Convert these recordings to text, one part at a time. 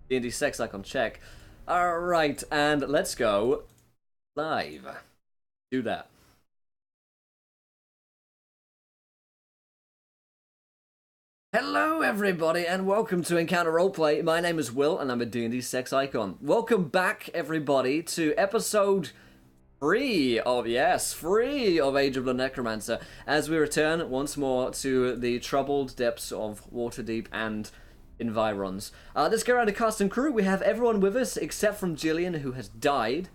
D&D sex icon, check. Alright, and let's go live. Do that. Hello everybody and welcome to Encounter Roleplay. My name is Will and I'm a D&D sex icon. Welcome back everybody to episode 3 of Age of the Necromancer, as we return once more to the troubled depths of Waterdeep and environs. Let's go around the cast and crew. We have everyone with us except from Jillian, who has died.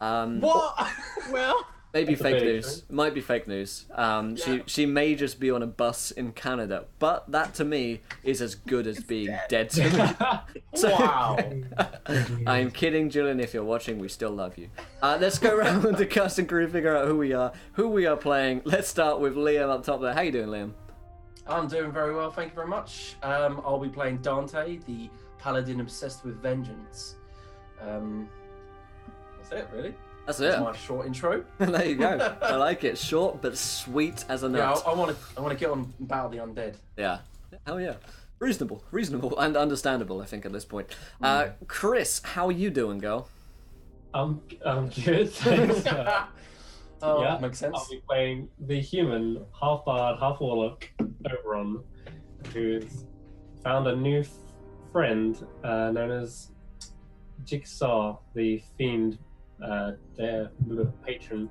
What? Well, maybe fake news. It might be fake news. Yeah. She may just be on a bus in Canada, but that to me is as good as being dead to me. So, wow. I'm kidding, Jillian. If you're watching, we still love you. Let's go around the cast and crew, figure out who we are playing. Let's start with Liam up top there. How you doing, Liam? I'm doing very well, thank you very much. I'll be playing Dante, the paladin obsessed with vengeance. That's it, really. That's That's it. my short intro. There you go. I like it. Short but sweet as a nut. Yeah, I want to get on Battle the Undead. Yeah. Oh yeah. Reasonable, and understandable, I think, at this point. Chris, how are you doing, girl? I'm good. Thanks. Oh, yeah, makes sense. I'll be playing the human, half bard, half warlock, Oberon, who's found a new friend known as Jigsaw, the fiend, their patron.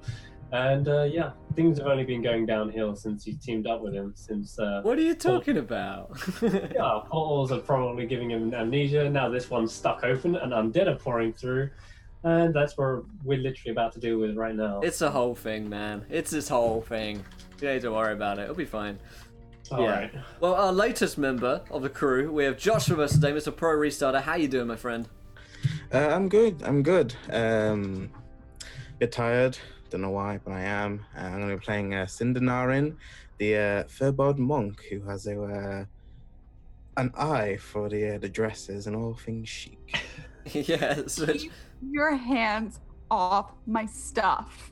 And yeah, things have only been going downhill since you teamed up with him. Since what are you talking about? yeah, portals are probably giving him amnesia. Now this one's stuck open, and undead are pouring through. And that's what we're literally about to deal with right now. It's a whole thing, man. It's this whole thing. You don't need to worry about it. It'll be fine. Alright. Well, our latest member of the crew, we have Josh with us today, Mr. Pro Restarter. How you doing, my friend? I'm good. Bit tired. Don't know why, but I am. I'm going to be playing Cindernarin, the furbard monk who has an eye for the dresses and all things chic. Yes. Keep your hands off my stuff.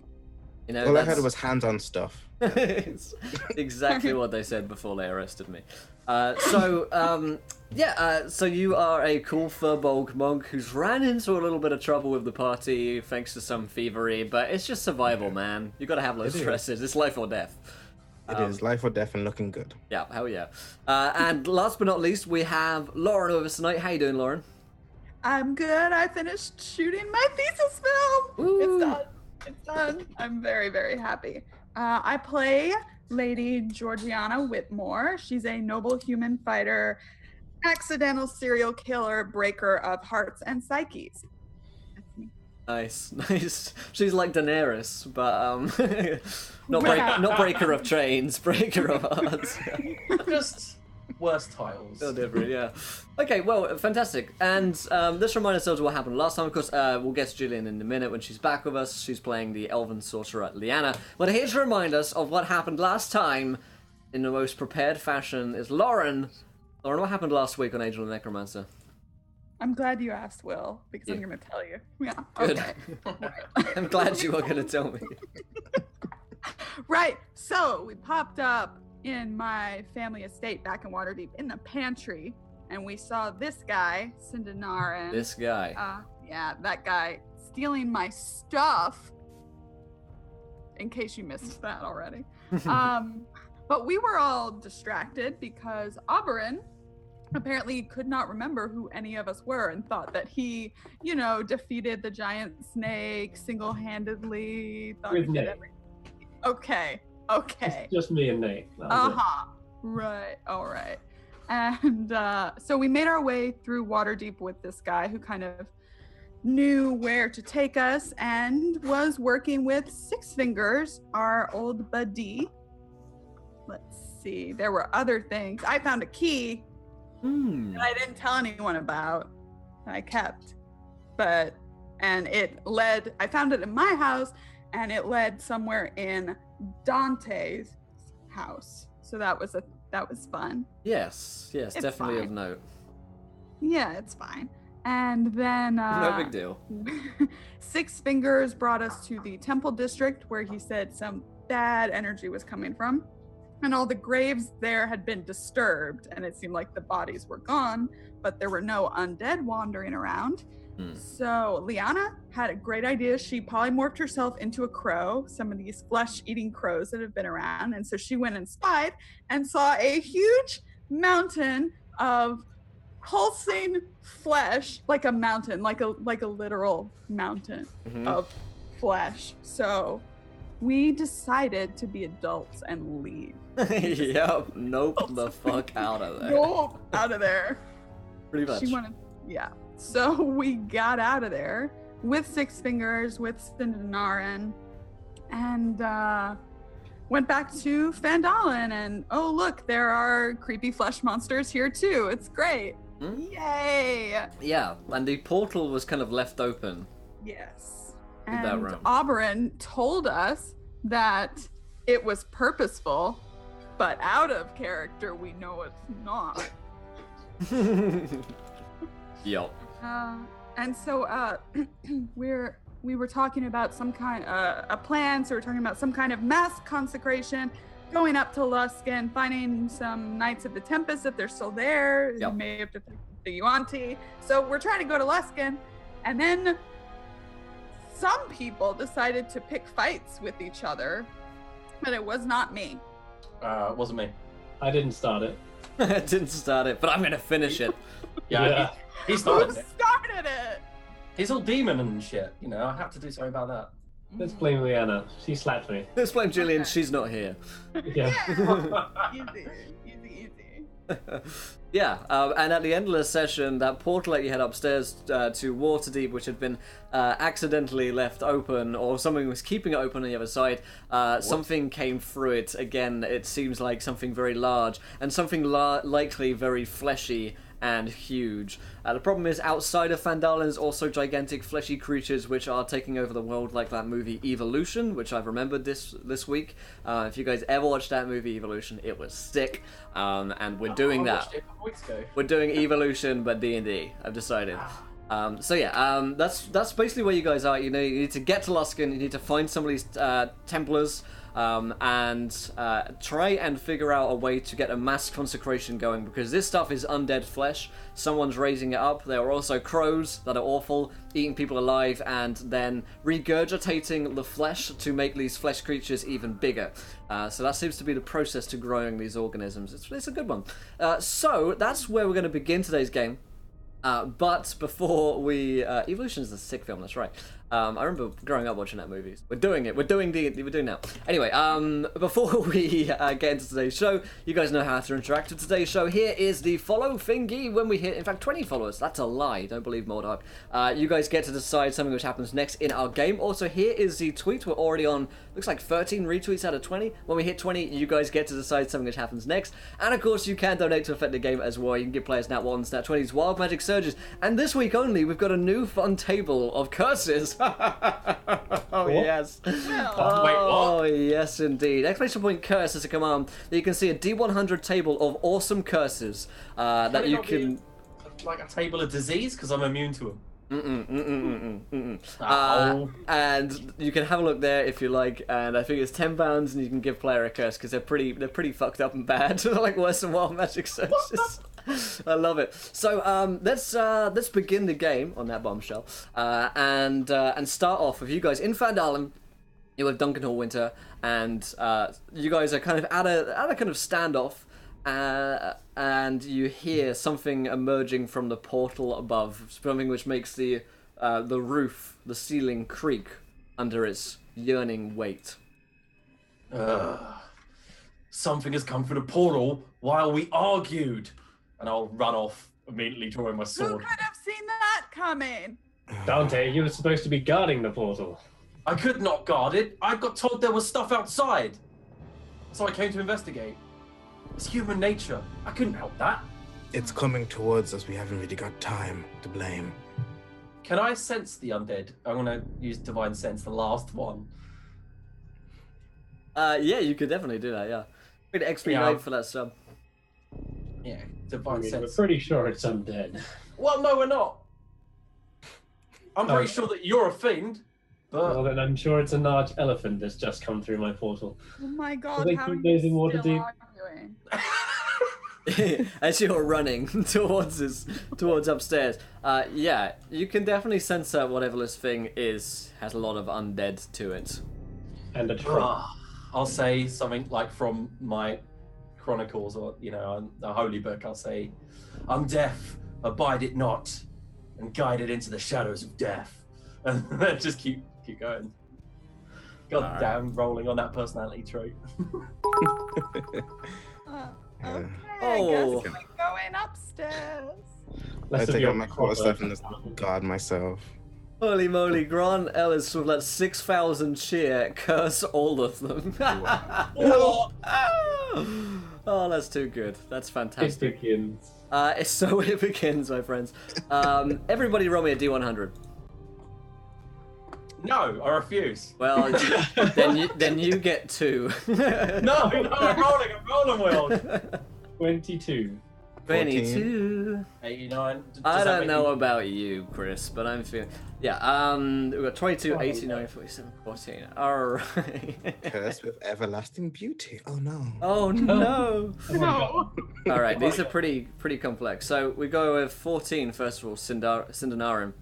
You know, All I heard was hands-on stuff. It's exactly what they said before they arrested me. So you are a cool furbolg monk who's ran into a little bit of trouble with the party thanks to some thievery, but it's just survival, man. You gotta have those stresses. It's life or death. It is life or death and looking good. Yeah, hell yeah. And last but not least, we have Lauren with us tonight. How you doing, Lauren? I'm good. I finished shooting my thesis film. Ooh. It's done. It's done. I'm very, very happy. I play Lady Georgiana Whitmore. She's a noble human fighter, accidental serial killer, breaker of hearts and psyches. That's me. Nice. She's like Daenerys, but not breaker of chains, breaker of hearts. Just worse titles. Still different, yeah. Okay, well, fantastic. And let's remind ourselves what happened last time. Of course, we'll get to Jillian in a minute when she's back with us. She's playing the elven sorcerer Liana. But here to remind us of what happened last time in the most prepared fashion is Lauren. Lauren, what happened last week on Age of the Necromancer? I'm glad you asked, Will, because Yeah. I'm going to tell you. Yeah. Good. Okay. I'm glad you were going to tell me. Right. So we popped up in my family estate back in Waterdeep in the pantry, and we saw this guy, Cindernarin. This guy. Yeah, that guy stealing my stuff. In case you missed that already. But we were all distracted because Oberon apparently could not remember who any of us were and thought that he, defeated the giant snake single-handedly. With Nate. Okay. It's just me and Nate. Right. All right. And so we made our way through Waterdeep with this guy who kind of knew where to take us and was working with Six Fingers, our old buddy. Let's see. There were other things. I found a key that I didn't tell anyone about. That I kept. I found it in my house, and it led somewhere in Dante's house. So that was fun. Yes, It's definitely fine. of note. Yeah, it's fine. And then No big deal. Six Fingers brought us to the temple district where he said some bad energy was coming from. and all the graves there had been disturbed, and it seemed like the bodies were gone, but there were no undead wandering around. So Liana had a great idea. She polymorphed herself into a crow, some of these flesh-eating crows that have been around, and so she went and spied and saw a huge mountain of pulsing flesh, like a mountain, like a literal mountain of flesh. So we decided to be adults and leave. Yep. Nope. The fuck out of there. Nope, out of there. Pretty much. She wanted, yeah. So we got out of there with Six Fingers, with Sindanarin, and went back to Fandalen. And oh, look, there are creepy flesh monsters here too. It's great. Yay! Yeah, and the portal was kind of left open. Yes. In that And room. Oberyn told us that it was purposeful, but out of character, we know it's not. Yup. And so we were talking about some kind a plan. So we're talking about some kind of mass consecration, going up to Luskan, finding some Knights of the Tempest if they're still there. Yep. You may have defeated the Yuanti. So we're trying to go to Luskan, and then some people decided to pick fights with each other, but it was not me. It wasn't me. I didn't start it. I didn't start it, but I'm gonna finish it. Yeah, he Who started it. started it? He's all demon and shit, you know, I have to do something about that. Let's blame Leanna. She slapped me. Let's blame Jillian. Okay. She's not here. Yeah. Easy. Yeah, and at the end of the session, that portal that you had upstairs to Waterdeep, which had been accidentally left open, or something was keeping it open on the other side, something came through it. Again, it seems like something very large, and something likely very fleshy and huge. The problem is, outside of Fandalen, there's also gigantic fleshy creatures which are taking over the world, like that movie Evolution, which I've remembered this week. If you guys ever watched that movie Evolution, it was sick. And we're doing I that. watched it a couple weeks ago. We're doing Evolution, but D&D. I've decided. So yeah, that's basically where you guys are. You know, you need to get to Luskan. You need to find some of these Templars. And try and figure out a way to get a mass consecration going, because this stuff is undead flesh. Someone's raising it up. There are also crows that are awful, eating people alive and then regurgitating the flesh to make these flesh creatures even bigger. So that seems to be the process to growing these organisms. It's a good one. So that's where we're going to begin today's game. But before we... Evolution is a sick film, that's right. I remember growing up watching that movie. We're doing it. We're doing now. Anyway, before we get into today's show, you guys know how to interact with today's show. Here is the follow thingy. When we hit, in fact, 20 followers. That's a lie. Don't believe Mordog. You guys get to decide something which happens next in our game. Also, here is the tweet. We're already on, looks like 13 retweets out of 20. When we hit 20, you guys get to decide something which happens next. And of course, you can donate to affect the game as well. You can give players Nat 1s, Nat 20s, Wild Magic Surges. And this week only, we've got a new fun table of curses. Oh, yes. Oh, yes, indeed. Exclamation point curse is a command that you can see a D100 table of awesome curses that you can... Like a table of disease, because I'm immune to them. And you can have a look there if you like, and I think it's £10 and you can give player a curse, because they're pretty fucked up and bad. They're like worse than Wild Magic Surges. I love it. So let's begin the game on that bombshell, and start off with you guys in Fandalen. You're with Duncan Hallwinter, and you guys are kind of at a kind of standoff, and you hear something emerging from the portal above, something which makes the roof, the ceiling creak under its yearning weight. Something has come through the portal while we argued. And I'll run off, immediately drawing my Who sword. could have seen that coming? Dante, you were supposed to be guarding the portal. I could not guard it. I got told there was stuff outside. So I came to investigate. It's human nature. I couldn't help that. It's coming towards us. We haven't really got time to blame. Can I sense the undead? I'm going to use Divine Sense, the last one. Yeah, you could definitely do that, yeah. Good XP Yeah. load for that sub. Yeah, I Divine mean, we're Sense. pretty sure it's undead. Well, no, we're not. I'm Oh. pretty sure that you're a fiend. Well, But then I'm sure it's a large elephant that's just come through my portal. Oh my god, they how keep are you losing water still deep? arguing? As you're running towards upstairs, yeah, you can definitely sense that whatever this thing is has a lot of undead to it. And a troll. I'll say something like from my chronicles, or the holy book. I'll say, "I'm deaf, abide it not, and guided into the shadows of death," and then just keep going. God damn, rolling on that personality trait. Okay, Oh. I guess we're going upstairs. Less I of take your out my core proper- stuff and just guard myself. Holy moly, Grant Ellis with like 6,000 cheer, curse all of them. Oh, that's too good. That's It fantastic. begins. So it begins, my friends. Everybody roll me a D100. No, I refuse. Well, then you get 2. No, I'm rolling, Will. 22. 22. 89. Does I that don't make know you- about you, Chris, but I'm feeling... Yeah, we've got 22, 89, 47, 14. Alright. Cursed with everlasting beauty. Oh no. Oh no! Oh my God. Alright, these are pretty complex. So we go with 14, first of all, Sindanarim.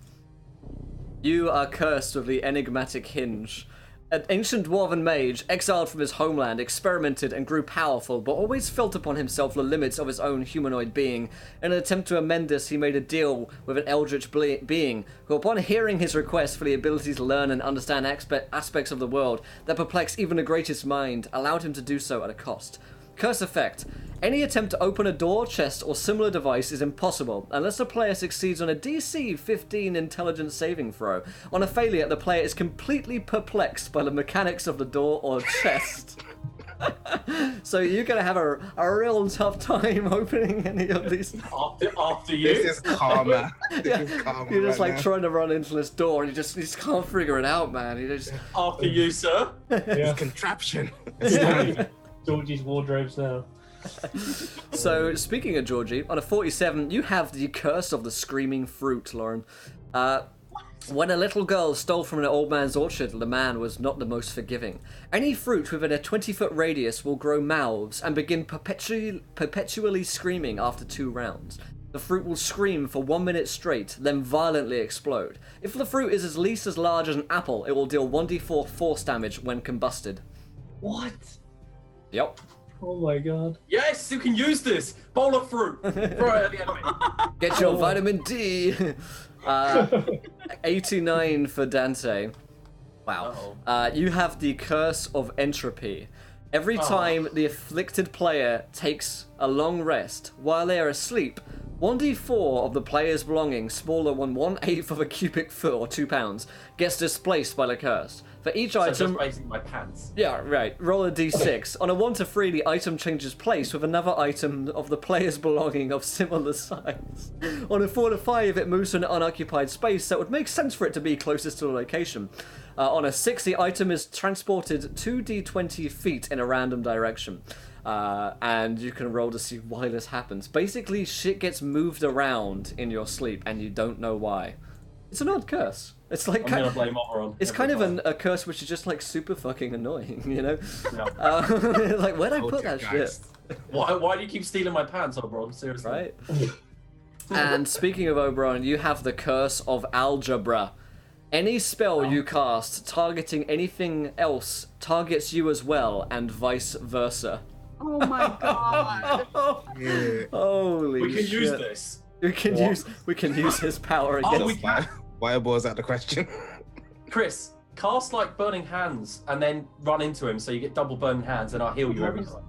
You are cursed with the enigmatic hinge. An ancient dwarven mage, exiled from his homeland, experimented and grew powerful, but always felt upon himself the limits of his own humanoid being. In an attempt to amend this, he made a deal with an eldritch being, who upon hearing his request for the ability to learn and understand aspects of the world that perplex even the greatest mind, allowed him to do so at a cost. Curse effect. Any attempt to open a door, chest, or similar device is impossible unless the player succeeds on a DC 15 intelligence saving throw. On a failure, the player is completely perplexed by the mechanics of the door or chest. So you're gonna have a real tough time opening any of these. After you. This is karma. Yeah, This is karma you're just right like now. trying to run into this door and you just can't figure it out, man. You just After you, sir. Yeah. Contraption. Georgie's wardrobes now. So, speaking of Georgie, on a 47, you have the curse of the screaming fruit, Lauren. When a little girl stole from an old man's orchard, the man was not the most forgiving. Any fruit within a 20-foot radius will grow mouths and begin perpetually screaming after 2 rounds. The fruit will scream for 1 minute straight, then violently explode. If the fruit is at least as large as an apple, it will deal 1d4 force damage when combusted. What? Yep. Oh my God. Yes, you can use this. Bowl of fruit. Throw it at the enemy. Get your vitamin D! 89 for Dante. Wow. You have the curse of entropy. Every time the afflicted player takes a long rest while they are asleep, 1d4 of the player's belongings, smaller than 1/8 of a cubic foot or 2 pounds, gets displaced by the curse. For each So item... just basically my pants. Yeah, right. Roll a d6. On a 1 to 3, the item changes place with another item of the player's belonging of similar size. On a 4 to 5, it moves to an unoccupied space that would make sense for it to be closest to the location. On a 6, the item is transported 2d20 feet in a random direction. And you can roll to see why this happens. Basically, shit gets moved around in your sleep and you don't know why. It's an odd curse. It's like I'm gonna blame Oberon. it's every kind of time. a curse which is just like super fucking annoying, you know? Yeah. Like, where'd I put that shit? Poltergeist. Why do you keep stealing my pants, Oberon? Seriously. Right? And speaking of Oberon, you have the curse of algebra. Any spell you cast targeting anything else targets you as well, and vice versa. Oh my god. Yeah. Holy We can shit. use this. We can use his power Oh, against we can. Why was that the question? Chris, cast like burning hands and then run into him so you get double burning hands and I'll heal you every time.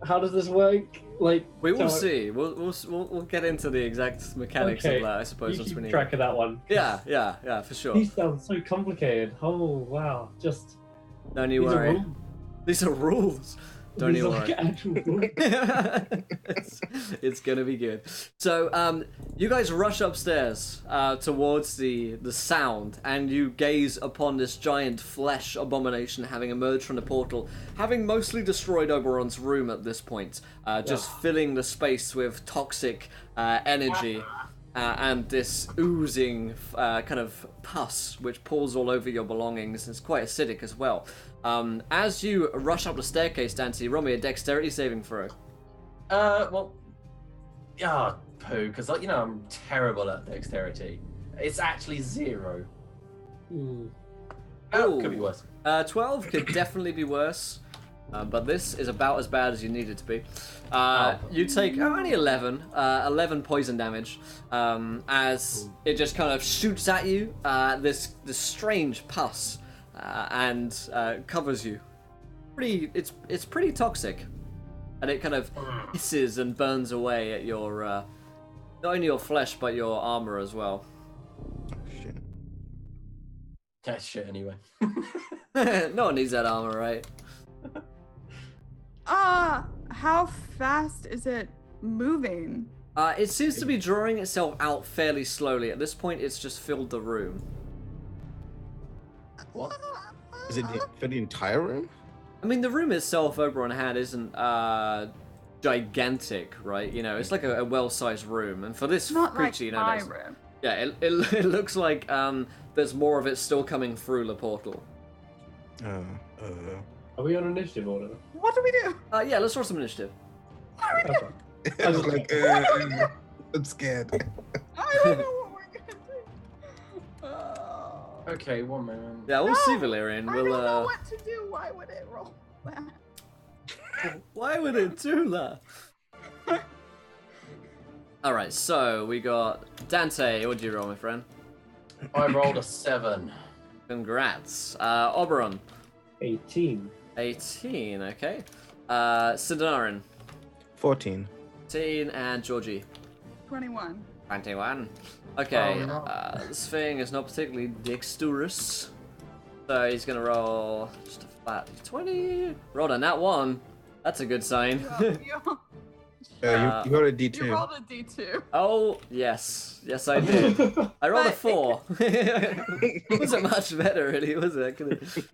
How does this work? Like, We will so- see. We'll get into the exact mechanics Okay, of that, I suppose, You once we keep need. track of that one. Yeah, for sure. These sound so complicated. Oh wow, just Don't you these are worry. rules. These are rules. Don't These you are worry. like actual rules. it's gonna be good. So, you guys rush upstairs towards the sound, and you gaze upon this giant flesh abomination having emerged from the portal, having mostly destroyed Oberon's room at this point, just filling the space with toxic energy. and this oozing kind of pus which pulls all over your belongings. It's quite acidic as well. As you rush up the staircase, Dante, roll me a dexterity saving throw. Well, poo, because I'm terrible at dexterity. It's actually 0. Oh, could be worse. 12 could definitely be worse, but this is about as bad as you need it to be. You take only 11 poison damage as it just kind of shoots at you. This strange pus and covers you. It's pretty toxic, and it kind of hisses and burns away at your not only your flesh but your armor as well. Shit. That's shit anyway. No one needs that armor, right? How fast is it moving? It seems to be drawing itself out fairly slowly. At this point, it's just filled the room. What? Is it for the entire room? I mean, the room itself, over on hand, isn't gigantic, right? You know, it's like a well-sized room. And for this Not creature, like you know, my there's- room. yeah, it looks like there's more of it still coming through the portal. Are we on initiative order? What do we do? Yeah, let's roll some initiative. Okay. I was like, I'm scared. I don't know what we're gonna do. Oh. Okay, 1 moment. Yeah, we'll No, see, Valerian. I We'll don't know what to do. Why would it roll that? Why would it do that? Alright, so we got Dante. What'd you roll, my friend? I rolled a 7. Congrats. Oberon. 18. 18, okay. Sidanarin. 14. 18, and Georgie. 21. 21. Okay, Oh, no. this thing is not particularly dexterous. So he's gonna roll just a flat 20. Rolled a nat 1. That's a good sign. You You got a D2. you rolled a D2. Oh, yes. Yes, I did. I rolled a 4. It wasn't much better, really, was it? I could've-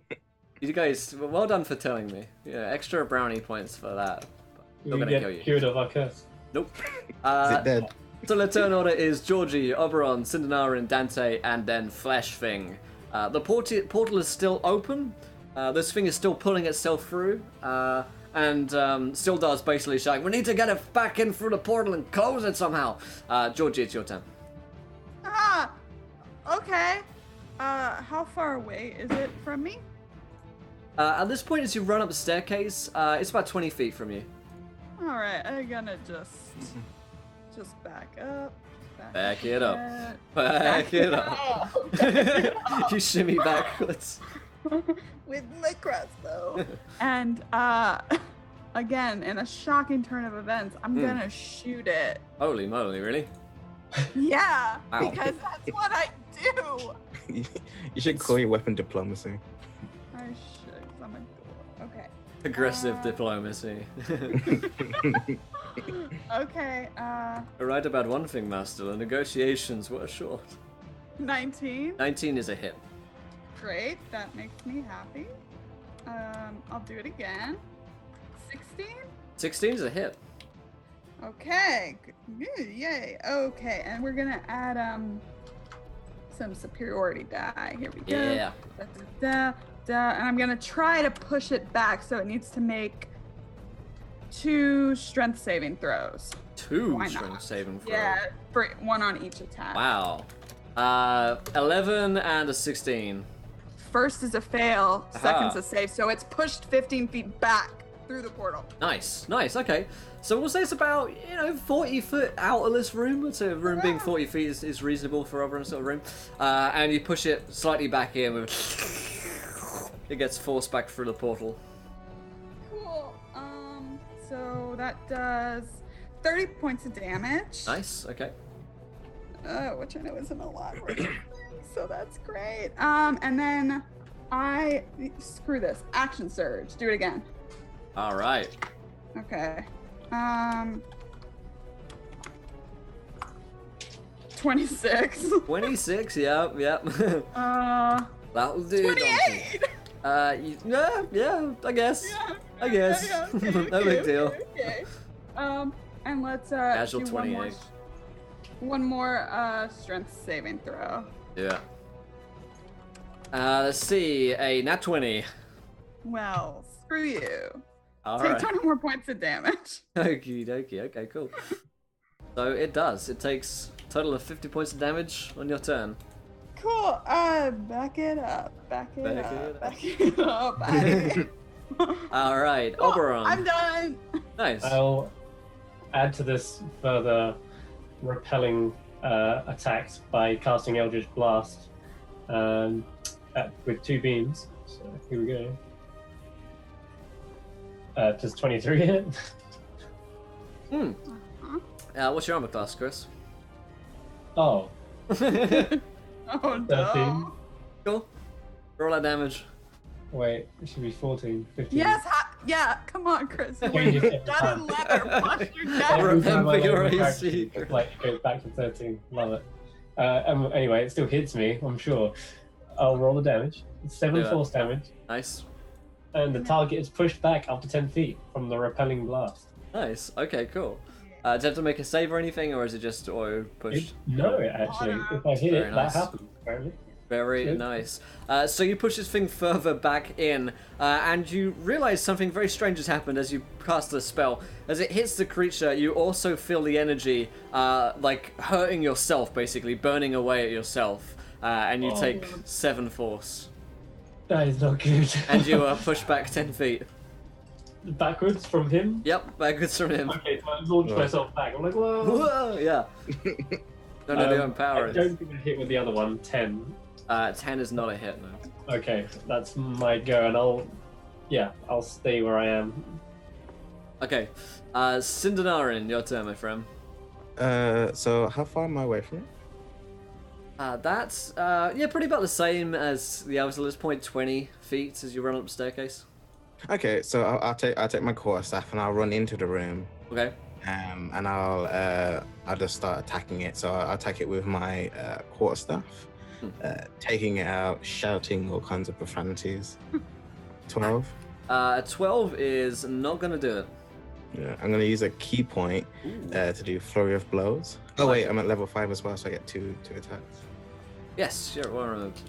You guys, well done for telling me. Yeah, extra brownie points for that. Still We gonna get kill you. cured of our curse. Nope. Is it dead? So the turn order is Georgie, Oberon, Cindernarin, Dante, and then Flesh Thing. The portal is still open. This thing is still pulling itself through. And still does basically shout, we need to get it back in through the portal and close it somehow. Georgie, it's your turn. Okay. How far away is it from me? At this point, as you run up the staircase, it's about 20 feet from you. All right, I'm gonna just back up. Back it up. Back it up. You shimmy backwards. With my crossbow. And again, in a shocking turn of events, I'm gonna shoot it. Holy moly, really? Yeah, Wow. because that's what I do. You should call your weapon diplomacy. I should, 'cause I'm a ghoul. Okay. Aggressive diplomacy. Okay. Right about one thing, Master. The negotiations were short. 19. 19 is a hit. Great. That makes me happy. I'll do it again. 16. 16 is a hit. Okay. Yay. Okay, and we're gonna add some superiority die. Here we go. Yeah. Da, da, da, and I'm gonna try to push it back, so it needs to make 2 strength saving throws. 2 Why strength not? saving throw. Yeah, for 1 on each attack. Wow. 11 and a 16. First is a fail, Aha. second's a save, so it's pushed 15 feet back through the portal. Nice, nice, okay. So we'll say it's about, 40 foot out of this room. So a room being 40 feet is reasonable for over a sort of room. And you push it slightly back in with... It gets forced back through the portal. Cool. So that does 30 points of damage. Nice, okay. Which I know isn't a lot, so that's great. And then screw this. Action surge. Do it again. All right. Okay. 26. 26, yep. That'll do. 28. Yeah, I guess. I guess. Okay, No big deal. Okay. And let's Casual do one more. 28. One more strength saving throw. Yeah. Let's see, a nat 20. Well, screw you. All Take right. 20 more points of damage. Okie dokie. Okay, cool. So it does. It takes a total of 50 points of damage on your turn. Cool. Back it up. Back it Back up. it up. Back it up. Back it up. All right, Cool, Oberon. I'm done. Nice. I'll add to this further repelling attacks by casting Eldritch Blast with 2 beams. So here we go. Does 23 hit? What's your armor class, Chris? Oh, Oh 13. no. Cool. Roll that damage. Wait, it should be 14, 15. Yes, yeah, come on, Chris. Change Wait, it you're every done time. in leather. Plus your Every- death. Every time I Remember your load my AC. character sheet, it goes back to 13. Love it. Anyway, it still hits me, I'm sure. I'll roll the damage. It's 7 Yeah. force damage, Nice. and the target is pushed back up to 10 feet from the repelling blast. Nice. Okay, cool. Do you have to make a save or anything, or is it just auto pushed? No, actually, if I hit Very it, nice. that happens, apparently. Very Good. nice. So you push this thing further back in, and you realize something very strange has happened as you cast the spell. As it hits the creature, you also feel the energy, like hurting yourself, basically burning away at yourself, and you Oh. take 7 force, That is not good. and you are pushed back 10 feet. Backwards from him? Yep, backwards from him. Okay, so I launched myself back. I'm like, whoa. Whoa, yeah. No, the own power I is. don't think I hit with the other one, 10. 10 is not a hit, no. Okay, that's my go, and I'll stay where I am. Okay, Sindanarin, your turn, my friend. So how far am I away from it? That's pretty about the same as the elves at this point, 20 feet as you run up the staircase. Okay, so I'll take my quarterstaff and I'll run into the room. Okay. And I'll just start attacking it. So I'll attack it with my quarterstaff, taking it out, shouting all kinds of profanities. 12. 12 is not gonna do it. Yeah, I'm gonna use a key point to do flurry of blows. Oh wait, I'm at level 5 as well, so I get two attacks. Yes, sure. Well removed.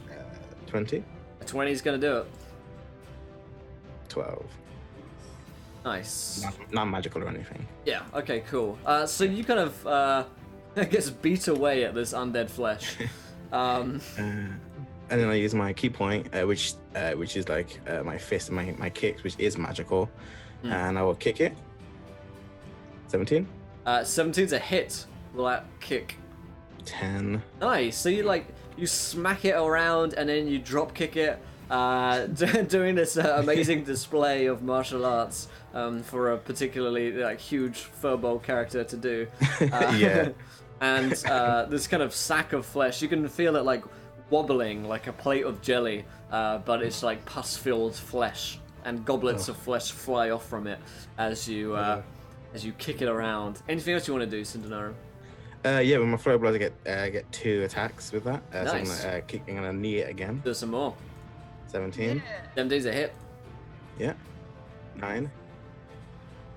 20, A 20 is gonna do it. 12. Nice. Not magical or anything. Yeah. Okay. Cool. So you kind of, I guess, beat away at this undead flesh. And then I use my key point, which is like my fist, my kicks, which is magical, and I will kick it. 17. 17's a hit. Will that kick? 10. Nice. So you smack it around and then you drop kick it, doing this amazing display of martial arts for a particularly huge furball character to do. Yeah. And this kind of sack of flesh, you can feel it wobbling like a plate of jelly, but it's like pus-filled flesh, and goblets of flesh fly off from it as you kick it around. Anything else you want to do, Sindanaru? Yeah, with my flurry of blows, I get 2 attacks with that. Nice. So I'm gonna knee it again. Do some more. 17. Them days a hit. Yeah. 9.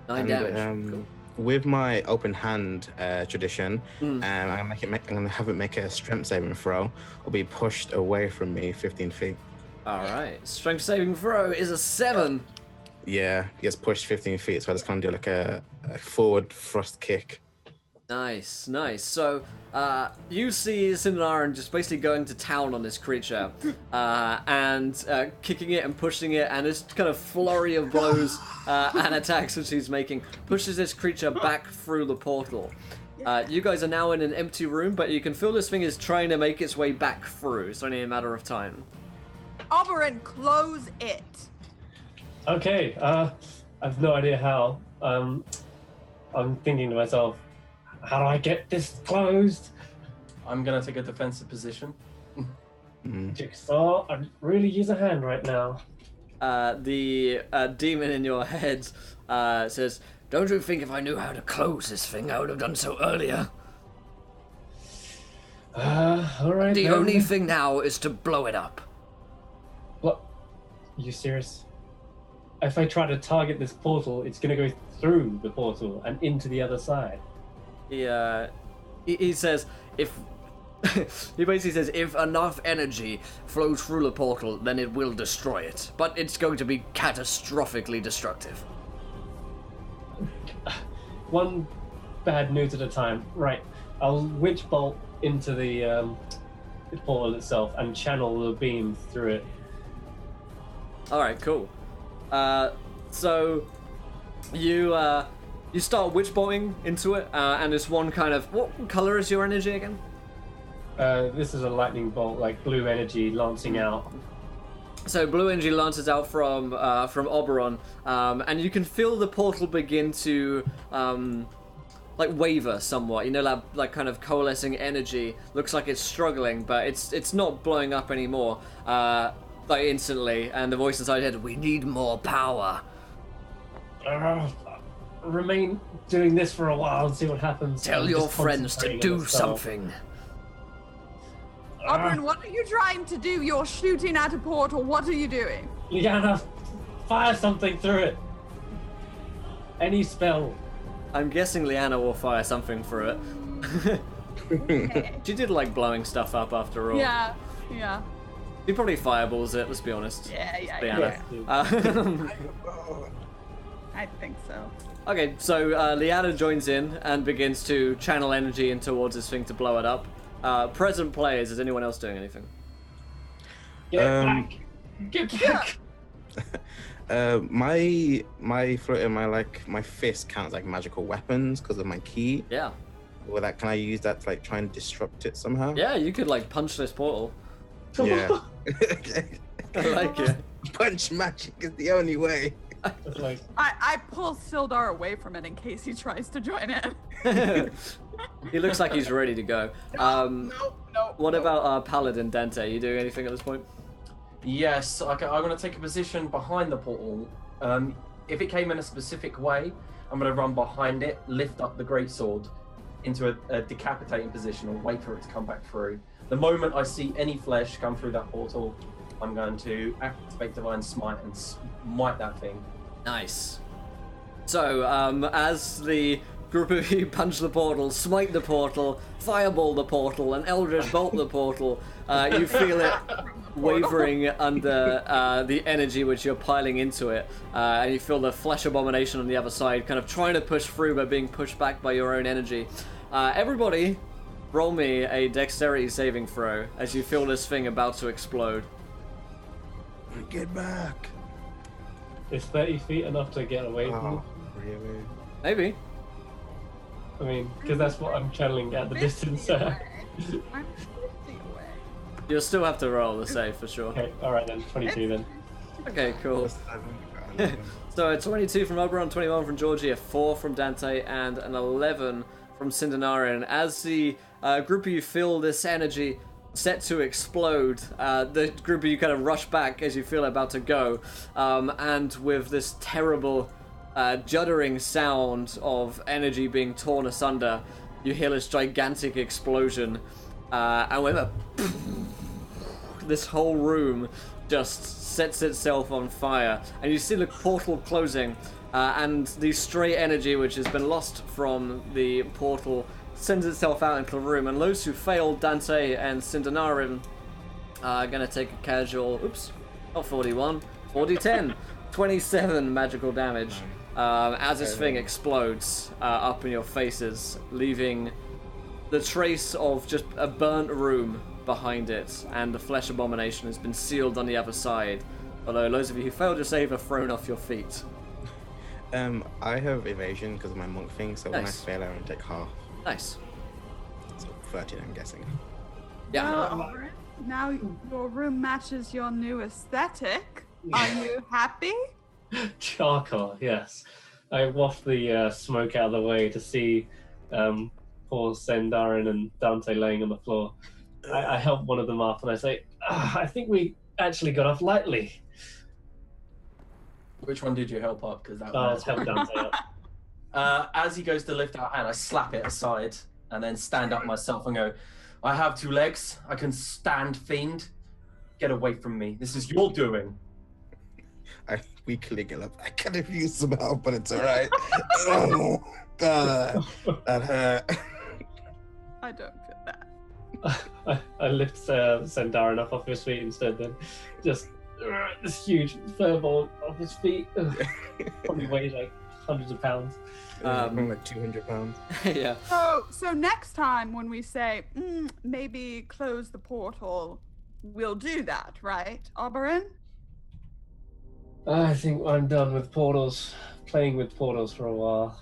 9 And, damage. Cool. With my open hand tradition, I'm gonna have it make a strength saving throw, or be pushed away from me 15 feet. All right. Strength saving throw is a 7. Yeah, he gets pushed 15 feet, so I just kind of do like a forward thrust kick. Nice, nice. So, you see Sindanaran just basically going to town on this creature, and kicking it and pushing it, and this kind of flurry of blows and attacks that she's making pushes this creature back through the portal. You guys are now in an empty room, but you can feel this thing is trying to make its way back through. It's only a matter of time. Oberon, close it. Okay, I have no idea how. I'm thinking to myself, how do I get this closed? I'm gonna take a defensive position. Jigsaw, I really use a hand right now. The demon in your head says, "Don't you think if I knew how to close this thing, I would have done so earlier? All right. The then. only thing now is to blow it up." What? Are you serious? If I try to target this portal, it's gonna go through the portal and into the other side. He he says if he basically says if enough energy flows through the portal, then it will destroy it. But it's going to be catastrophically destructive. One bad news at a time. Right. I'll witch bolt into the portal itself and channel the beam through it. All right, cool. So you start witch bolting into it, and this one kind of what color is your energy again? This is a lightning bolt, like blue energy lancing out. So blue energy lances out from Oberon, and you can feel the portal begin to like waver somewhat. You know, like kind of coalescing energy. Looks like it's struggling, but it's not blowing up anymore. Like instantly, and the voice inside your head, "We need more power." Remain doing this for a while and see what happens. Tell I'm your just friends to concentrating do on the spell. something. Oberon, what are you trying to do? You're shooting at a portal. What are you doing? Liana, fire something through it. Any spell. I'm guessing Liana will fire something through it. Okay. She did like blowing stuff up after all. Yeah. She probably fireballs it, let's be honest. Yeah. Liana. I think so. Okay, so Liana joins in and begins to channel energy in towards this thing to blow it up. Present players, is anyone else doing anything? Get back. Get back. My fist counts like magical weapons because of my key. Yeah. Well, can I use that to like try and disrupt it somehow? Yeah, you could like punch this portal. Yeah. I like it. Punch magic is the only way. It's like, I pull Sildar away from it in case he tries to join in. He looks like he's ready to go. No. What about Paladin Dante? You doing anything at this point? Yes, I'm going to take a position behind the portal. If it came in a specific way, I'm going to run behind it, lift up the greatsword into a decapitating position and wait for it to come back through. The moment I see any flesh come through that portal, I'm going to activate Divine Smite and smite that thing. Nice. So, as the group of you punch the portal, smite the portal, fireball the portal, and Eldritch Bolt the portal, you feel it wavering under the energy which you're piling into it, and you feel the flesh abomination on the other side kind of trying to push through but being pushed back by your own energy. Everybody, roll me a dexterity saving throw as you feel this thing about to explode. Get back. is 30 feet enough to get away from Oh, really? Maybe. it? I mean, because that's what I'm channeling at the 50 distance. away. I'm 50 away. You'll still have to roll the save for sure. Okay, alright then, 22 then. Okay, cool. So a 22 from Oberon, 21 from Georgie, a 4 from Dante, and an 11 from Cindenarin. As the group of you feel this energy set to explode, the group of you kind of rush back as you feel it about to go, and with this terrible juddering sound of energy being torn asunder, you hear this gigantic explosion, and with a this whole room just sets itself on fire, and you see the portal closing, and the stray energy which has been lost from the portal sends itself out into the room, and those who failed, Dante and Cindenarin, are going to take a casual, not 41, 40-10, 27 magical damage, as this thing explodes up in your faces, leaving the trace of just a burnt room behind it, and the flesh abomination has been sealed on the other side, although those of you who failed your save are thrown off your feet. I have evasion because of my monk thing, so when I Nice. fail, I only take half. Nice. So 13, I'm guessing. Yeah. Now your room matches your new aesthetic. Are you happy? Charcoal, yes. I waft the smoke out of the way to see poor Sendarin and Dante laying on the floor. I help one of them up and I say, I think we actually got off lightly. Which one did you help up? Because that I'll was help Dante up. As he goes to lift our hand, I slap it aside and then stand up myself and go, I have 2 legs. I can stand, fiend. Get away from me. This is your doing. I weakly get up. I could have used some help, but it's alright. Oh, God, that hurt. I don't feel that. I lift Sandaren up off his feet instead. Then, just this huge furball off his feet. Probably weighs like hundreds of pounds. Like 200 pounds. Yeah. So next time when we say maybe close the portal, we'll do that, right, Oberyn? I think I'm done with portals. Playing with portals for a while.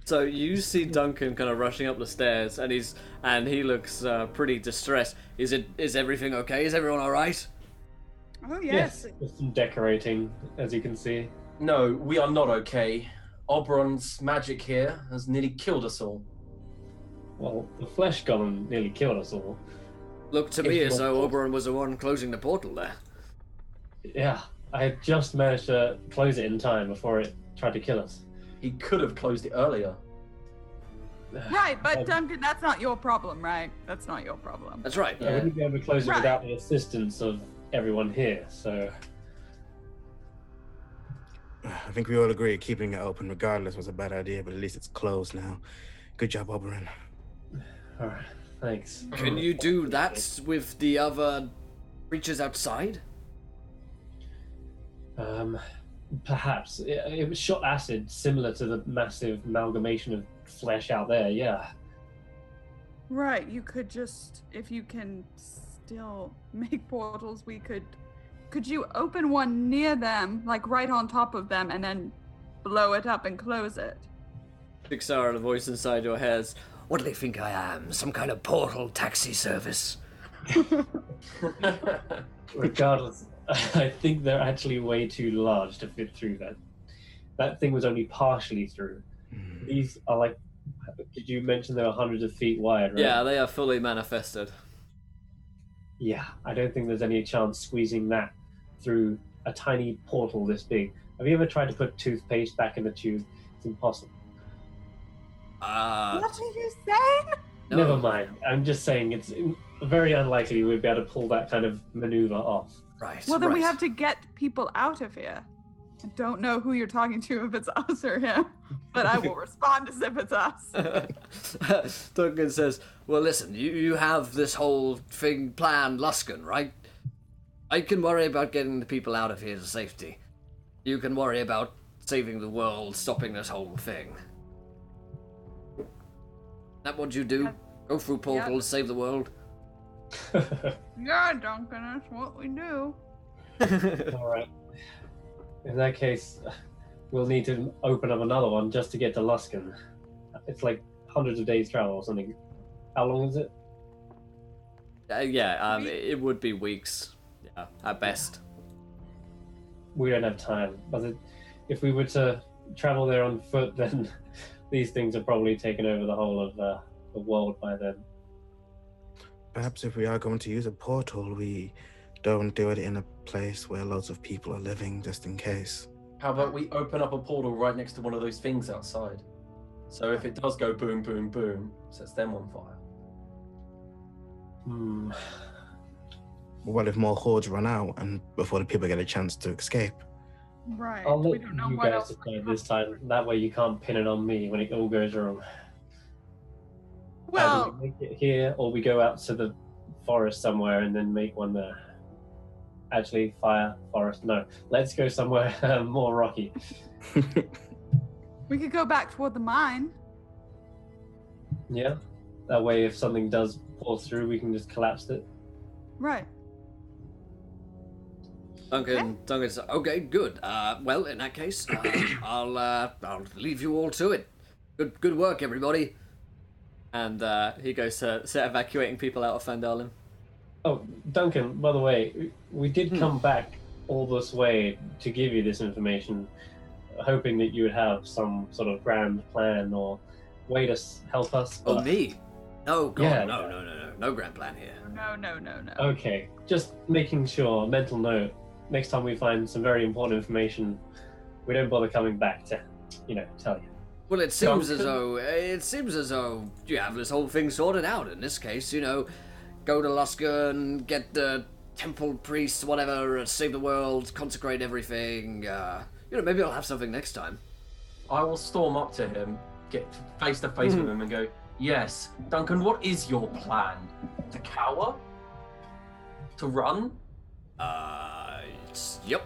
So you see Duncan kind of rushing up the stairs, and he looks pretty distressed. Is everything okay? Is everyone all right? Oh yes. Just some decorating, as you can see. No, we are not okay. Oberon's magic here has nearly killed us all. Well, the flesh golem nearly killed us all. Looked to me as though Oberon was the one closing the portal there. Yeah, I had just managed to close it in time before it tried to kill us. He could have closed it earlier. Right, but Duncan, that's not your problem, right? That's not your problem. That's right. I wouldn't be able to close it Right. without the assistance of everyone here, so... I think we all agree keeping it open regardless was a bad idea, but at least it's closed now. Good job, Oberyn. Alright, thanks. Can you do that with the other creatures outside? Perhaps. It was shot acid, similar to the massive amalgamation of flesh out there, yeah. Right, you could just, if you can still make portals, could you open one near them, like right on top of them, and then blow it up and close it? Pixar, the voice inside your head is, what do they think I am? Some kind of portal taxi service? Regardless, I think they're actually way too large to fit through that. That thing was only partially through. These are like, did you mention they were hundreds of feet wide, right? Yeah, they are fully manifested. Yeah, I don't think there's any chance squeezing that through a tiny portal this big. Have you ever tried to put toothpaste back in the tube? It's impossible. What are you saying? No. Never mind. I'm just saying it's very unlikely we'd be able to pull that kind of maneuver off. Right. Well, then we right. have to get people out of here. I don't know who you're talking to, if it's us or him, but I will respond as if it's us. Duncan says, well, listen, you have this whole thing planned, Luskan, right? I can worry about getting the people out of here to safety. You can worry about saving the world, stopping this whole thing. That what you do? Go through portals, save the world? Yeah, Duncan, that's what we do. All right. In that case, we'll need to open up another one just to get to Luskan. It's like hundreds of days travel or something. How long is it? It would be weeks. Yeah, at best. We don't have time. But if we were to travel there on foot, then these things have probably taken over the whole of the world by then. Perhaps if we are going to use a portal, we don't do it in a place where lots of people are living, just in case. How about we open up a portal right next to one of those things outside? So if it does go boom, boom, boom, sets them on fire. What if more hordes run out and before the people get a chance to escape? Right. I'll we let don't know you what guys else. decide this time. That way you can't pin it on me when it all goes wrong. Either Well, we make it here, or we go out to the forest somewhere and then make one there. Actually, forest. No, let's go somewhere more rocky. we could go back toward the mine. Yeah, that way if something does pour through, we can just collapse it. Right. Duncan says, okay, good. Well, in that case, I'll leave you all to it. Good work, everybody. And he goes to start evacuating people out of Fandalin. Oh, Duncan, by the way, we did come back all this way to give you this information, hoping that you would have some sort of grand plan or way to help us. Oh, but- me? No, God, Yeah. no grand plan here. No. Okay, just making sure, mental note, next time we find some very important information, we don't bother coming back to, tell you. Well, it seems as though you have this whole thing sorted out. In this case, go to Luskan, get the temple priests, whatever, save the world, consecrate everything. Maybe I'll have something next time. I will storm up to him, get face to face with him and go, yes, Duncan, what is your plan? To cower? To run? Yep.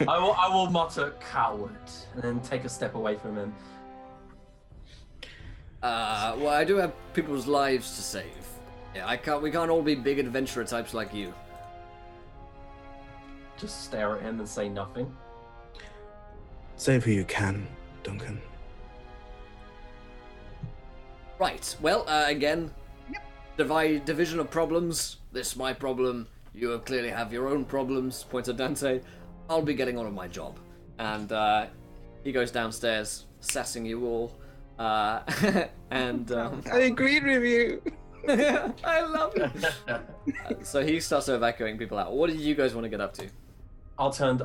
I will mutter coward and then take a step away from him. Well, I do have people's lives to save. Yeah, we can't all be big adventurer types like you. Just stare at him and say nothing. Save who you can, Duncan. Right, well, again, division of problems. This is my problem. You clearly have your own problems, points at Dante. I'll be getting on with my job. And he goes downstairs, sassing you all. And I agreed with you. I love it. So he starts evacuating people out. What do you guys want to get up to? I'll turn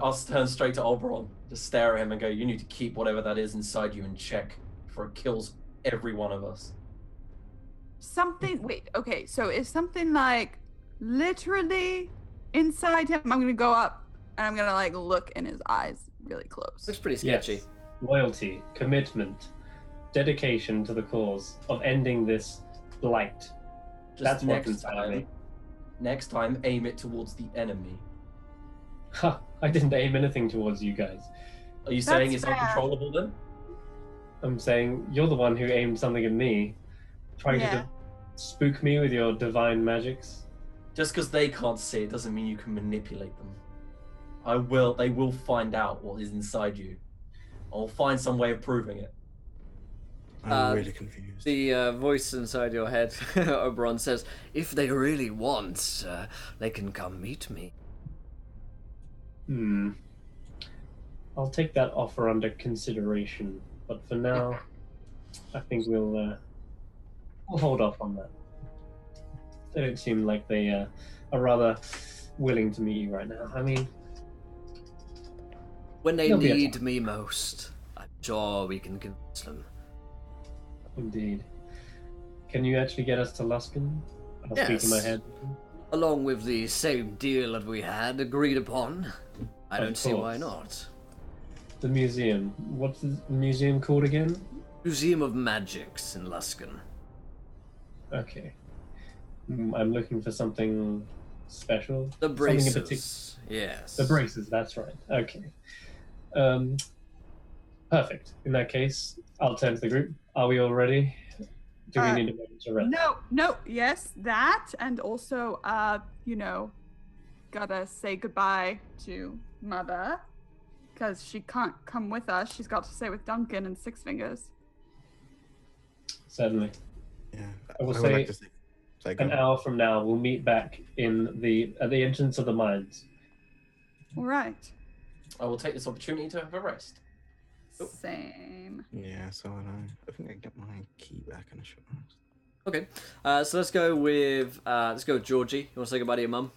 straight to Oberon, just stare at him and go, you need to keep whatever that is inside you in check before it kills every one of us. Wait, okay, so is something like literally inside him? I'm gonna go up and I'm gonna like look in his eyes really close. Looks pretty sketchy. Yes. Loyalty, commitment, dedication to the cause of ending this blight. That's what's inside me. Next time, aim it towards the enemy. Ha! I didn't aim anything towards you guys. Are you saying it's uncontrollable then? I'm saying you're the one who aimed something at me, trying to spook me with your divine magics. Just because they can't see it doesn't mean you can manipulate them. They will find out what is inside you. I'll find some way of proving it. I'm really confused. The voice inside your head, Oberon, says, if they really want, they can come meet me. I'll take that offer under consideration, but for now, I think we'll hold off on that. They don't seem like they are rather willing to meet you right now. I mean, when they need me most, I'm sure we can convince them. Indeed. Can you actually get us to Luskan? I'll speak in my head. Along with the same deal that we had agreed upon. I don't see why not. The museum. What's the museum called again? Museum of Magics in Luskan. Okay. I'm looking for something special. The braces. Yes. The braces, that's right. Okay. Perfect. In that case, I'll turn to the group. Are we all ready? Do we need a moment to rest? No. Yes, that. And also, gotta say goodbye to Mother. Because she can't come with us. She's got to stay with Duncan and Six Fingers. Certainly. Yeah. I will say an hour from now, we'll meet back at the entrance of the mines. All right. I will take this opportunity to have a rest. Same. Yeah, so I think I can get my key back in a short rest. Okay. So let's go with Georgie. You want to say goodbye to your mum?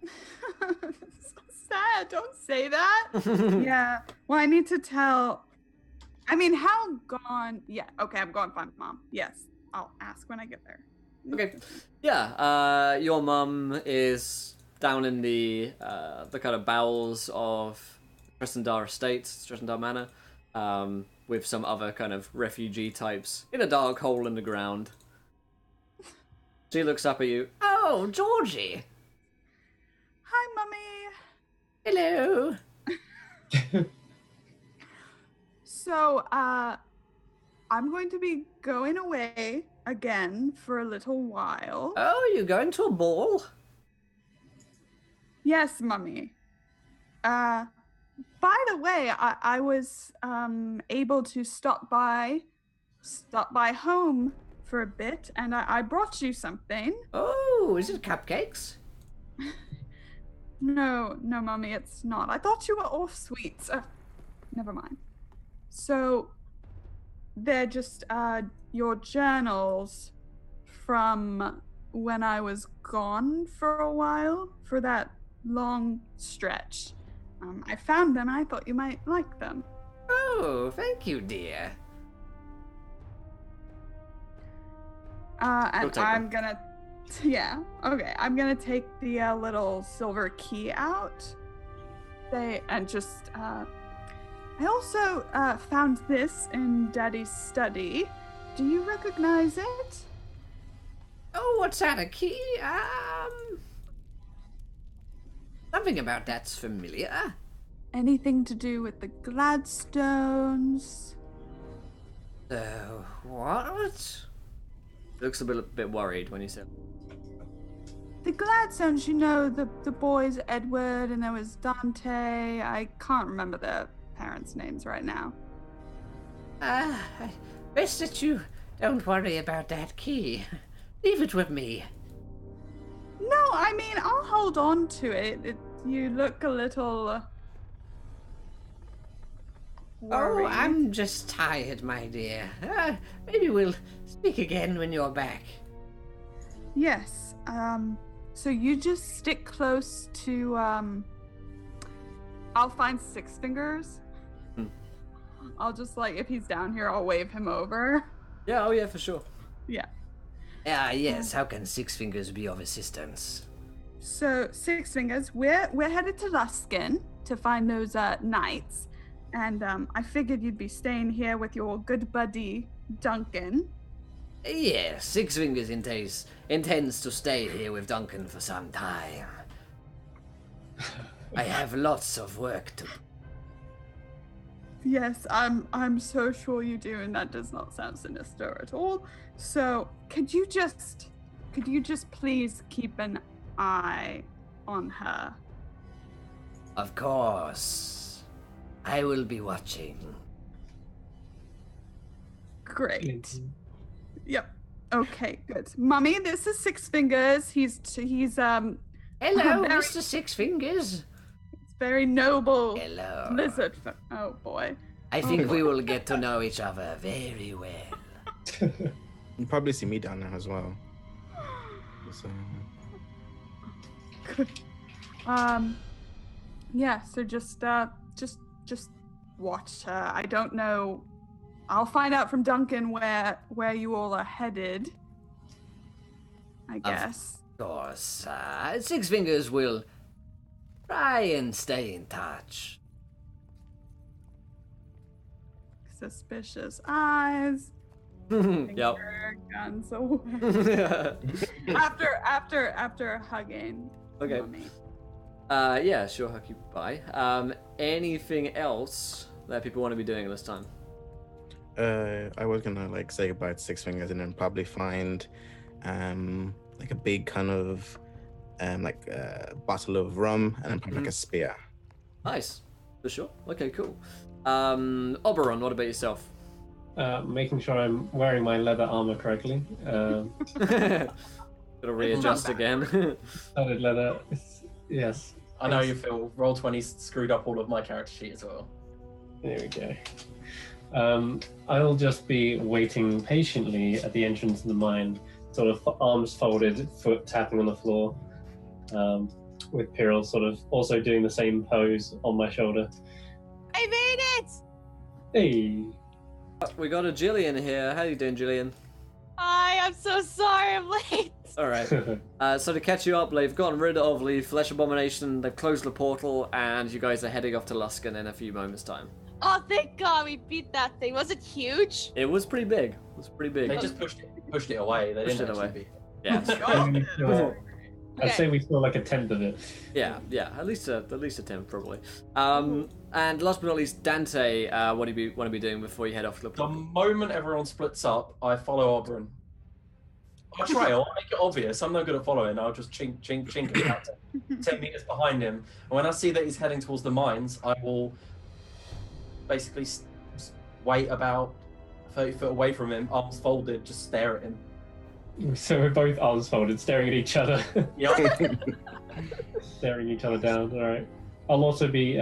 So sad. Don't say that. Yeah. Well, I need to tell. I mean, how gone? Yeah. Okay, I'm going to find Mom. Yes. I'll ask when I get there. Okay. Yeah. Your mum is down in the kind of bowels of Stressendar Estate, Stressendar Manor, with some other kind of refugee types in a dark hole in the ground. She looks up at you. Oh, Georgie. Hi, Mummy. Hello. So, I'm going to be going away again for a little while. Oh, you're going to a ball? Yes, Mummy. By the way, I was able to stop by home for a bit, and I brought you something. Oh, is it cupcakes? No, Mummy, it's not. I thought you were off sweets. Never mind. So, they're just your journals from when I was gone for a while, for that long stretch. I found them and I thought you might like them. Oh, thank you, dear. And I'm gonna, I'm gonna take the little silver key out. And just I also found this in Daddy's study. Do you recognize it? Oh, what's that? A key? Something about that's familiar. Anything to do with the Gladstones? What? Looks a bit worried when you said. The Gladstones, you know, the boys Edward and there was Dante. I can't remember their parents' names right now. Best that you don't worry about that key. Leave it with me. No, I mean, I'll hold on to it. You look a little worried. Oh, I'm just tired, my dear. Maybe we'll speak again when you're back. Yes. So you just stick close to, I'll find Six Fingers. I'll just, like, if he's down here, I'll wave him over. Yeah, oh yeah, for sure. Yeah. Yes, how can Six Fingers be of assistance? So, Six Fingers, we're headed to Luskin to find those knights. And I figured you'd be staying here with your good buddy, Duncan. Yes, Six Fingers intends to stay here with Duncan for some time. I have lots of work to. Yes, I'm so sure you do, and that does not sound sinister at all. So, could you just please keep an eye on her? Of course. I will be watching. Great. Yep. Okay, good. Mummy, this is Six Fingers. He's Hello, very- Mr. Six Fingers. it's very noble. Hello. Lizard. Oh boy. I think we will get to know each other very well. You probably see me down there as well. So, Yeah. So just watch her. I don't know. I'll find out from Duncan where you all are headed. I guess. Of course. Six Fingers will try and stay in touch. Suspicious eyes. Yep. Finger guns away. after hugging. Okay. Mommy. Yeah, sure, Hucky, bye. Anything else that people want to be doing this time? I was gonna like say goodbye to Six Fingers and then probably find like a big kind of bottle of rum and then probably like a spear. Nice. For sure. Okay, cool. Oberon, what about yourself? Making sure I'm wearing my leather armor correctly. Gotta readjust again. Solid leather. Yes. I know you feel. Roll20 screwed up all of my character sheet as well. There we go. I'll just be waiting patiently at the entrance of the mine, sort of arms folded, foot tapping on the floor, with Pyrrhal sort of also doing the same pose on my shoulder. I made it! Hey! We got a Jillian here. How you doing, Jillian? Hi, I'm so sorry I'm late. Alright. So to catch you up, they've gotten rid of the Flesh Abomination, they've closed the portal, and you guys are heading off to Luskin in a few moments' time. Oh, thank God we beat that thing. Was it huge? It was pretty big. They just pushed it away. They Pushed didn't it away. actually Yeah. I'd say we saw like a tenth of it. Yeah, at least a 10 probably. And last but not least, Dante, what do you want to be doing before you head off to the The portal? moment everyone splits up, I follow Oberon. I'll try. I'll make it obvious. I'm no good at following. I'll just chink it out 10 meters behind him. And when I see that he's heading towards the mines, I will basically wait about 30 foot away from him, arms folded, just stare at him. So we're both arms folded, staring at each other. Yep. Staring each other down. Alright. I'll also be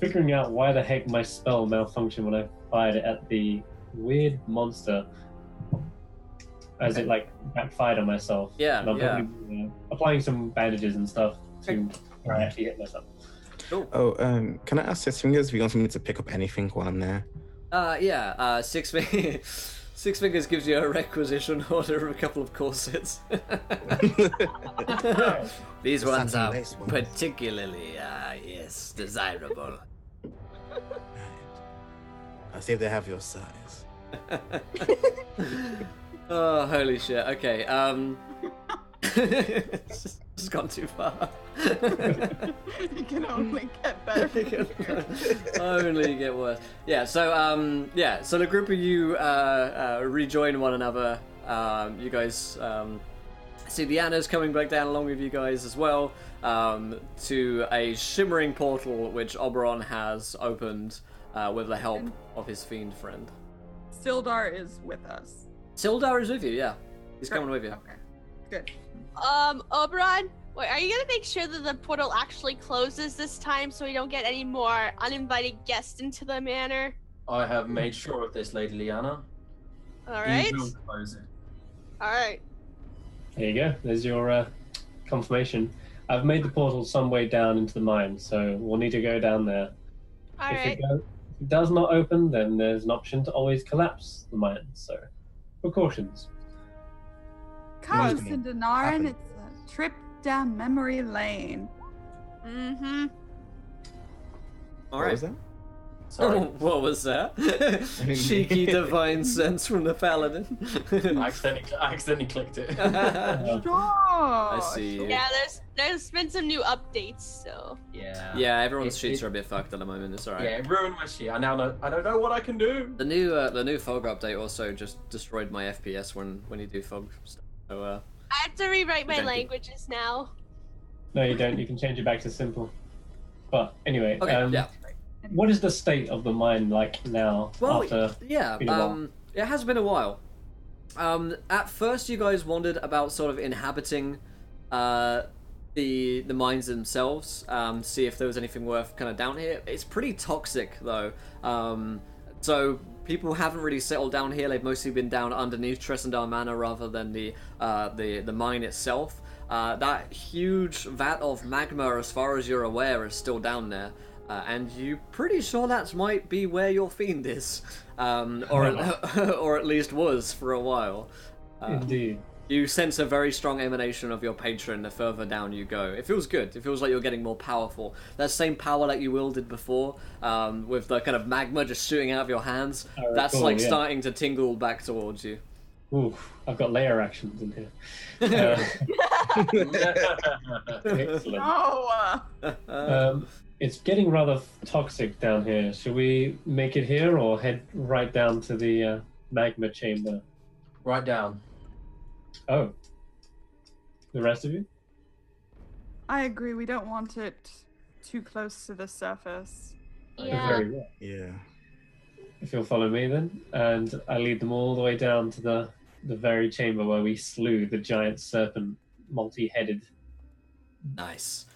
figuring out why the heck my spell malfunctioned when I fired it at the weird monster. As it like backfired on myself. Yeah, and I'm yeah. probably applying some bandages and stuff to try actually hit myself. Cool. Oh, can I ask Six Fingers if you want me to pick up anything while I'm there? Six Fingers gives you a requisition order of a couple of corsets. These ones Sounds are nice one. particularly, desirable. I'll see if they have your size. Oh, holy shit. Okay, it's just gone too far. You can only get better. Only get worse. Yeah, so the group of you rejoin one another. You guys see the Anna's coming back down along with you guys as well, to a shimmering portal which Oberon has opened with the help of his fiend friend. Sildar is with us. Sildar is with you, yeah. He's coming with you. Okay, good. Oberon, wait, are you gonna make sure that the portal actually closes this time so we don't get any more uninvited guests into the manor? I have made sure of this, Lady Liana. Alright. He will close it. Alright. There you go. There's your confirmation. I've made the portal some way down into the mine, so we'll need to go down there. Alright. If it does not open, then there's an option to always collapse the mine. So, precautions. Come, What's gonna Cindenarin, happen? it's a trip down memory lane. Mm-hmm. All What right. was that? Sorry. What was that? Cheeky divine sense from the paladin. I accidentally clicked it. Sure. I see. sure. Yeah, there's been some new updates, so Yeah. Yeah, everyone's It- sheets it- are a bit fucked at the moment. It's alright. Yeah, it ruined my sheet. I don't know what I can do. The new fog update also just destroyed my FPS when you do fog stuff. So I have to rewrite my Thank you. languages now. No, you don't. You can change it back to simple. But anyway, okay, yeah. what is the state of the mine like now? Well, after yeah. been a while? It has been a while. At first, you guys wondered about sort of inhabiting the mines themselves, see if there was anything worth kind of down here. It's pretty toxic though, so people haven't really settled down here. They've mostly been down underneath Tresendar Manor rather than the mine itself. That huge vat of magma, as far as you're aware, is still down there. And you're pretty sure that might be where your fiend is, or at least was for a while. Indeed. You sense a very strong emanation of your patron the further down you go. It feels good. It feels like you're getting more powerful. That same power that you wielded before, with the kind of magma just shooting out of your hands, Oh, that's cool, like yeah. starting to tingle back towards you. Oof, I've got layer actions in here. Excellent. Oh, It's getting rather toxic down here. Should we make it here or head right down to the magma chamber? Right down. Oh. The rest of you? I agree. We don't want it too close to the surface. Yeah. Very well. Yeah. If you'll follow me then. And I lead them all the way down to the very chamber where we slew the giant serpent, multi-headed. Nice.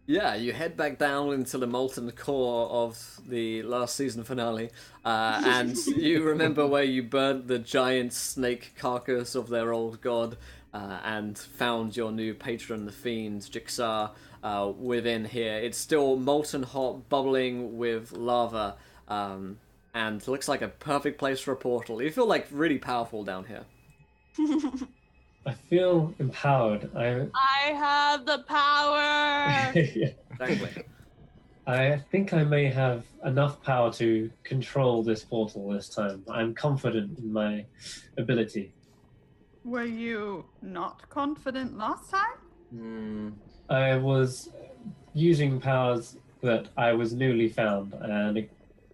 Yeah, you head back down into the molten core of the last season finale, and you remember where you burnt the giant snake carcass of their old god, and found your new patron, the fiend, Jigsaw, within here. It's still molten hot, bubbling with lava, and looks like a perfect place for a portal. You feel like really powerful down here. I feel empowered. I have the power. Exactly. I think I may have enough power to control this portal this time. I'm confident in my ability. Were you not confident last time? I was using powers that I was newly found, and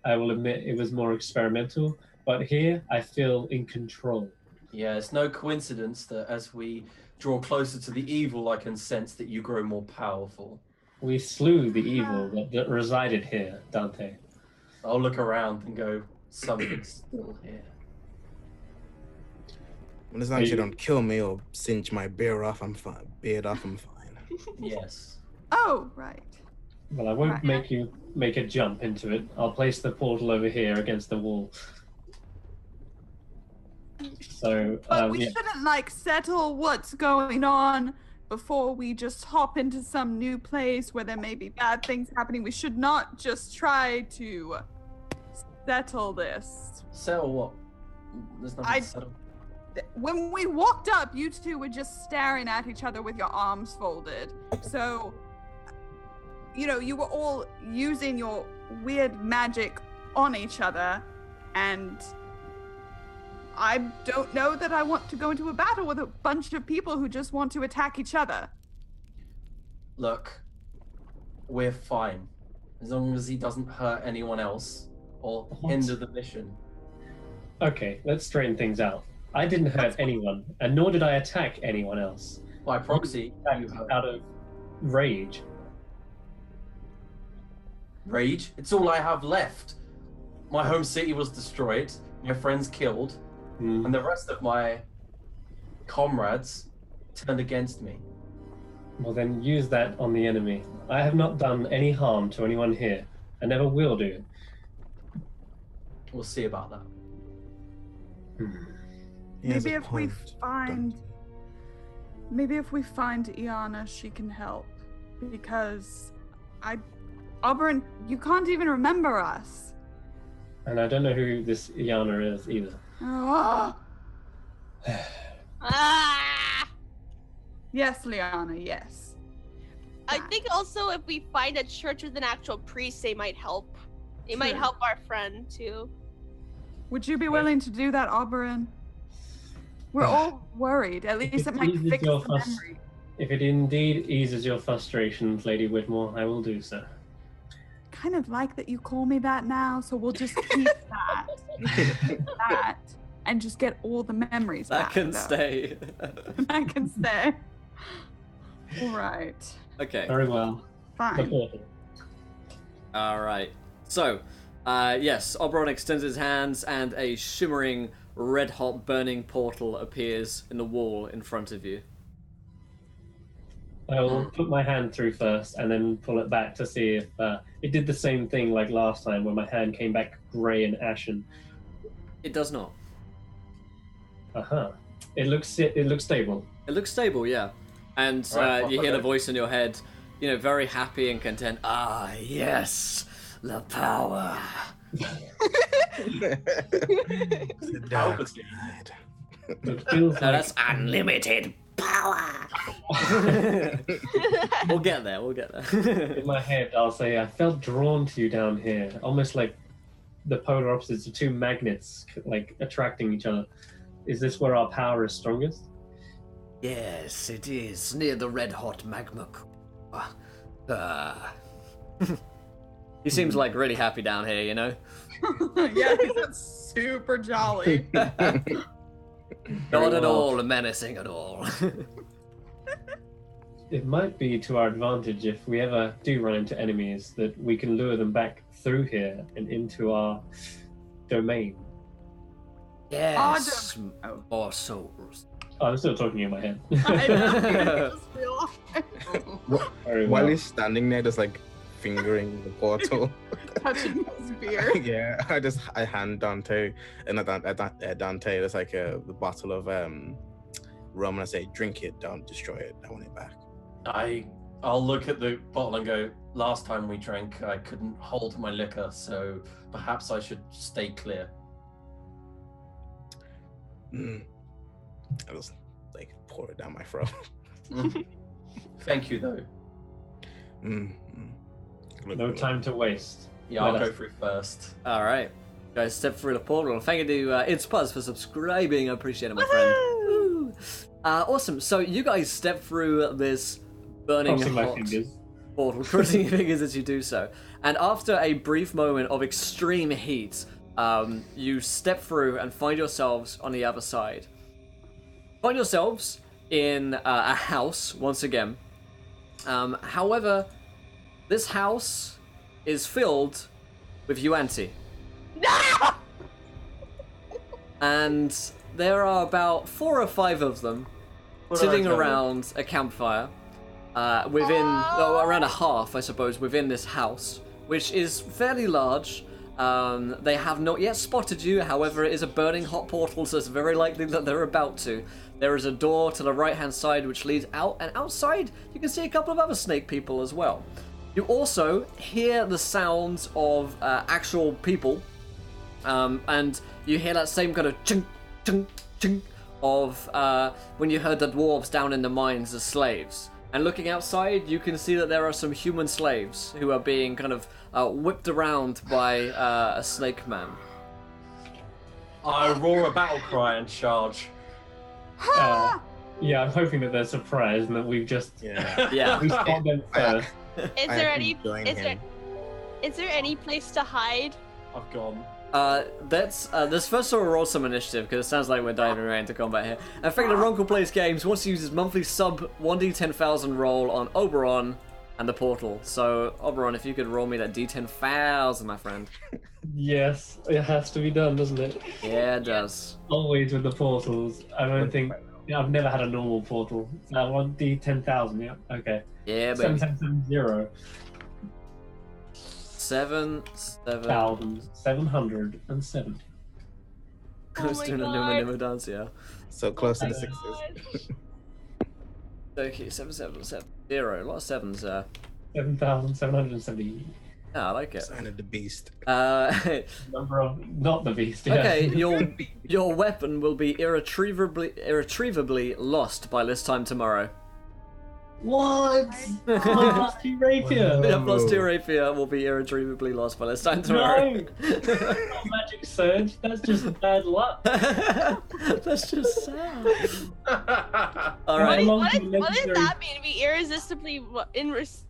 I will admit it was more experimental, but here I feel in control. Yeah, it's no coincidence that as we draw closer to the evil, I can sense that you grow more powerful. We slew the evil that resided here, Dante. I'll look around and go, something's still here. And as long as you don't kill me or singe my beard off, I'm fine. Yes. Oh, right. Well, I won't Right. make you make a jump into it. I'll place the portal over here against the wall. So, But we yeah. shouldn't settle what's going on before we just hop into some new place where there may be bad things happening. We should not just try to settle this. Settle what? There's nothing to settle. When we walked up, you two were just staring at each other with your arms folded. So, you were all using your weird magic on each other. And I don't know that I want to go into a battle with a bunch of people who just want to attack each other. Look, we're fine. As long as he doesn't hurt anyone else or hinder the mission. Okay, let's straighten things out. I didn't hurt anyone, and nor did I attack anyone else. By proxy, you Attacked hurt. out of rage. Rage? It's all I have left. My home city was destroyed, my friends killed, and the rest of my comrades turned against me. Well, then use that on the enemy. I have not done any harm to anyone here. I never will do. We'll see about that. He has Maybe a if we point. find, maybe if we find Iana, she can help. Because Auburn, you can't even remember us. And I don't know who this Iana is either. Oh. Ah! Yes, Liana, yes. I think also if we find a church with an actual priest, they might help. They might True. help our friend too. Would you be willing to do that, Auburn? We're all worried. At least it might eases fix your the frus- memory. If it indeed eases your frustrations, Lady Whitmore, I will do so. Kind of like that you call me that now, so we'll just keep that. We'll just keep that and just get all the memories That back. can though. stay. That can stay. All right. Okay. Very well. The Fine. portal. All right. So, yes, Oberon extends his hands, and a shimmering, red-hot, burning portal appears in the wall in front of you. I will put my hand through first and then pull it back to see if it did the same thing like last time when my hand came back grey and ashen. It does not. It looks stable. It looks stable, yeah. And Right, you hear the okay. voice in your head, you know, very happy and content. Ah, yes, the power. The dark Palpatine. side. It feels No, like that's unlimited power. We'll get there. in my head I'll say I felt drawn to you down here, almost like the polar opposites of two magnets like attracting each other. Is this where our power is strongest? Yes, it is near the red-hot magma. He seems like really happy down here, you know. Yeah, that's super jolly. Not at well. all menacing at all. It might be to our advantage if we ever do run into enemies that we can lure them back through here and into our domain. Yes, Oh. more souls. Oh, I'm still talking in my head. I know, I just realized. Very While well. he's standing there, just like fingering the portal. Touching his beard. Yeah, I hand Dante, and Dante, there's like a bottle of rum, and I say, drink it, don't destroy it. I want it back. I'll look at the bottle and go, last time we drank, I couldn't hold my liquor, so perhaps I should stay clear. I just like pour it down my throat. Thank you, though. No time to waste. Yeah, I'll Let go us- through first. All right, guys, step through the portal. Thank you to It's Puzz for subscribing. I appreciate it, my friend. Woo! Awesome. So you guys step through this burning Crossing my hot fingers. portal, crossing your fingers as you do so. And after a brief moment of extreme heat, you step through and find yourselves on the other side. Find yourselves in a house once again. However, this house is filled with Yuanti. No! And there are about 4 or 5 of them sitting around a campfire around a hearth, I suppose, within this house, which is fairly large. They have not yet spotted you, however, it is a burning hot portal, so it's very likely that they're about to. There is a door to the right-hand side which leads out, and outside you can see a couple of other snake people as well. You also hear the sounds of actual people, and you hear that same kind of chink, chink, chink of when you heard the dwarves down in the mines as slaves. And looking outside, you can see that there are some human slaves who are being kind of whipped around by a snake man. I roar a battle cry and charge. Yeah, I'm hoping that they're surprised and that we've just Yeah. we spot them first. Is there any place to hide? I've gone. Let's first of all roll some initiative, because it sounds like we're diving right into combat here. In fact, Ronkel Plays Games wants to use his monthly sub 1d10,000 roll on Oberon and the portal. So, Oberon, if you could roll me that d10,000, my friend. Yes, it has to be done, doesn't it? Yeah, it does. Always with the portals. I don't think I've never had a normal portal. 1d10,000, yeah. Okay. Yeah, baby. 7770. 7,770. Close to an God. Illuminimo dance, yeah. So close to the Oh my sixes. Okay, 7770. A lot of sevens there. 7,770. Yeah, I like it. Sign of the beast. Number of not the beast. Yeah. Okay, your weapon will be irretrievably lost by this time tomorrow. What? My plus 2 rapier. Yeah, plus 2 rapier will be irretrievably lost by this time tomorrow. No. Magic surge. That's just bad luck. That's just sad. All What, right. what does that mean? Be irresistibly what does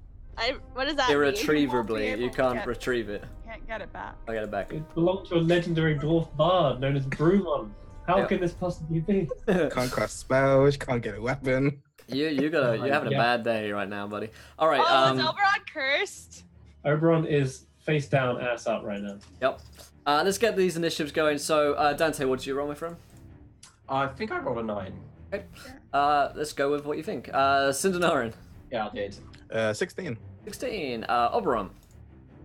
that mean? Irretrievably, you can't Yeah. retrieve it. Can't get it back. I get it back. It belonged to a legendary dwarf bard known as Brumon. How Yeah. can this possibly be? Can't cast spells, can't get a weapon. You're having a Yeah. bad day right now, buddy. All right. Oh, is Oberon cursed? Oberon is face down, ass up right now. Yep. Let's get these initiatives going. So, Dante, what did you roll, my friend? I think I rolled a 9. Okay. Let's go with what you think. Cindernarin. Yeah, I did. 16. 16. Oberon.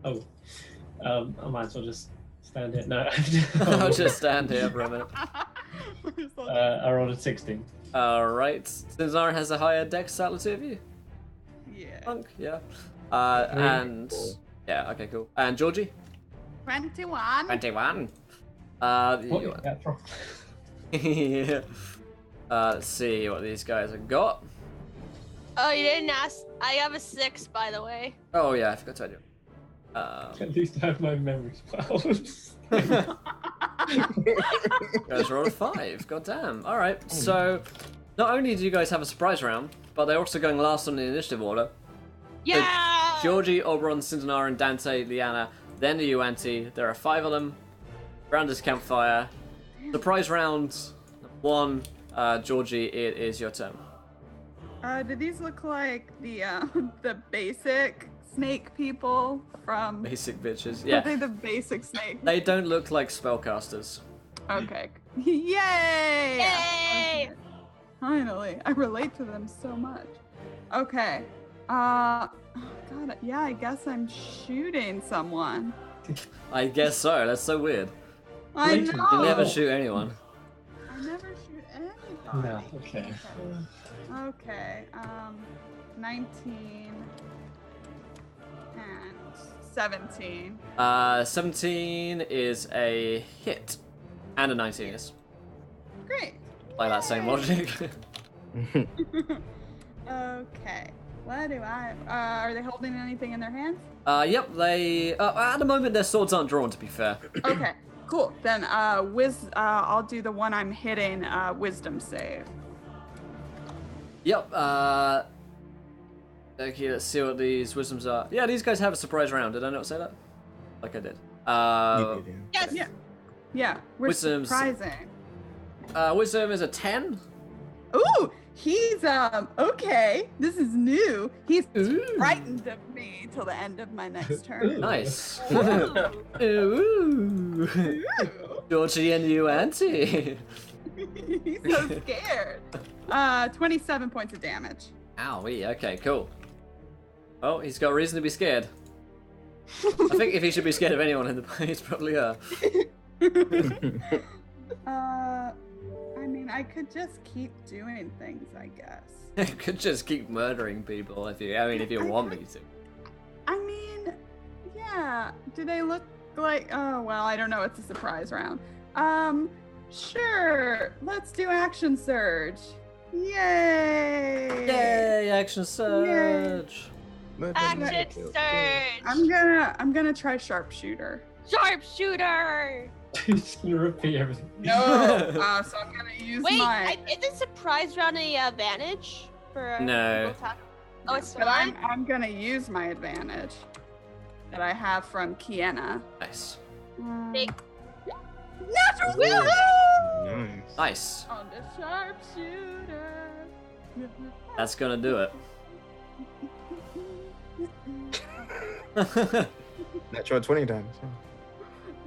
Oh, I might as well just stand here. No, I'll just stand here for a minute. I rolled a 16. Alright. Cindernarin has a higher dex out of the two of you? Yeah. Punk, yeah. And... Yeah, okay, cool. And Georgie? 21. 21. What? That's wrong. Yeah. Let's see what these guys have got. Oh, you didn't ask. I have a 6, by the way. Oh yeah, I forgot to tell you. At least I have my memory spells. Guys rolled a 5. God damn. Alright, so not only do you guys have a surprise round, but they're also going last on the initiative order. Yeah. Georgie, Oberon, Cindernarin, Dante, Liana, then the Yuanti. There are 5 of them. Round is campfire. Surprise round 1. Georgie, it is your turn. Do these look like the basic snake people from? Basic bitches. Are Yeah. they the basic snake? They don't look like spellcasters. Okay. Yay! Yay! Finally, I relate to them so much. Okay. God, yeah, I guess I'm shooting someone. I guess so. That's so weird. I Blatant. know. You never shoot anyone. I never shoot anybody. No, okay. Okay. 19 and 17. 17 is a hit. And a 19 is. Great. By that same logic. Okay. What do I? Are they holding anything in their hands? Yep, they... at the moment, their swords aren't drawn, to be fair. Okay. Cool. Then, I'll do the one I'm hitting. Wisdom save. Yep, okay, let's see what these wisdoms are. Yeah, these guys have a surprise round. Did I not say that? Like I did. You did, yeah. Yes. Yeah. Yeah. We're Wisdom's- surprising. Wisdom is a 10. Ooh, he's okay. This is new. He's Ooh. frightened of me till the end of my next turn. Nice. Ooh. Ooh. Georgie and you, Auntie. He's so scared. 27 points of damage. Owie, okay, cool. Oh, he's got reason to be scared. I think if he should be scared of anyone in the play, it's probably her. I mean, I could just keep doing things, I guess. Could just keep murdering people if you want me to. I mean, yeah. Do they look like? Oh well, I don't know. It's a surprise round. Sure. Let's do action surge. Yay! Yay, action surge. Action surge. I'm gonna try sharpshooter. Sharpshooter. Just gonna repeat everything. No. So I'm gonna use Wait, my. isn't surprise round a advantage for No. people attack? Oh, it's But not. I'm gonna use my advantage that I have from Kiena. Nice. Big- Natural Nice. Nice. on the sharpshooter. That's gonna do it. Natural 20 times.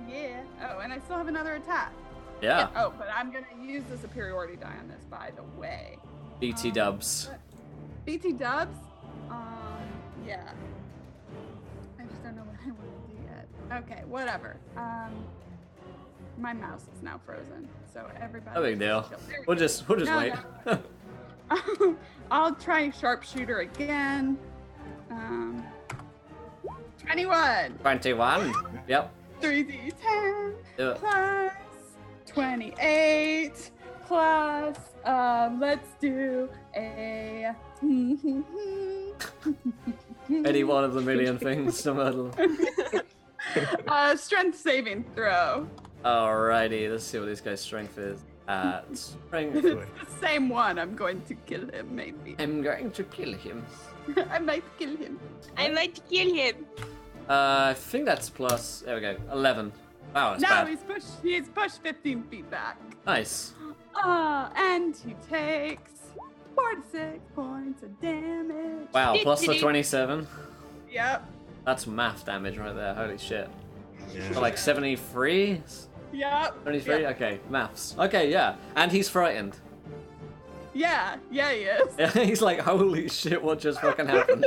Yeah. Oh, and I still have another attack. Yeah. Oh, but I'm gonna use the superiority die on this, by the way. BT dubs. BT dubs? Yeah. I just don't know what I want to do yet. Okay, whatever. My mouse is now frozen, so everybody. No big deal. chill. There we We'll go. just No, wait. no. I'll try sharpshooter again. 21. 21. Yep. 3d10 Do it. plus 28 plus let's do a Any one of the million things to muddle. strength saving throw. Alrighty, let's see what this guy's strength is. Strength. It's the same one. I'm going to kill him, maybe. I'm going to kill him. I might kill him. I'd like to kill him. I think that's plus. There we go. 11. Wow, that's No, bad. he's pushed 15 feet back. Nice. And he takes 46 points of damage. Wow, plus the 27. Yep. That's math damage right there. Holy shit. Yeah. So like 73? Yep. 73? Yep. Okay, maths. Okay, yeah. And he's frightened. Yeah, he is. Yeah, he's like, holy shit, what just fucking happened?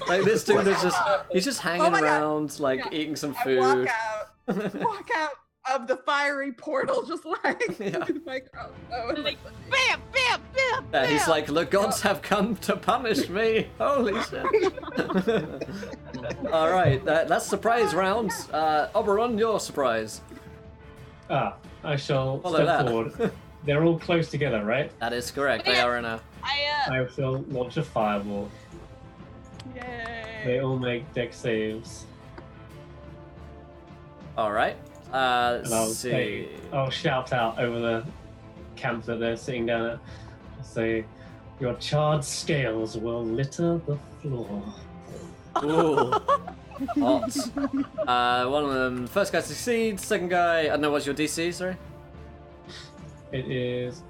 Like this dude is he's just hanging Oh my God. around, like Yeah. eating some I food. walk out of the fiery portal, just like, Yeah. like, oh, Like, bam, bam, bam, Yeah, he's bam. like, the gods have come to punish me. Holy shit. Alright, that's surprise round. Oberon, your surprise. I shall Follow step that. forward. They're all close together, right? That is correct. They Yeah. are in a. I shall launch a fireball. Yay. They all make deck saves. Alright. And I'll Let's see. I'll shout out over the camp that they're sitting down at. I'll say, your charred scales will litter the floor. Ooh. Hot. One of them, first guy succeeds, second guy, I don't know, what's your DC, sorry? It is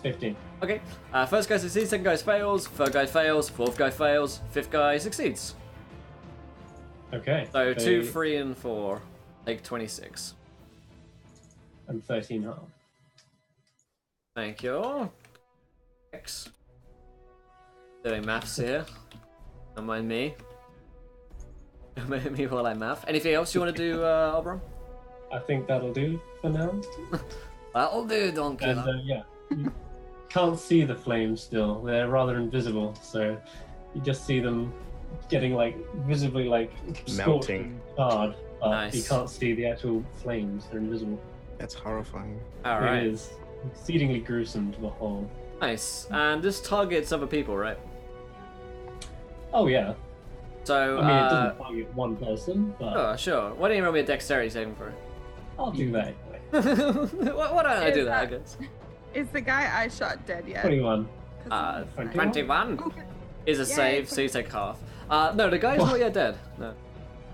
15. Okay. First guy succeeds, second guy fails, third guy fails, fourth guy fails, fifth guy succeeds. Okay. So 2, they- 3, and 4. Take 26. And 13 harm. Thank you. X. Doing maths here. Don't mind me. Don't mind me while I math. Anything else you want to do, Oberon? I think that'll do for now. That'll do, Don And Killer. yeah, you can't see the flames still. They're rather invisible, so you just see them getting like visibly like scorched Melting. and charred, but Nice. you can't see the actual flames. They're invisible. That's horrifying. Alright. It is exceedingly gruesome to behold. Nice. And this targets other people, right? Oh yeah, So, I mean it doesn't target one person, but Sure. Why don't you roll me a dexterity saving for I'll do that anyway. it? Why don't I do Is that, I that- guess? Is the guy I shot dead yet? 21. 'Cause he's 21 Okay. is a Yay. save, so you take half. No, the guy's not yet dead. No.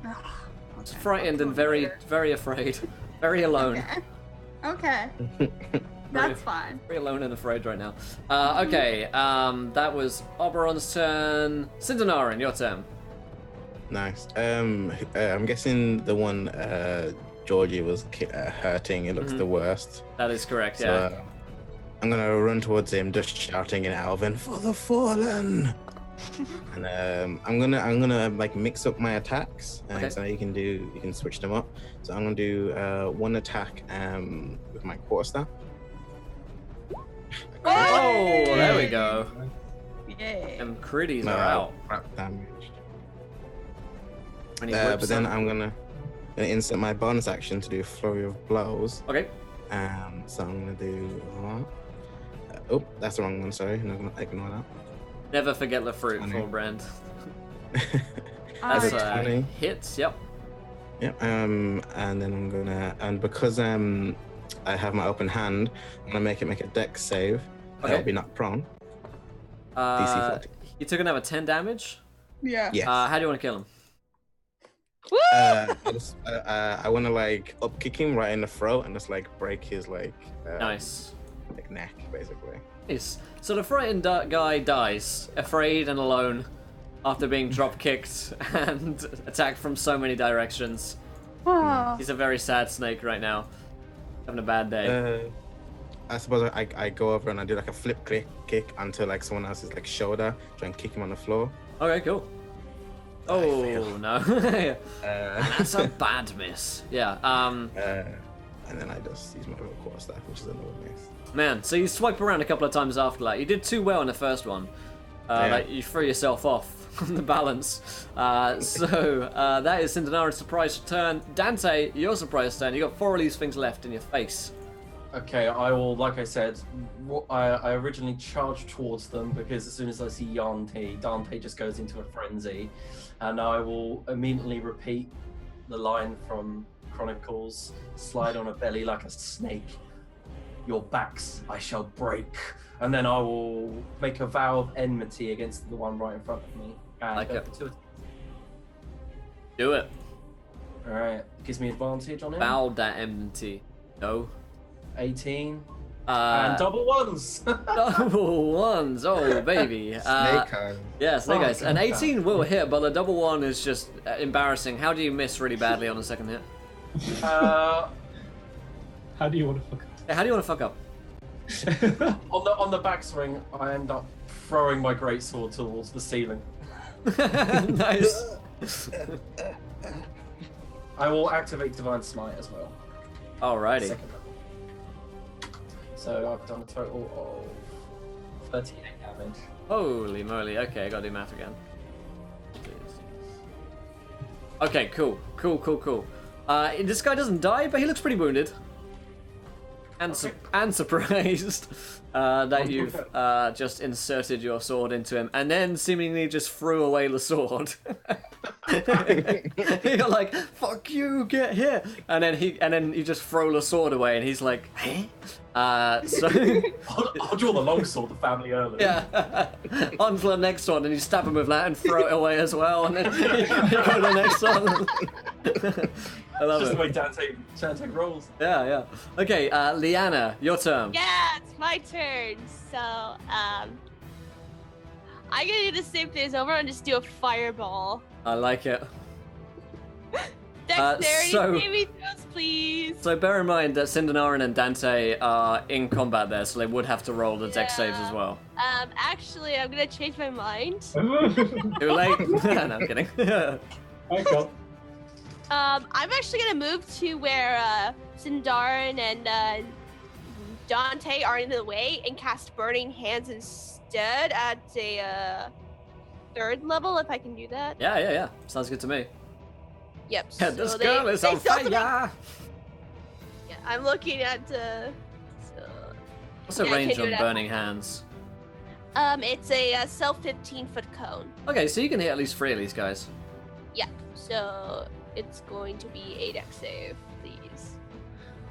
Ah, He's okay. frightened and very, very afraid. Very alone. Okay. Okay. That's fine. Very alone and afraid right now. Okay, that was Oberon's turn. Cindenarin, your turn. Nice. I'm guessing the one Georgie was hurting. It looks the worst. That is correct, So yeah. I'm gonna run towards him, just shouting in Alvin, "For the fallen!" And I'm gonna like mix up my attacks, Okay. so you can switch them up. So I'm gonna do one attack with my quarterstaff. Oh, there we go. Yay. Them critties are out. Crap damage. When he whips But then them. I'm gonna insert my bonus action to do a flurry of blows. Okay. So I'm gonna do. Oh, that's the wrong one. Sorry, I'm not gonna ignore that. Never forget the fruit, Funny. full brand. I That's That's funny. hits, yep. Yeah. And then I'm gonna, and because I have my open hand, I'm gonna make a dex save. Okay. That'll be not prone. DC 14. He took another 10 damage. Yeah. Yes. How do you want to kill him? Woo! I want to like up kick him right in the throat and just like break his like Nice. like neck basically. Nice. So the frightened guy dies, afraid and alone, after being drop kicked and attacked from so many directions. Ah. He's a very sad snake right now, having a bad day. I suppose I go over and I do like a flip kick onto like someone else's like shoulder, try and kick him on the floor. Okay, cool. Oh no, that's a bad miss. Yeah. And then I just use my little quarterstaff, which is another miss. Man, so you swipe around a couple of times after that. You did too well in the first one. Like you threw yourself off on the balance. That is Cinderella's surprise turn. Dante, your surprise turn. You got 4 of these things left in your face. Okay, I will, like I said, I originally charged towards them because as soon as I see Dante just goes into a frenzy. And I will immediately repeat the line from Chronicles, slide on a belly like a snake. Your backs I shall break. And then I will make a vow of enmity against the one right in front of me. And Like go it. for 2 attacks. Do it. Alright, gives me advantage on it. Bow that enmity. No. 18. And double ones. Double ones. Oh, baby. Snake eyes. Yeah, snake Oh, eyes. An God. 18 will hit, but the double one is just embarrassing. How do you miss really badly on the second hit? uh, How do you want to fuck Yeah, how do you want to fuck up? on the backswing, I end up throwing my greatsword towards the ceiling. Nice. I will activate Divine Smite as well. Alrighty. Second level. So I've done a total of 38 damage. Holy moly. Okay, I gotta do math again. Okay, cool. Cool. This guy doesn't die, but he looks pretty wounded. And, and surprised that you've just inserted your sword into him, and then seemingly just threw away the sword. You're like, "Fuck you, get here!" And then you just throw the sword away, and he's like, "Hey." So I'll draw the longsword, the family early. yeah, on to the next one, and you stab him with that and throw it away as well, and then you go to the next one. I love Just it. the way Dante rolls. Yeah. Okay, Liana, your turn. Yeah, it's my turn. So, I'm gonna do the same thing as over and just do a fireball. I like it. Dexterity so- saving throws, please. So bear in mind that Cindenarin and Dante are in combat there, so they would have to roll the dex saves as well. Actually, I'm gonna change my mind. Too late? No, I'm kidding. I got. I'm actually gonna move to where Sindarin and Dante are in the way and cast Burning Hands instead at a 3rd level, if I can do that. Yeah. Sounds good to me. Yep. Yeah, this so girl is on still- fire! Yeah, I'm looking at What's the Yeah, I range can do on that. Burning Hands? it's a self 15-foot cone. Okay, so you can hit at least 3 of these guys. Yeah. So it's going to be a dex save, please.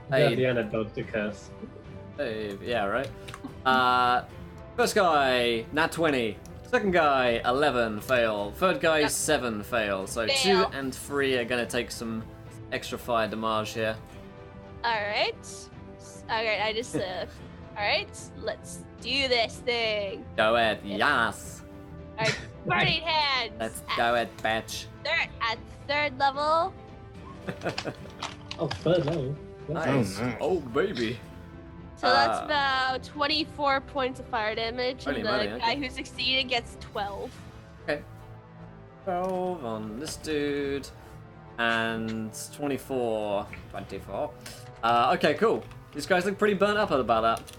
Hey. Diana dodged the curse. Hey, yeah, right? First guy, nat 20. Second guy, 11, fail. Third guy, Yep. 7, fail. So Fail. 2 and 3 are gonna take some extra fire damage here. Alright. Alright, I just alright, let's do this thing. Go ahead, yes! Alright, Burning Hands! Let's go ahead, bitch. At 3rd level. Oh, 3rd level. Nice. nice. Oh, baby. So that's about 24 points of fire damage, Holy and the moly, guy okay. who succeeded gets 12. Okay. 12 on this dude. And 24. Okay, cool. These guys look pretty burnt up about that.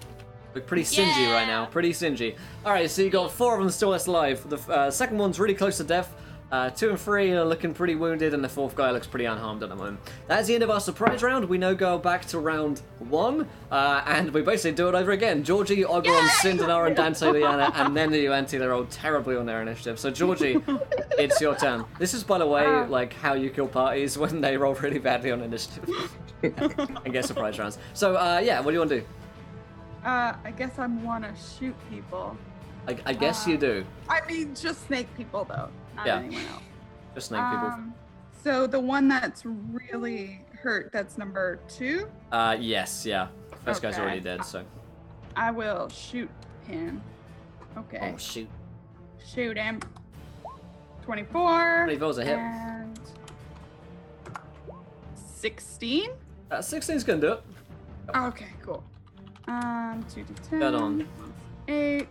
Look pretty singy right now. Yeah. Pretty singy. Alright, so you got 4 of them still left alive. The second one's really close to death. 2 and 3 are looking pretty wounded, and the 4th guy looks pretty unharmed at the moment. That's the end of our surprise round. We now go back to round 1, and we basically do it over again. Georgie, Oberon, Cinderar, and Dante, Liana, and then the Yuanti. They rolled terribly on their initiative. So, Georgie, it's your turn. This is, by the way, like how you kill parties when they roll really badly on initiative and get surprise rounds. So, yeah, what do you want to do? I guess I want to shoot people. I guess you do. I mean, just snake people, though. Not anyone else. Just snake people. So the one that's really hurt, that's number 2? Yes, yeah. First guy's Okay. already dead, so. I will shoot him. Okay. Oh, shoot. Shoot him. 24. 24's a hit. And 16? 16's gonna do it. Okay, cool. 2d10. Dead on. 8.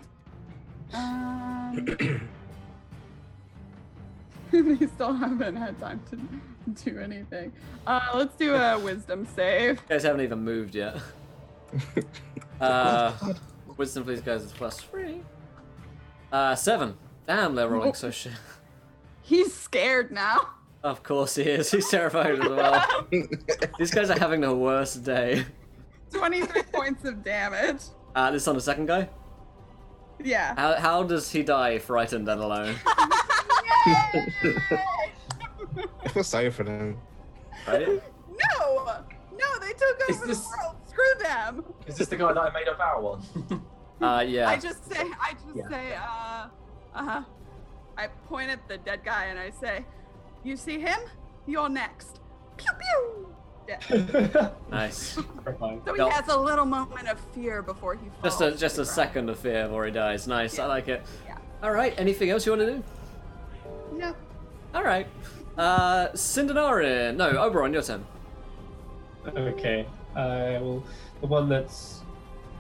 They still haven't had time to do anything. Let's do a wisdom save. You guys haven't even moved yet. Wisdom, please, guys, is +3. 7. Damn, they're rolling so shit. He's scared now. Of course he is. He's terrified as well. These guys are having the worst day. 23 points of damage. This is on the second guy? Yeah. How does he die frightened and alone? I feel sorry for them. Right? No, they took over the world. Screw them. Is this the guy that I made a vow on? Yeah. I just say, I point at the dead guy and I say, you see him? You're next. Pew pew. Yeah. Nice. So he has a little moment of fear before he falls. Just a second of fear before he dies. Nice, I like it. Yeah. Alright, anything else you want to do? No. Alright. Cindenarin. No, Oberon, your turn. Okay. Well, the one that's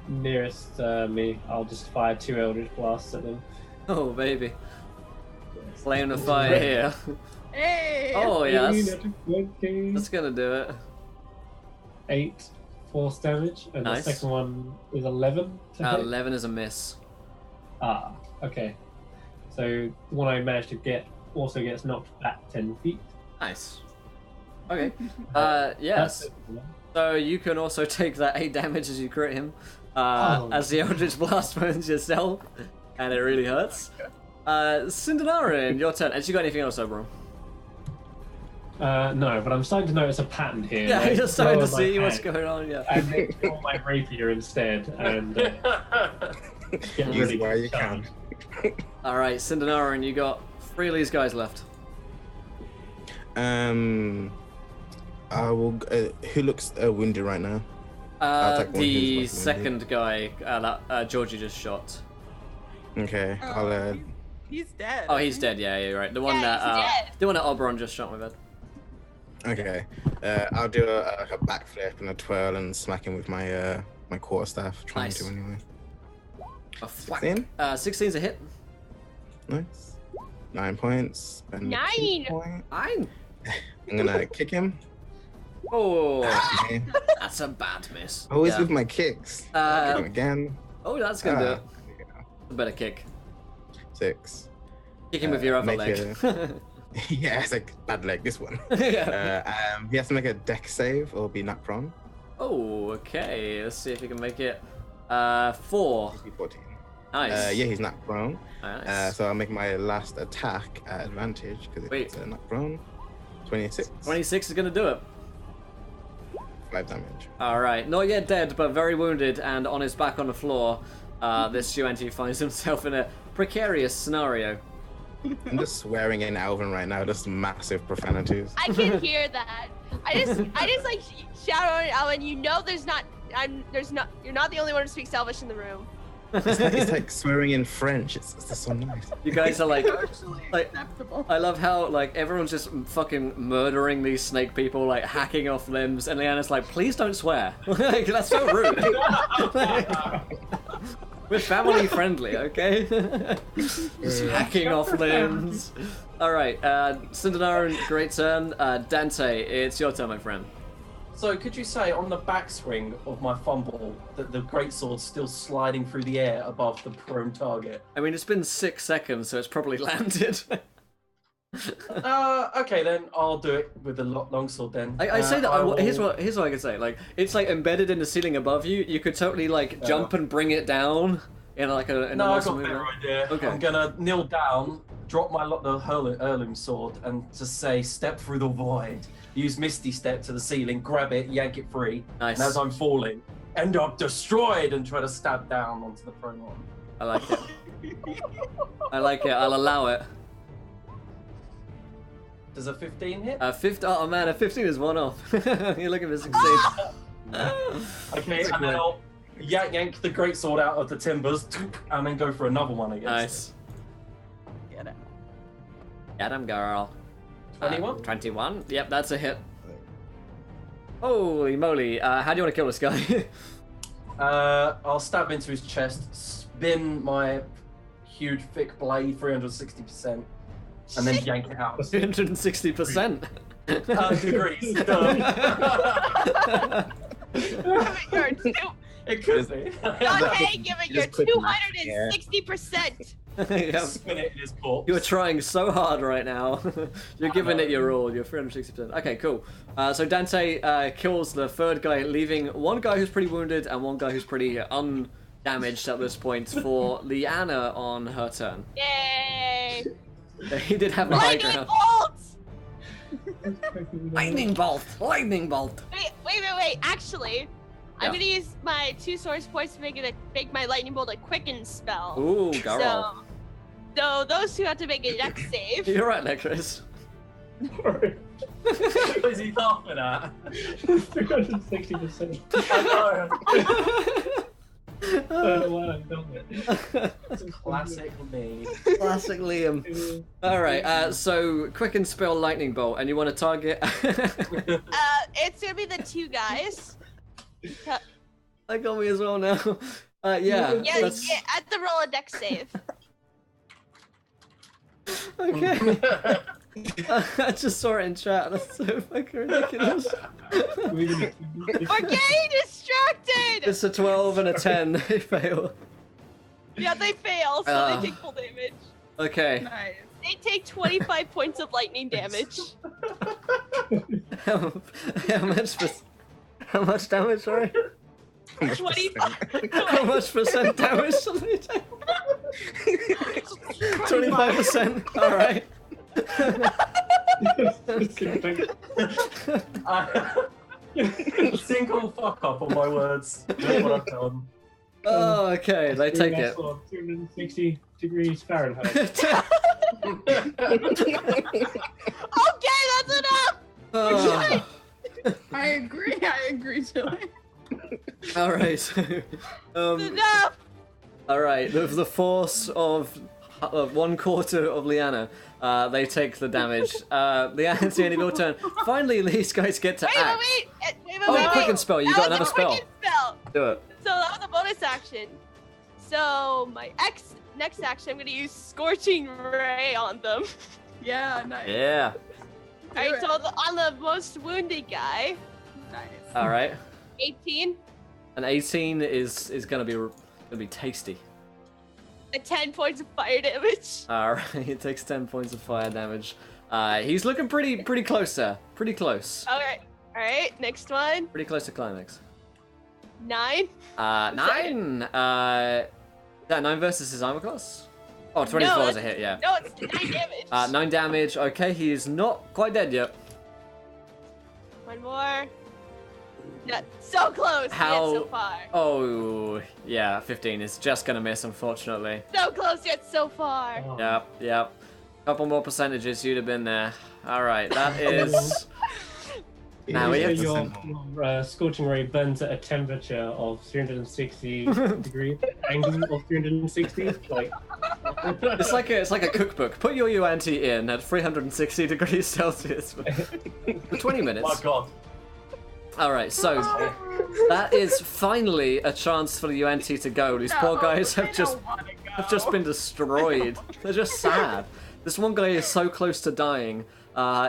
nearest me, I'll just fire 2 Eldritch Blasts at them. Oh, baby. Flame of fire here. Hey. Oh, yeah, that's That's gonna do it. 8 force damage, and Nice. the second one is 11 to hit. 11 is a miss. Ah, okay. So the one I managed to get also gets knocked back 10 feet. Nice. Okay. Yes. That's it. So you can also take that 8 damage as you crit him. As the Eldritch Blast burns yourself. And it really hurts. Cindenarin, your turn. Has you got anything else, Oberon? No, but I'm starting to notice a pattern here. Yeah, like, you're starting to lower my see what's hand, going on, yeah. And then draw my rapier instead, and get Use really it while you charged. can. Alright, Cindenarin, you got 3 of these guys left. I will. Who looks wounded right now? I'll take one who's The less wounded. second guy that Georgie just shot. Okay, I'll. He's dead. Oh, he's dead. Yeah, you're right. The one Yeah, that he's dead. the one that Oberon just shot with it. Okay, I'll do a backflip and a twirl and smack him with my my quarterstaff. Trying Nice. to anyway. A whack. 16? 16's a hit. Nice. 9 points. And a 9. key point. I'm. I'm gonna kick him. Oh, Okay. that's a bad miss. Always Yeah. with my kicks. Kick him again. Oh, that's gonna do it. There we go. A better kick. 6. Kick him with your other make leg. Yeah, it's like bad leg. This one. Yeah. He has to make a deck save or be knocked prone. Oh, okay. Let's see if he can make it. 4. Be 14. Nice. Yeah, he's knocked prone. Nice. So I'll make my last attack at advantage because Wait. it's knocked prone. 26. 26 is gonna do it. 5 damage. Alright, not yet dead, but very wounded and on his back on the floor. This Yuanti finds himself in a precarious scenario. I'm just swearing in Elven right now, just massive profanities. I can hear that. I just like shout out Alan. You know, you're not the only one who speaks Elvish in the room. It's like swearing in French. It's just so nice. You guys are like, Socially like- acceptable. I love how like everyone's just fucking murdering these snake people, like hacking off limbs, and Leanna's like, please don't swear. Like, that's so rude. We're family friendly, okay? Just hacking off limbs. Alright, Cindenarin, great turn. Dante, it's your turn, my friend. So could you say on the backswing of my fumble that the greatsword's still sliding through the air above the prone target? I mean, it's been 6 seconds, so it's probably landed. Okay, then I'll do it with the longsword then. I say that. will- Here's what I can say. Like, it's like embedded in the ceiling above you. You could totally like jump and bring it down in like a. No, I got a movement. better idea. Okay. I'm gonna kneel down, drop my the heirloom sword, and just say, "Step through the void." Use Misty Step to the ceiling, grab it, yank it free, Nice. and as I'm falling, end up destroyed and try to stab down onto the prone one. I like it. I like it. I'll allow it. Does a 15 hit? 15. Oh man, a 15 is one off. You're looking for succeed. Okay, and then I'll yank the great sword out of the timbers, and then go for another one against Nice. Get it. Get him, girl. 21? 21. Yep, that's a hit. Holy moly. How do you want to kill this guy? I'll stab into his chest, spin my huge thick blade 360%, and then yank it out. 360%. Degrees. It could be. Dante, give it your Just quick math, 260%. Yep. Spin it in his corpse. You're trying so hard right now. You're giving it your all. You're 360%. Okay, cool. So Dante kills the third guy, leaving one guy who's pretty wounded and one guy who's pretty undamaged at this point for Liana on her turn. Yay! He did have a high Lightning ground. bolt! Lightning bolt! Lightning bolt! Wait. Actually, Yeah. I'm gonna use my 2 source points to make my lightning bolt a quicken spell. Ooh, girl. So those two have to make a dex save. You're right there, Chris. What is he laughing at? 360%. I know. I don't know why I done it. Classic me. Classic Liam. Alright, so quicken spell lightning bolt, and you want to target. It's gonna be the 2 guys. That got me as well now. Yeah. Yeah, That's... I have to roll a dex save. Okay. I just saw it in chat. That's so fucking ridiculous. We're getting distracted! It's a 12 and a 10. They fail. Yeah, they fail, so they take full damage. Okay. Nice. They take 25 points of lightning damage. How much damage, sorry? 25. How much percent damage do they take? 25%. Alright. Single fuck up on my words. That's what I've done. Oh, okay. They take it. 260 degrees Fahrenheit. Okay, that's enough! Oh. I agree, Chili. Alright, so, That's enough! alright, the force of 1/4 of Liana, they take the damage. Liana, it's the end of your turn. Finally, these guys get to act. Oh, quicken spell, you got another spell. Spell. Do it. So that was a bonus action. So my next action, I'm gonna use Scorching Ray on them. Yeah, nice. Yeah. Alright, so on the most wounded guy, Nice. Alright. 18, An 18 is gonna be tasty. 10 points of fire damage. Alright, he takes 10 points of fire damage. He's looking pretty close there. Pretty close. Alright, next one. Pretty close to climax. 9. 9. That 9 versus his armor class? Oh, 24 is a hit, yeah. No, it's 9 damage. 9 damage. Okay, he is not quite dead yet. One more. No, so close. How- Yet so far. Oh, yeah, 15 is just gonna miss, unfortunately. So close yet so far. Yep. Couple more percentages, you'd have been there. Alright, that is... Now we have to your scorching ray burns at a temperature of 360 degrees, angle of 360. Like It's like a cookbook. Put your Yuan-Ti in at 360 degrees Celsius for 20 minutes. My god. Alright, so that is finally a chance for the Yuan-Ti to go. These poor guys have just been destroyed. They're just sad. This one guy is so close to dying.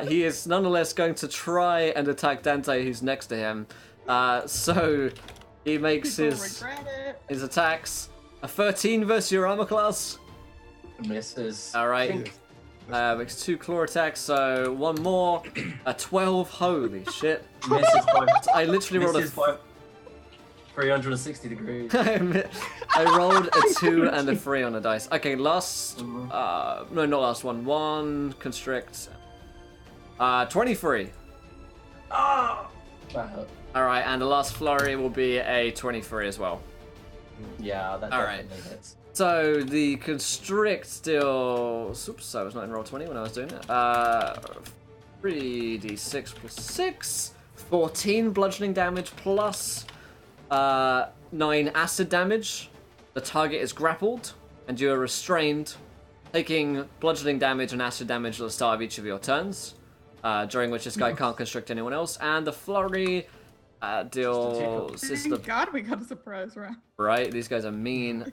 He is nonetheless going to try and attack Dante, who's next to him. So he makes his attacks. A 13 versus your armor class. Misses. All right. Makes 2 claw attacks, so 1 more. A 12. Holy shit. Misses by, I literally rolled misses by 360 degrees. I rolled a 2 and a 3 on the dice. Okay, last. No, not last one. 1 constrict. 23. Ah! That hurt. Alright, and the last flurry will be a 23 as well. Yeah, that All right. definitely hits. So the constrict still. Oops, I was not in roll 20 when I was doing it. 3d6 plus 6. 14 bludgeoning damage plus 9 acid damage. The target is grappled, and you are restrained, taking bludgeoning damage and acid damage at the start of each of your turns, during which this guy can't constrict anyone else. And the flurry deals. This is Thank the God we got a surprise round. right. These guys are mean.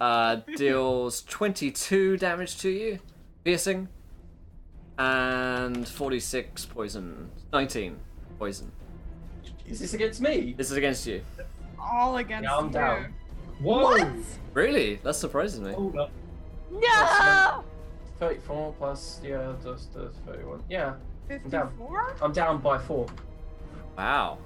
Deals 22 damage to you, piercing, and 46 poison. 19 poison. Is this against me? This is against you. All against Yeah, I'm you. down. Whoa! What? Really? That surprises me. Hold up. No! 34 plus, yeah, just 31. Yeah, down. 54? I'm down by 4. Wow.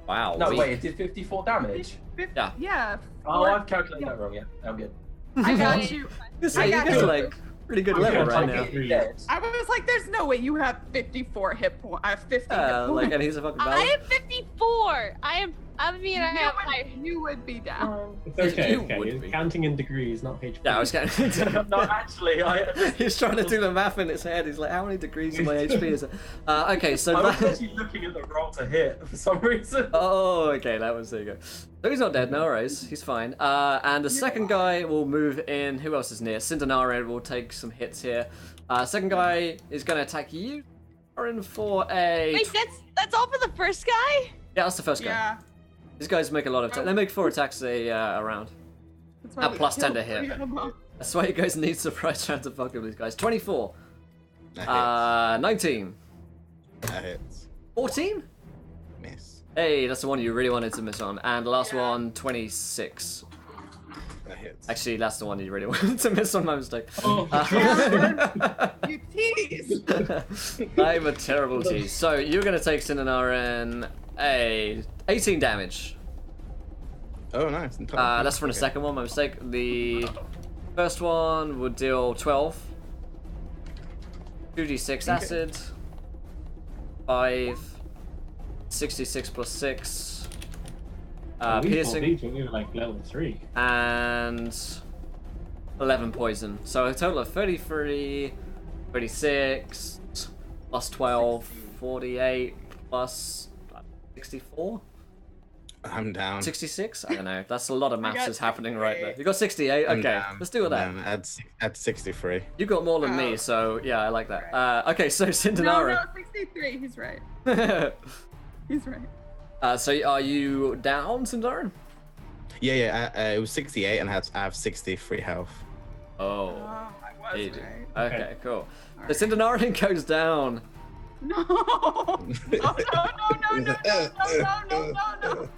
Wow. No, weak. wait, it did 54 damage. Yeah. Yeah. Oh, four- I've calculated that wrong, yeah. I'm good. I got you. You I got guys you. are like pretty good level right now. Dead. I was like, there's no way you have 54 hit points. I have 50 hit points. Like, and he's a fucking I valid. am 54. I mean, I have You would be down. It's okay, You okay. would You're be. counting in degrees, not HP. Yeah, I was getting. No, actually, He's trying to do the math in his head. He's like, how many degrees of my HP is it? Okay, so I was that. actually looking at the roll to hit for some reason. Oh, okay, that was there you go. So he's not dead, no worries. He's fine. And the second guy will move in. Who else is near? Cindenaro will take some hits here. Second guy is going to attack you. Aaron for a. Wait, that's all for the first guy? Yeah, that's the first guy. Yeah. These guys make a lot of attacks. They make 4 attacks a round. That's why we plus 10 to killed hit. three of them. That's why you guys need surprise round to fuck with these guys. 24. That 19. hits. That hits. 14? Miss. Hey, that's the one you really wanted to miss on. And the last Yeah. one, 26. That hits. Actually, that's the one you really wanted to miss on, my mistake. Oh, You tease. I'm a terrible tease. So, you're going to take Cindenaren a 18 damage. Oh, nice. That's from the second one, my mistake. The first one would deal 12. 2d6 acid. 5. 66 plus 6. Piercing. We were like level 3. And 11 poison. So a total of 33, 36, plus 12, 48, plus 64? I'm down. 66? I don't know. That's a lot of maths got is happening right 63. there. You got 68? I'm Okay, down. let's do with that. I'm down. Add 63. You got more than Oh. me, so yeah, I like that. Okay, so No, Cindenaro. 63. He's right. He's right. So are you down, Cindenaro? Yeah. It was 68, and I have 63 health. Oh. Oh, I was you do. right. Okay, cool. So Cindenaro goes down. No. No, no.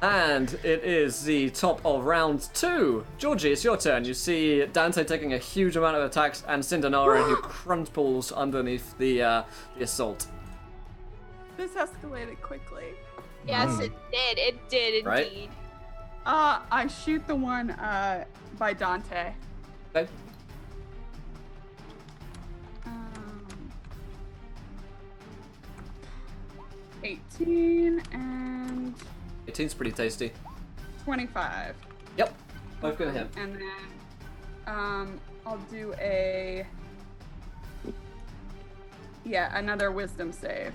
And it is the top of round 2. Georgie, it's your turn. You see Dante taking a huge amount of attacks and Cindenaro who crumples underneath the assault. This escalated quickly. Yes, it did. It did Right? indeed. I shoot the one by Dante. Okay. 18 and 18's pretty tasty. 25. Yep. Both gonna hit. And then I'll do another wisdom save.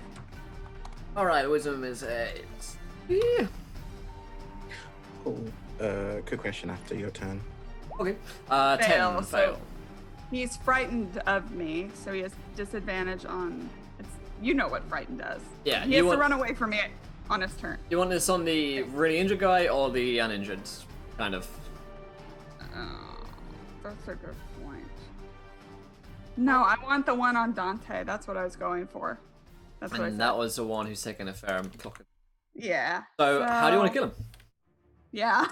Alright, wisdom is a. Yeah. Cool. Quick question after your turn. Okay. Fail, 10. so- Fail. He's frightened of me, so he has disadvantage on. You know what frightened does. Yeah, He you has want- to run away from me on his turn. You want this on the really injured guy or the uninjured? Kind of. That's a good point. No, I want the one on Dante. That's what I was going for. That's what I And said. that was the one who's taken a fair clock. Yeah. So, how do you want to kill him? Yeah.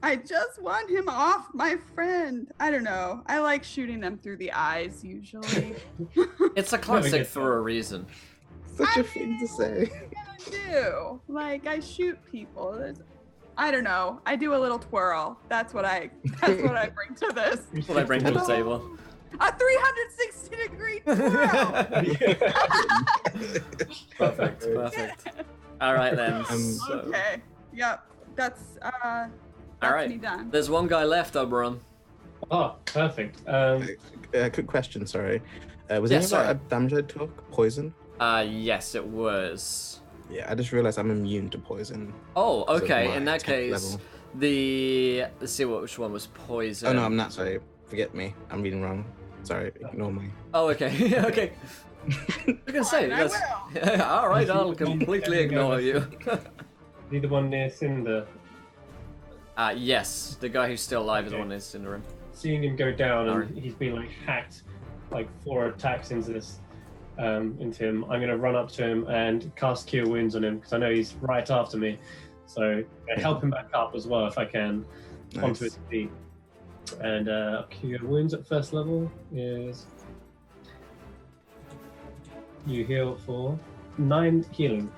I just want him off, my friend. I don't know. I like shooting them through the eyes usually. It's a classic for a reason. Such a thing to say. I do. Like I shoot people. I don't know. I do a little twirl. That's what I bring to this. That's what I bring to the table. A 360-degree twirl. Perfect. All right then. So, Okay. Yep. That's all right. me done. There's one guy left, Oberon. Oh, perfect. Quick question, sorry. Was Yeah, any of that damage I took poison? Yes, it was. Yeah, I just realized I'm immune to poison. Oh, So okay. my In that 10th case, level. let's see which one was poison. Oh no, I'm not. Sorry, forget me. I'm reading wrong. Sorry, ignore me. Oh, okay. Okay. You can say Fine, I that's all right. I'll completely ignore you. The one near Cinder. Yes, the guy who's still alive is the Okay. one that's in the room. Seeing him go down Alright. and he's been like hacked, like 4 attacks into him. I'm gonna run up to him and cast Cure Wounds on him because I know he's right after me. So I help him back up as well if I can onto his feet. And Cure Wounds at first level is you heal for 9 healing.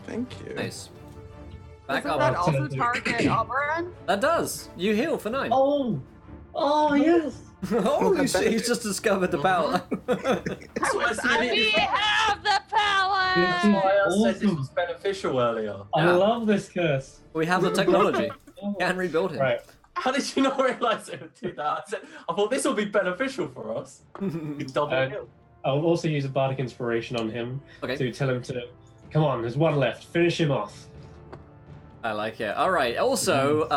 Thank you. Nice. Back Doesn't that up. also target Oberon? That does. You heal for 9. Oh yes. Holy shit! He's just discovered the power. That's what I said. We have the power. That's why I said this Awesome. was beneficial earlier. I Yeah. love this curse. We have the technology. Can rebuild him. Right. How did you not realize it would do that? I thought this will be beneficial for us. Double Uh, kill. I'll also use a bardic inspiration on him Okay. to tell him to come on. There's one left. Finish him off. I like it. All right. Also,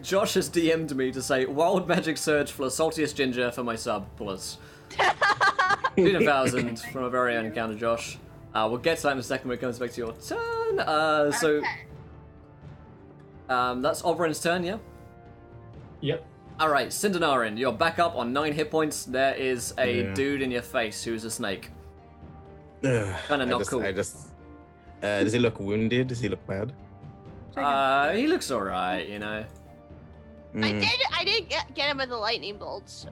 Josh has DM'd me to say Wild Magic Surge for the saltiest ginger for my sub plus 2,000 from a very own encounter, Josh. We'll get to that in a second when it comes back to your turn. So that's Oberon's turn, yeah. Yep. All right, Cindernarin, you're back up on 9 hit points. There is a Yeah. dude in your face who's a snake. Ugh, Kinda not I just, cool. does he look wounded? Does he look bad? He looks alright, you know. Mm, I did get him with a lightning bolt, so.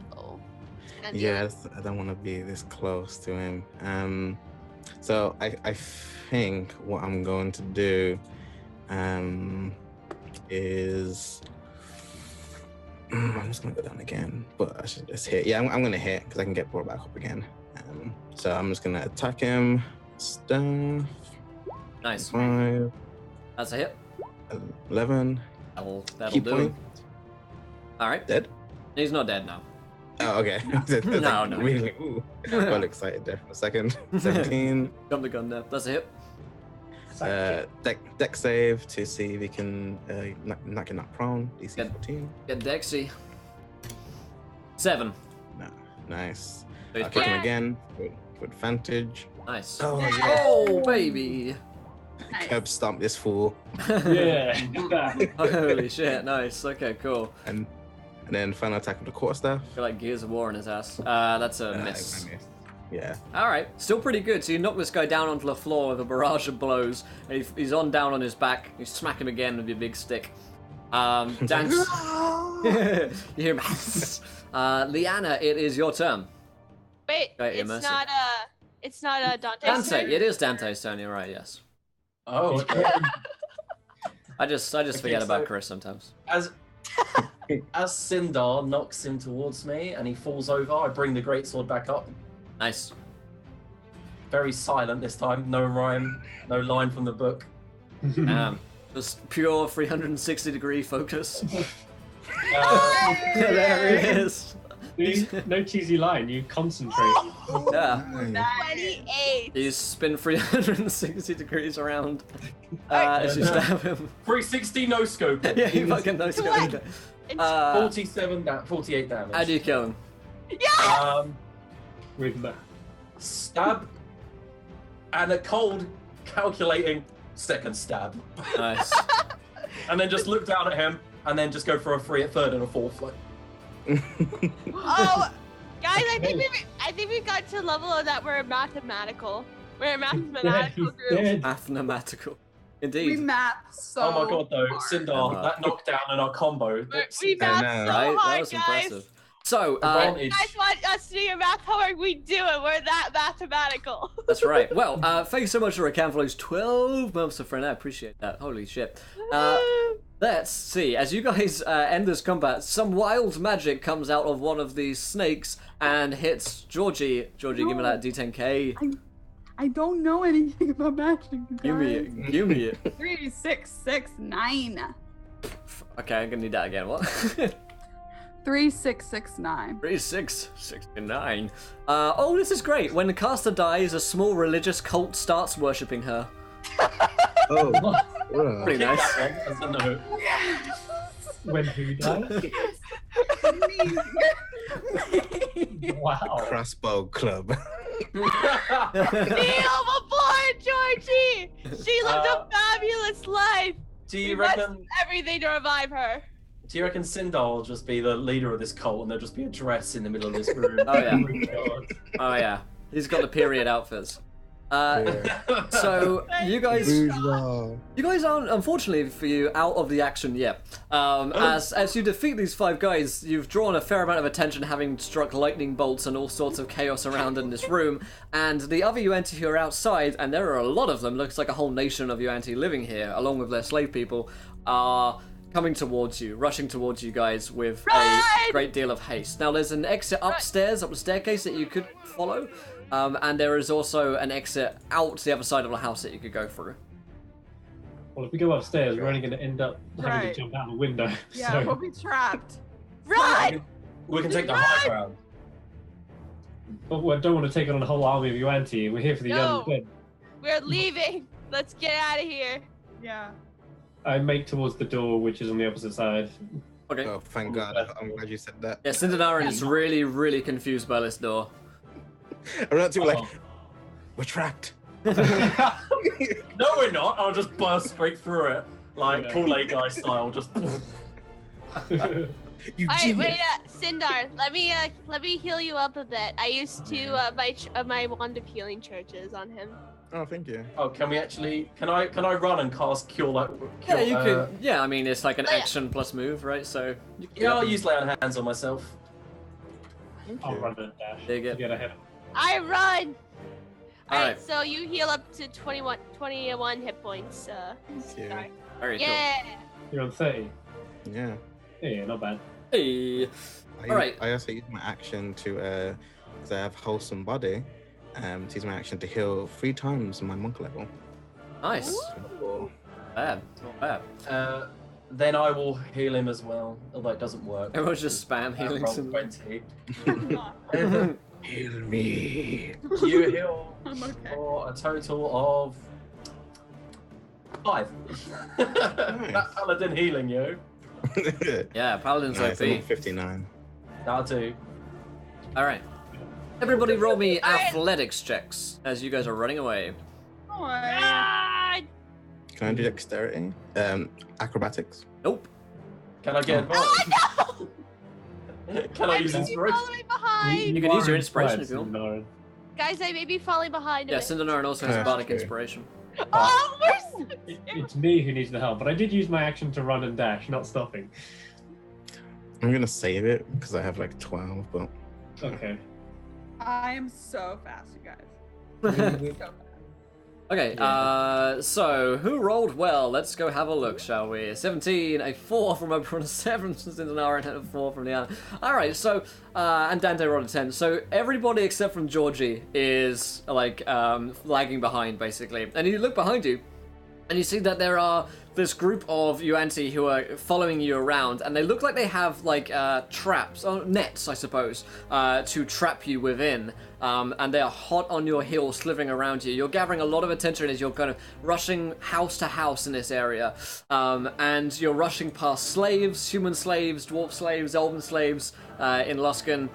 And Yes, I don't want to be this close to him. So I think what I'm going to do, is I'm just gonna go down again, but I should just hit. Yeah, I'm gonna hit because I can get brought back up again. So I'm just gonna attack him. Staff. Nice. 5, That's a hit. 11. That'll Key do. point. All right. Dead. He's not dead now. Oh, okay. No. Really, ooh, got excited there for a second. 17. Jump the gun there. That's a hit. Deck save to see if he can knock him out prone. DC Good. 14. Get Dexy. 7. No, nice. So he's I'll kick him Yeah. again with advantage. nice. Oh, yeah. Oh, baby. Nice. Curb stomp this fool. Yeah. Holy shit. Nice. Okay, cool. And then final attack with the quarterstaff. I feel like Gears of War in his ass. That's a I miss. missed. Yeah. All right, still pretty good. So you knock this guy down onto the floor with a barrage of blows. And he's on down on his back. You smack him again with your big stick. Dance. You hear him. Liana, it is your turn. Wait, Right, it's immersive. not it's not Dante's Dante, turn? it is Dante's turn. You're right. Yes. Oh, okay. I just forget about so- Chris sometimes. As Sindar knocks him towards me and he falls over, I bring the greatsword back up. Nice. Very silent this time. No rhyme, no line from the book. Just pure 360-degree focus. Uh, There it is. No cheesy line. You concentrate. Yeah. Nice. 28. You spin 360 degrees around as you stab him. 360 no scope. Yeah, you fucking know. What? It's 48 damage. How do you kill him? With that. Stab and a cold, calculating second stab, Nice. and then just look down at him, and then just go for a third and a fourth. Like, Oh, guys, I think we got to a level that we're mathematical. We're a mathematical He's group. dead. Mathematical. Indeed. We map so. Oh my god, though, hard. Sindar, that knockdown and our combo. We math so Right? hard, That was guys. impressive. So, Advantage. You guys want us to do your math homework? We do it. We're that mathematical. that's right. Well, thank you so much for account for those 12 months of friend. I appreciate that. Holy shit. Let's see. As you guys end this combat, some wild magic comes out of one of these snakes and hits Georgie. Georgie, give me that D10K. I don't know anything about magic. You Give me guys. it. Give me it. 3, 6, 6, 9. Okay, I'm gonna need that again. What? 3, 6, 6, 9. 3, 6, 69. Oh, this is great. When the caster dies, a small religious cult starts worshipping her. Oh, Pretty Kick nice. that one as a no. When who died? Wow. crossbow club. Kneel before Georgie. She lived a fabulous life. Do you We must reckon? do everything to revive her. Do you reckon Sindar will just be the leader of this cult, and there'll just be a dress in the middle of this room? Oh yeah. God. Oh yeah. He's got the period outfits. Yeah. So you guys Bourgeois. aren't, unfortunately for you, out of the action yet. As you defeat these 5 guys, you've drawn a fair amount of attention, having struck lightning bolts and all sorts of chaos around in this room. And the other Yuan-Ti who are outside, and there are a lot of them, looks like a whole nation of Yuan-Ti living here, along with their slave people, are coming towards you, rushing towards you guys with Run! a great deal of haste. Now there's an exit upstairs, up the staircase that you could follow. And there is also an exit out the other side of the house that you could go through. Well, if we go upstairs, we're only going to end up having Right. to jump out the window. Yeah, so we'll be trapped. Run! We can take the high ground. but I don't want to take on a whole army of Yuan-Ti. We're here for the No. young dead. We're leaving. Let's get out of here. Yeah. I make towards the door, which is on the opposite side. Okay. Oh, thank God. I'm glad you said that. Yeah, Cindernarin is really, really confused by this door. I'm not too like, Oh. we're trapped. No, we're not. I'll just burst straight through it, like Yeah. Kool-Aid guy style. Just. You Alright, genius. wait, Sindar, let me heal you up a bit. I used to my wand of healing churches on him. Oh, thank you. Oh, can we actually? Can I run and cast cure like? Yeah, Cure, you could. Yeah, I mean, it's like an Oh, yeah. action plus move, right? So. You can Yeah, I'll use lay on hands on myself. Thank I'll you. run and dash There you go. to get ahead. I run. All Alright, right. so you heal up to 21 hit points. Thank you. Sindar. Very cool. Yeah. You're on 30. Yeah. Yeah, not bad. Hey. Alright. I also use my action to, because I have wholesome body, to use my action to heal 3 times my monk level. Nice. So, Bad. Not bad. Then I will heal him as well, although it doesn't work. Everyone's just spam healing. Roll some- 20. heal me. You heal I'm okay. for a total of 5. That paladin healing you. Yeah, Paladin's Nice, I'm OP. on 59. That'll do. Alright. Everybody roll me Alright. athletics checks as you guys are running away. Alright. Run! Can I do dexterity? Acrobatics? Nope. Can I get Oh advantage? no! Can I use I'm inspiration? falling behind. You can use your are inspiration inspired, if you want. Sindar. Guys, I may be falling behind a Yeah, bit. Cindernarin also has Yeah, bardic okay. inspiration. Oh, we're so It's me who needs the help, but I did use my action to run and dash, not stopping. I'm gonna save it because I have like 12, but Okay. I am so fast, you guys. So fast. Okay, so who rolled well? Let's go have a look, shall we? 17, a 4 from over on a 7 from Cindernarin, and a 4 from Leanna. Alright, so, and Dante rolled a 10. So everybody except from Georgie is, like, lagging behind, basically. And you look behind you, and you see that there are this group of Yuan-Ti who are following you around, and they look like they have, like, traps, or nets, I suppose, to trap you within. And they are hot on your heels, slithering around you. You're gathering a lot of attention as you're kind of rushing house to house in this area. And you're rushing past slaves, human slaves, dwarf slaves, elven slaves in Luskan.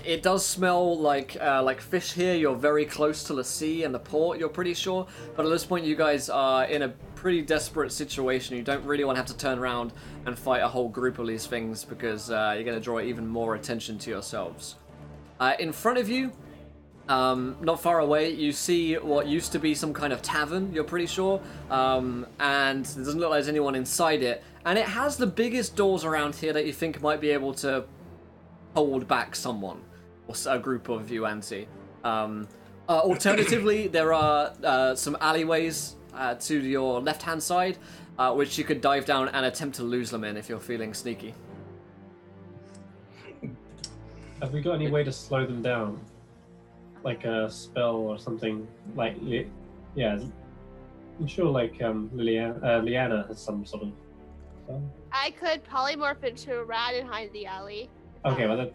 It does smell like fish here. You're very close to the sea and the port, you're pretty sure. But at this point, you guys are in a pretty desperate situation. You don't really want to have to turn around and fight a whole group of these things because you're going to draw even more attention to yourselves. In front of you, not far away, you see what used to be some kind of tavern, you're pretty sure, and it doesn't look like there's anyone inside it. And it has the biggest doors around here that you think might be able to hold back someone, or a group of you, Anti. Alternatively, there are some alleyways to your left-hand side, which you could dive down and attempt to lose them in if you're feeling sneaky. Have we got any way to slow them down? Like a spell or something? Like, yeah, I'm sure like Liana has some sort of spell. I could polymorph into a rat and hide in the alley. Okay, well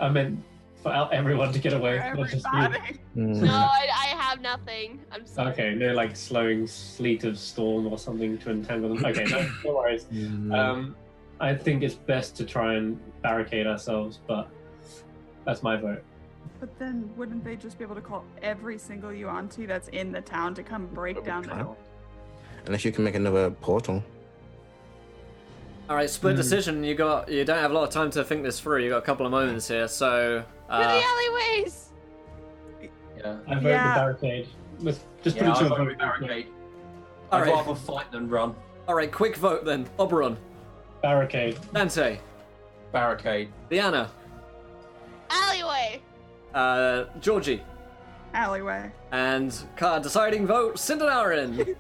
I meant for everyone to get away. For not just everybody. No, I have nothing. I'm sorry. Okay, no, like slowing sleet of storm or something to entangle them. Okay, no worries. I think it's best to try and barricade ourselves, but that's my vote. But then wouldn't they just be able to call every single Yuan-Ti that's in the town to come break down the door? Unless you can make another portal. All right, split decision. You don't have a lot of time to think this through. You got a couple of moments here, so. For the alleyways. Yeah. I vote the barricade. Let's just put it I to a vote vote. barricade. All I'd right. rather fight than run. All right, quick vote then. Oberon, Barricade. Dante, Barricade. Liana, Alleyway. Georgie, Alleyway. and deciding vote, Cindenarin.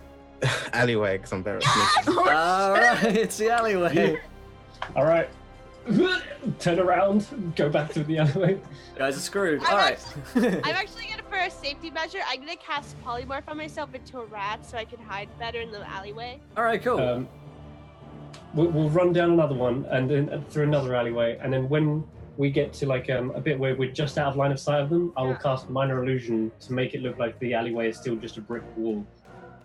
Alleyway, because I'm better at sneaking. All right, it's the alleyway. All right. Turn around. Go back to the alleyway. You guys are screwed. I'm All right. I'm actually gonna, for a safety measure, I'm gonna cast polymorph on myself into a rat so I can hide better in the alleyway. All right, cool. We'll run down another one and then through another alleyway, and then when we get to like a bit where we're just out of line of sight of them, I will cast minor illusion to make it look like the alleyway is still just a brick wall.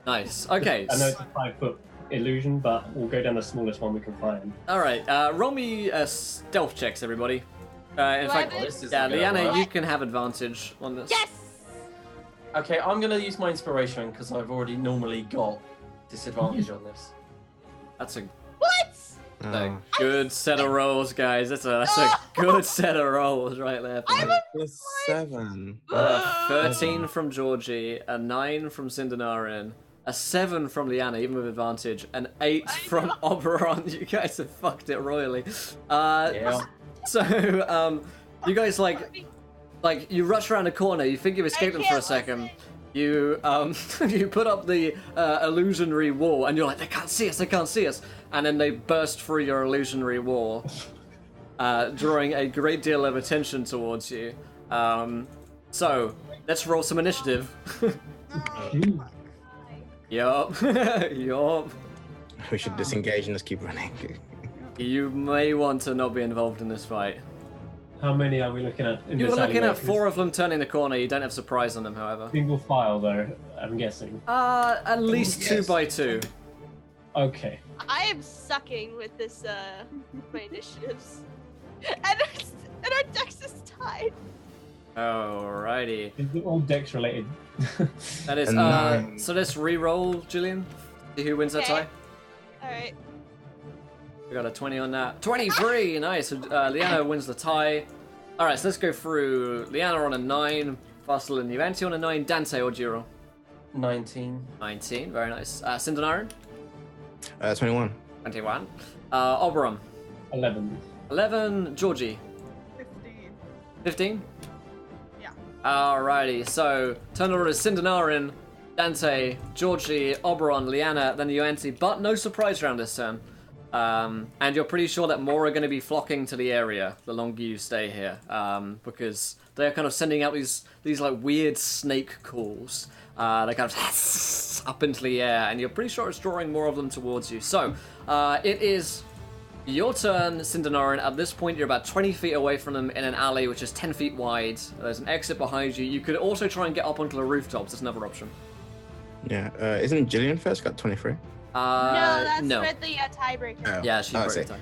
Nice. Okay. I know it's a 5-foot illusion, but we'll go down the smallest one we can find. All right. Roll me stealth checks, everybody. In fact, This is yeah, gonna Liana, work. you can have advantage on this. Yes! Okay, I'm gonna use my inspiration because I've already normally got disadvantage on this. That's a What? good set of rolls, guys. That's a good set of rolls right there. I'm a Plus 7. 13 from Georgie, a 9 from Cindenarin, a 7 from Liana, even with advantage, an 8 from Oberon. You guys have fucked it royally. Yeah. So, you guys like you rush around a corner. You think you've escaped them for a second. You you put up the illusionary wall, and you're like, they can't see us, and then they burst through your illusionary wall, drawing a great deal of attention towards you. So let's roll some initiative. Yup. Yup. We should disengage and just keep running. You may want to not be involved in this fight. How many are we looking at in You this were looking alleyway? at 4 of them turning the corner. You don't have surprise on them, however. Single file, though, I'm guessing. At least 2 by 2. Okay. I am sucking with this, my initiatives. And our dex is tied. Alrighty. Is it all dex related? That is, A 9. so let's re-roll, Julian. See who wins that Okay. tie. Alright. We got a 20 on that. 23! Nice. So, Liana wins the tie. Alright, so let's go through. Liana on a 9. Faster than you. Anti on a 9. Dante or Giro? 19. 19. Very nice. Cindenarin? 21. 21. Oberon? 11. 11. Georgie? 15. 15? Yeah. Alrighty, so turn order is Cindenarin, Dante, Georgie, Oberon, Liana, then Yuanti, but no surprise round this turn. And you're pretty sure that more are going to be flocking to the area the longer you stay here, because they're kind of sending out these like weird snake calls. They kind of up into the air, and you're pretty sure it's drawing more of them towards you. So it is your turn, Cindenarin. At this point, you're about 20 feet away from them in an alley which is 10 feet wide. There's an exit behind you. You could also try and get up onto the rooftops. That's another option. Yeah. Isn't Jillian first got 23? No, that's no. with the tiebreaker. Oh. Yeah, she's I break see.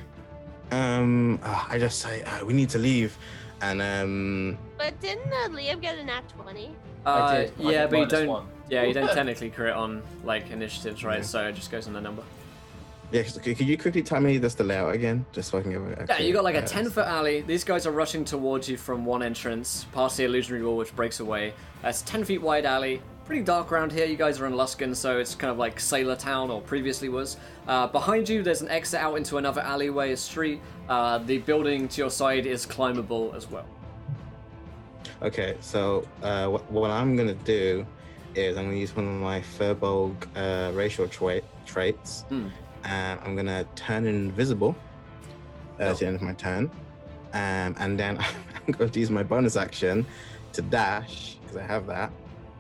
time. I just say we need to leave, and But didn't Liam get a nat 20? I did. I Yeah, did but you minus don't. 1. Yeah, you don't technically crit on like initiatives, right? Yeah. So it just goes on the number. Yeah, so could you quickly tell me the layout again, just so I can give it? Yeah, you got like a 10-foot alley. These guys are rushing towards you from one entrance, past the illusionary wall, which breaks away. It's 10 feet wide alley. Pretty dark around here. You guys are in Luskan, so it's kind of like Sailor Town, or previously was. Behind you, there's an exit out into another alleyway, a street. The building to your side is climbable as well. Okay, so what I'm gonna do is I'm gonna use one of my Furbolg racial traits. I'm gonna turn invisible at the end of my turn, and then I'm going to use my bonus action to dash, because I have that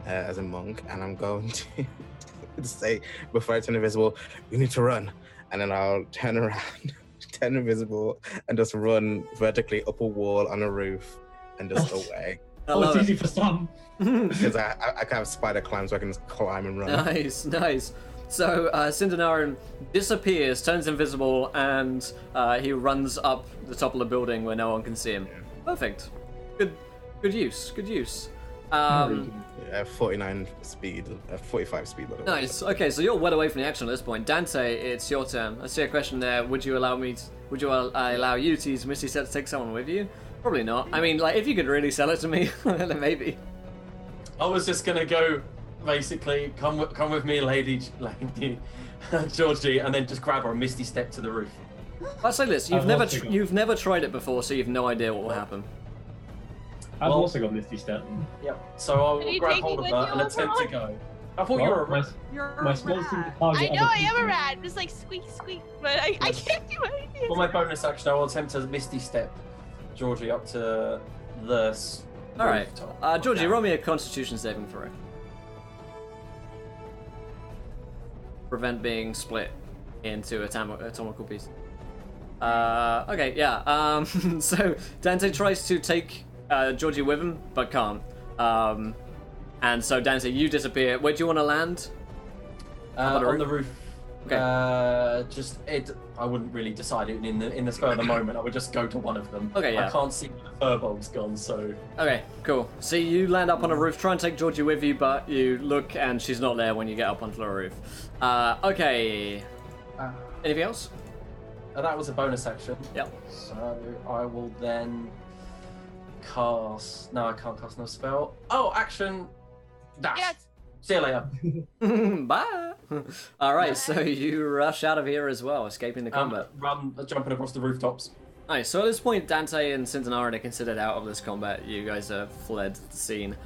as a monk, and I'm going to say, before I turn invisible, we need to run, and then I'll turn around, turn invisible, and just run vertically up a wall on a roof and just away. It's easy for some. Because I can have spider climb, so I can just climb and run. Nice. So Cindenarin disappears, turns invisible, and he runs up the top of the building where no one can see him. Perfect. Good use. 49 speed, 45 speed. Nice. Okay, so you're well away from the action at this point. Dante, it's your turn. I see a question there. Would you allow you to use Misty Step to take someone with you? Probably not. I mean, like, if you could really sell it to me, then maybe. I was just gonna go, basically, come with me, lady Georgie, and then just grab her and Misty Step to the roof. I'll say this: you've never tried it before, so you've no idea what will happen. I've also got Misty Step. Yep. So I'll grab hold of her and attempt to go. I thought you were a rat. My spells seem to target I know other I am a people. rat, just like squeak, but I can't do anything. For my bonus action, I will attempt to Misty Step Georgie up to the All right, rooftop. Georgie, roll me a Constitution saving throw. Prevent being split into atomical pieces. Okay, yeah. So Dante tries to take Georgie with him, but can't. And so Dante, you disappear. Where do you want to land? On the roof. Okay. I wouldn't really decide it in the spur of the moment. I would just go to one of them. Okay, yeah. I can't see where the Furbolg's gone, so. Okay, cool. So you land up on a roof, try and take Georgie with you, but you look and she's not there when you get up onto the roof. Okay. Anything else? That was a bonus action. Yep. So I will then cast. No, I can't cast no spell. Oh, action. Dash. Yes. See you later. Bye. All right, so you rush out of here as well, escaping the combat. Jumping across the rooftops. Nice. So at this point, Dante and Cindenarin are considered out of this combat. You guys have fled the scene.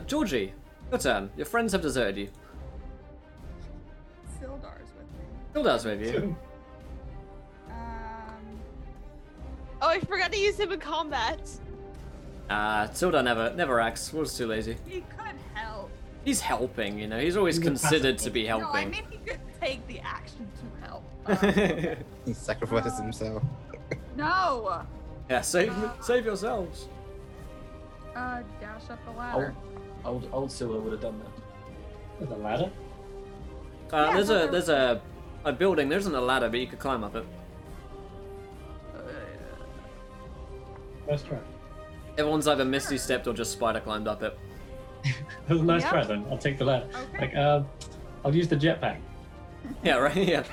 Georgie, your turn. Your friends have deserted you. Sildar's with me. Hilda's with you. Oh, I forgot to use him in combat. Tilda never acts. Was too lazy. He could help. He's helping, you know. He's always considered to be No, I helping. mean he could take the action to help. He sacrifices himself. No. Yeah, save yourselves. Dash up the ladder. Old Silver would have done that. There's a ladder? Yeah, There's a building. There isn't a ladder, but you could climb up it. Nice try. Everyone's either Misty stepped or just spider climbed up it. That was a nice Yep. try then. I'll take the ladder. Okay. Like, I'll use the jetpack. Yeah, right. Yeah.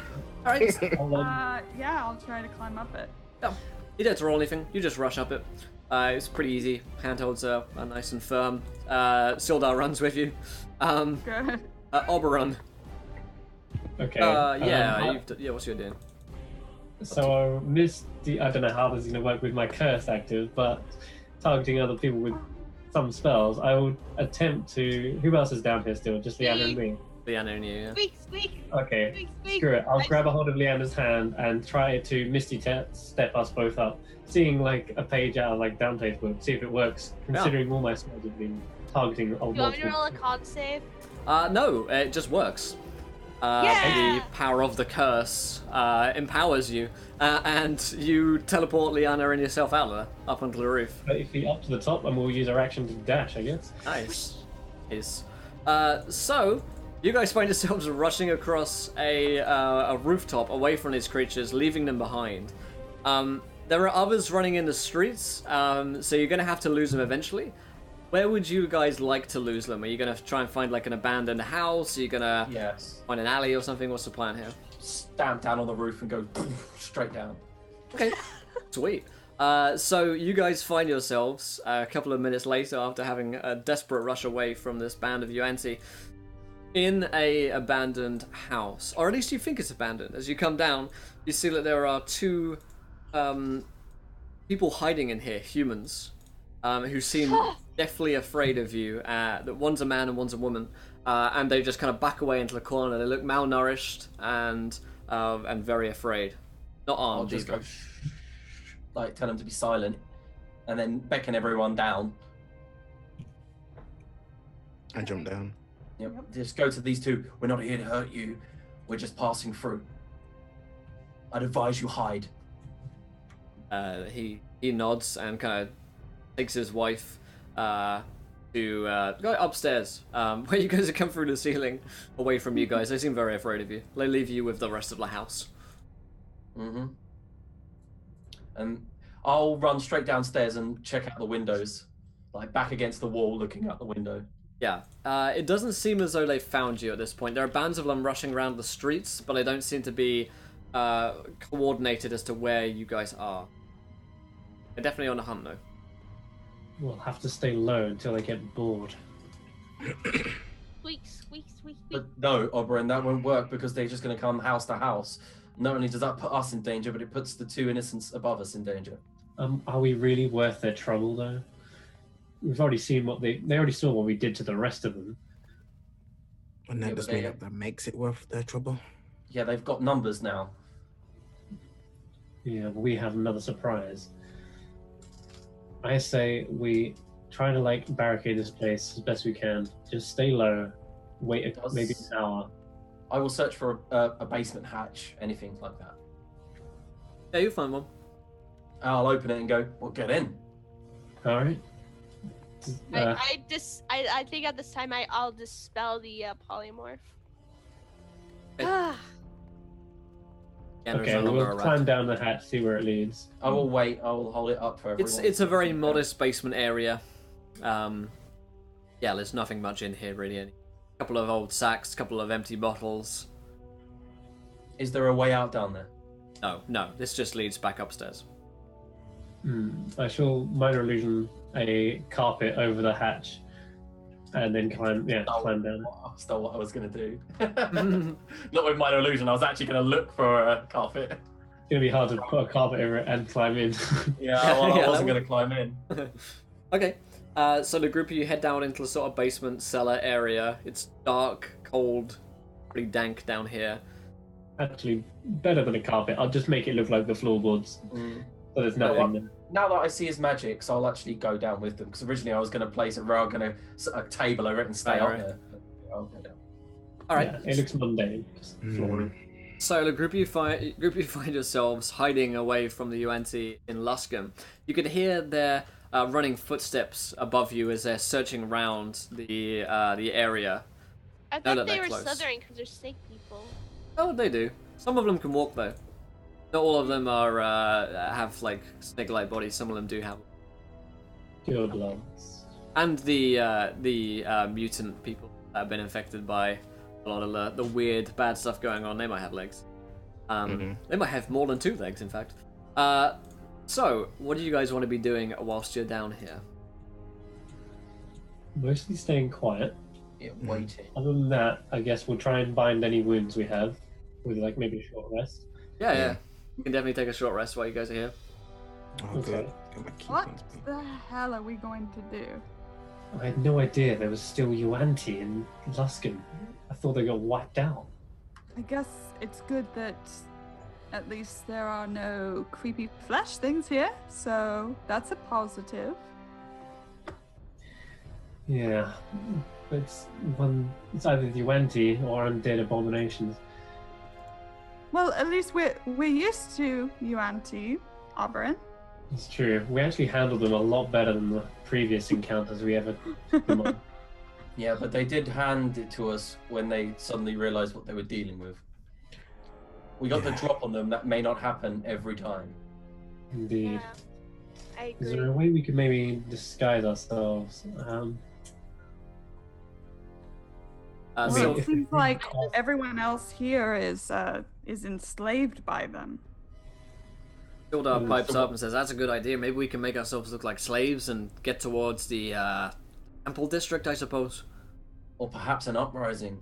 All right. Yeah, I'll try to climb up it. Yeah. You don't have to roll anything. You just rush up it. It's pretty easy. Handholds are nice and firm. Sildar runs with you. Good. Oberon. Okay. Yeah, what's your doing? So Misty, I don't know how this is going to work with my curse active, but targeting other people with some spells, I would attempt to. Who else is down here still? Just Leanna and me. Leanna and you, yeah. Squeak. Okay. Squeak, squeak. Screw it. I'll grab a hold of Leanna's hand and try to Misty step us both up, seeing like a page out of like Dante's book, see if it works. Considering all my spells have been targeting old You want me to monsters. roll a con save? No, it just works. Yeah! The power of the curse empowers you, and you teleport Leanna and yourself out of there, up onto the roof. 30 feet up to the top, and we'll use our action to dash, I guess. Nice. So, you guys find yourselves rushing across a rooftop away from these creatures, leaving them behind. There are others running in the streets, so you're going to have to lose them eventually. Where would you guys like to lose them? Are you going to try and find like an abandoned house? Are you going to Yes. find an alley or something? What's the plan here? stamp down on the roof and go straight down. Okay, sweet. So you guys find yourselves a couple of minutes later, after having a desperate rush away from this band of Yuan-Ti, in a abandoned house, or at least you think it's abandoned. As you come down, you see that there are two people hiding in here, humans, who seem deathly afraid of you. That one's a man and one's a woman, and they just kind of back away into the corner. They look malnourished and very afraid. Not armed. I'll just either. go like tell them to be silent, and then beckon everyone down. I jump down. Yep. Just go to these two. We're not here to hurt you. We're just passing through. I'd advise you hide. He nods and kind of takes his wife to go upstairs, where you guys have come through the ceiling, away from you guys. They seem very afraid of you. They leave you with the rest of the house. Mm-hmm. And I'll run straight downstairs and check out the windows, like back against the wall, looking out the window. Yeah, it doesn't seem as though they found you at this point. There are bands of them rushing around the streets, but they don't seem to be coordinated as to where you guys are. They're definitely on a hunt, though. We'll have to stay low until they get bored. Squeak, squeak, squeak, squeak. But no, Oberyn, that won't work because they're just going to come house to house. Not only does that put us in danger, but it puts the two innocents above us in danger. Are we really worth their trouble, though? We've already seen what they already saw what we did to the rest of them. And Yeah, that but does they- mean that makes it worth their trouble. Yeah, they've got numbers now. Yeah, but we have another surprise. I say we try to like barricade this place as best we can. Just stay low. Wait maybe an hour. I will search for a basement hatch, anything like that. Yeah, you'll find one. I'll open it and go, well, get in. All right. I think at this time I'll dispel the polymorph. Okay. Yeah, there's Okay, no longer we'll a rat. climb down the hatch, see where it leads. I will wait. I will hold it up for everyone. It's a very modest basement area. Yeah, there's nothing much in here really. A couple of old sacks, a couple of empty bottles. Is there a way out down there? No, this just leads back upstairs. I shall minor illusion a carpet over the hatch, and then climb down. That's not what I was going to do. Not with minor illusion. I was actually going to look for a carpet. It's gonna be hard to put a carpet over it and climb in. Yeah, well, Yeah, I wasn't that going to climb in. Okay, so the group of you head down into the sort of basement cellar area. It's dark, cold, pretty dank down here. Actually, better than a carpet. I'll just make it look like the floorboards, so there's nothing there. Now that I see his magic, I'll actually go down with them. Because originally I was going to place it where I'm going to set a table over it and stay up there. I'll go down. All right. Yeah, it looks mundane. Just flooring. So the group you find yourselves hiding away from the Yuan-Ti in Luscombe. You could hear their running footsteps above you as they're searching around the area. I No, thought no, they they're were close. Slytherin because they're snake people. Oh, they do. Some of them can walk though. Not all of them are have like snake-like bodies. Some of them do have. Good lungs. And the mutant people that have been infected by a lot of the weird bad stuff going on, they might have legs. They might have more than 2 legs, in fact. So, what do you guys want to be doing whilst you're down here? Mostly staying quiet. Yeah, waiting. Other than that, I guess we'll try and bind any wounds we have with like maybe a short rest. Yeah. You can definitely take a short rest while you guys are here. Oh, Okay. good. Got my key What points. the hell are we going to do? I had no idea there was still Yuan-Ti in Luscombe. I thought they got wiped out. I guess it's good that at least there are no creepy flesh things here, so that's a positive. Yeah, it's either Yuan-Ti or undead abominations. Well, at least we're used to Yuan-Ti, Oberyn. It's true. We actually handled them a lot better than the previous encounters we ever took them on. Yeah, but they did hand it to us when they suddenly realised what they were dealing with. We got the drop on them. That may not happen every time. Indeed. Yeah, I Is agree. there a way we could maybe disguise ourselves? Well, So it seems like everyone else here is enslaved by them. Sildar pipes up and says, "That's a good idea. Maybe we can make ourselves look like slaves and get towards the temple district, I suppose." Or perhaps an uprising.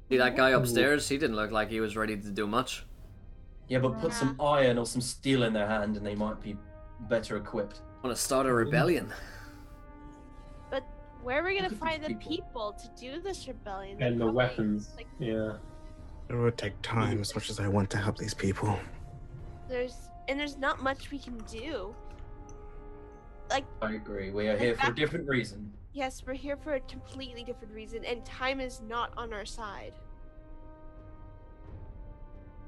See that guy upstairs? He didn't look like he was ready to do much. Yeah, but put some iron or some steel in their hand and they might be better equipped. Want to start a rebellion? But where are we gonna Look at find the these people. people to do this rebellion? And the Probably, weapons. Like, Yeah. It would take time as much as I want to help these people. there's not much we can do. I agree. We are here for a different reason. Yes, we're here for a completely different reason, and time is not on our side.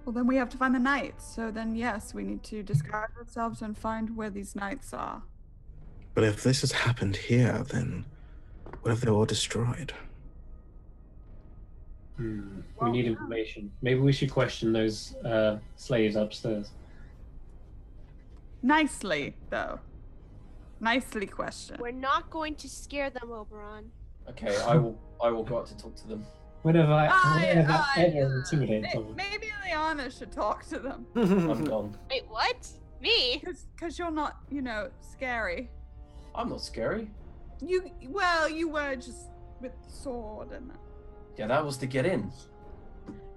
Well, then we have to find the knights. So then, yes, we need to disguise ourselves and find where these knights are. But if this has happened here, then what if they're all destroyed? We need information. Maybe we should question those slaves upstairs. Nicely, though. Nicely questioned. We're not going to scare them, Oberon. Okay, I will go up to talk to them. Whenever I ever intimidate someone. Maybe Liana should talk to them. I'm gone. Wait, what? Me? Because you're not, scary. I'm not scary. You were just with the sword and that. Yeah, that was to get in.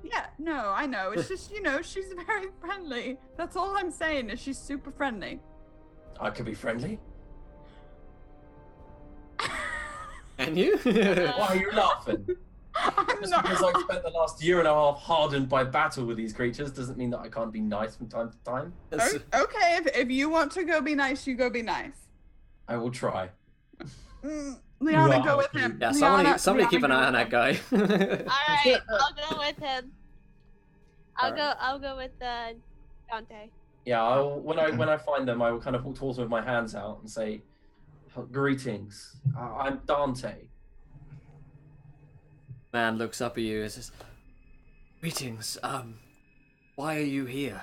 Yeah, no, I know. It's just, she's very friendly. That's all I'm saying is she's super friendly. I could be friendly. And you? Why are you laughing? I'm Just not. because I've spent the last year and a half hardened by battle with these creatures doesn't mean that I can't be nice from time to time. Okay, if you want to go be nice, you go be nice. I will try. Liana, Wow. go with him. Yeah, Liana, somebody keep an go eye on with that him. guy. Alright, I'll go with him. Alright. I'll go with Dante. Yeah, when I find them, I will kind of walk towards them with my hands out and say, "Greetings. I'm Dante." Man looks up at you and says, "Greetings. Why are you here?"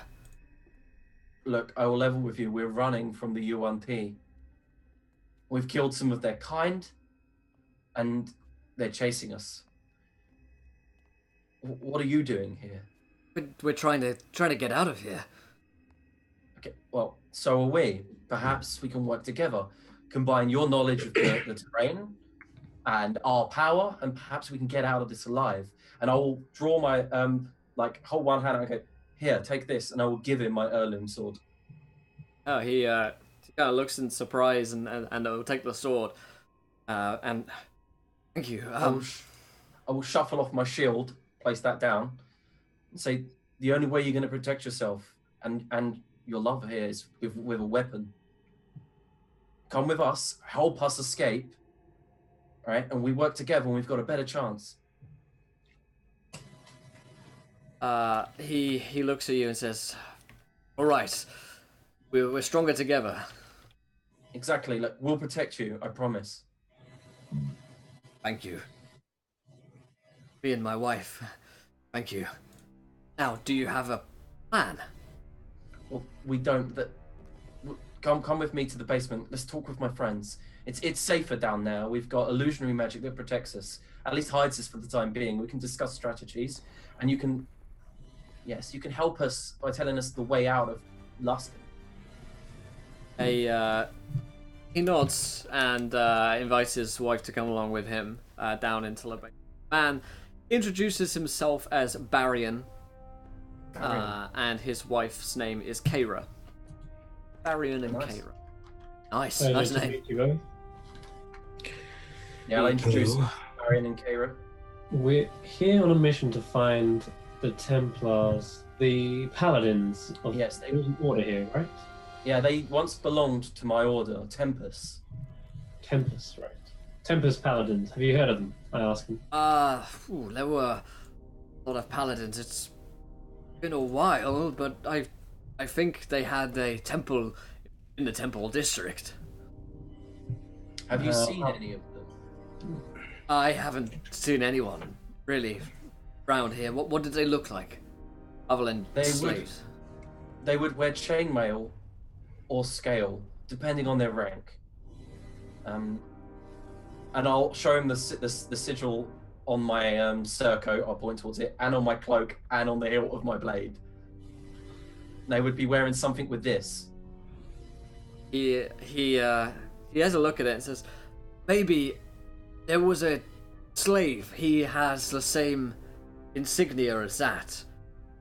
Look, I will level with you. We're running from the U1P. We've killed some of their kind, and they're chasing us. What are you doing here? We're trying to get out of here. Okay, well, so are we. Perhaps we can work together. Combine your knowledge of the terrain and our power, and perhaps we can get out of this alive. And I will draw my, hold one hand and go, "Here, take this," and I will give him my heirloom sword. Oh, he kind of looks in surprise and will take the sword. And thank you. I will shuffle off my shield, place that down, and say, "The only way you're going to protect yourself and your love here is with a weapon. Come with us, help us escape, right? And we work together and we've got a better chance." He looks at you and says, "All right, we're stronger together." Exactly. Look, we'll protect you, I promise. Thank you. Me and my wife. Thank you. Now, do you have a plan? Well, we don't. Come with me to the basement. Let's talk with my friends. It's safer down there. We've got illusionary magic that protects us, at least hides us for the time being. We can discuss strategies, and you can help us by telling us the way out of Luskin. He nods and invites his wife to come along with him down into the basement. Man introduces himself as Barian, and his wife's name is Kaira. Faerun and Nice. Kaira. Nice Nice to name. meet you both. Yeah, I'll introduce Hello. Arian and Kaira. We're here on a mission to find the Templars, the Paladins of Yes, there is an order here, right? Yeah, they once belonged to my order, Tempest. Tempest, right? Tempest Paladins. Have you heard of them? I ask him. There were a lot of paladins. It's been a while, but I think they had a temple in the temple district. Have you Uh, seen any of them? I haven't seen anyone really around here. What did they look like? Other than They would- slaves. They would wear chainmail or scale, depending on their rank. And I'll show him the sigil on my surcoat, I'll point towards it, and on my cloak, and on the hilt of my blade. They would be wearing something with this. He has a look at it and says, maybe there was a slave. He has the same insignia as that.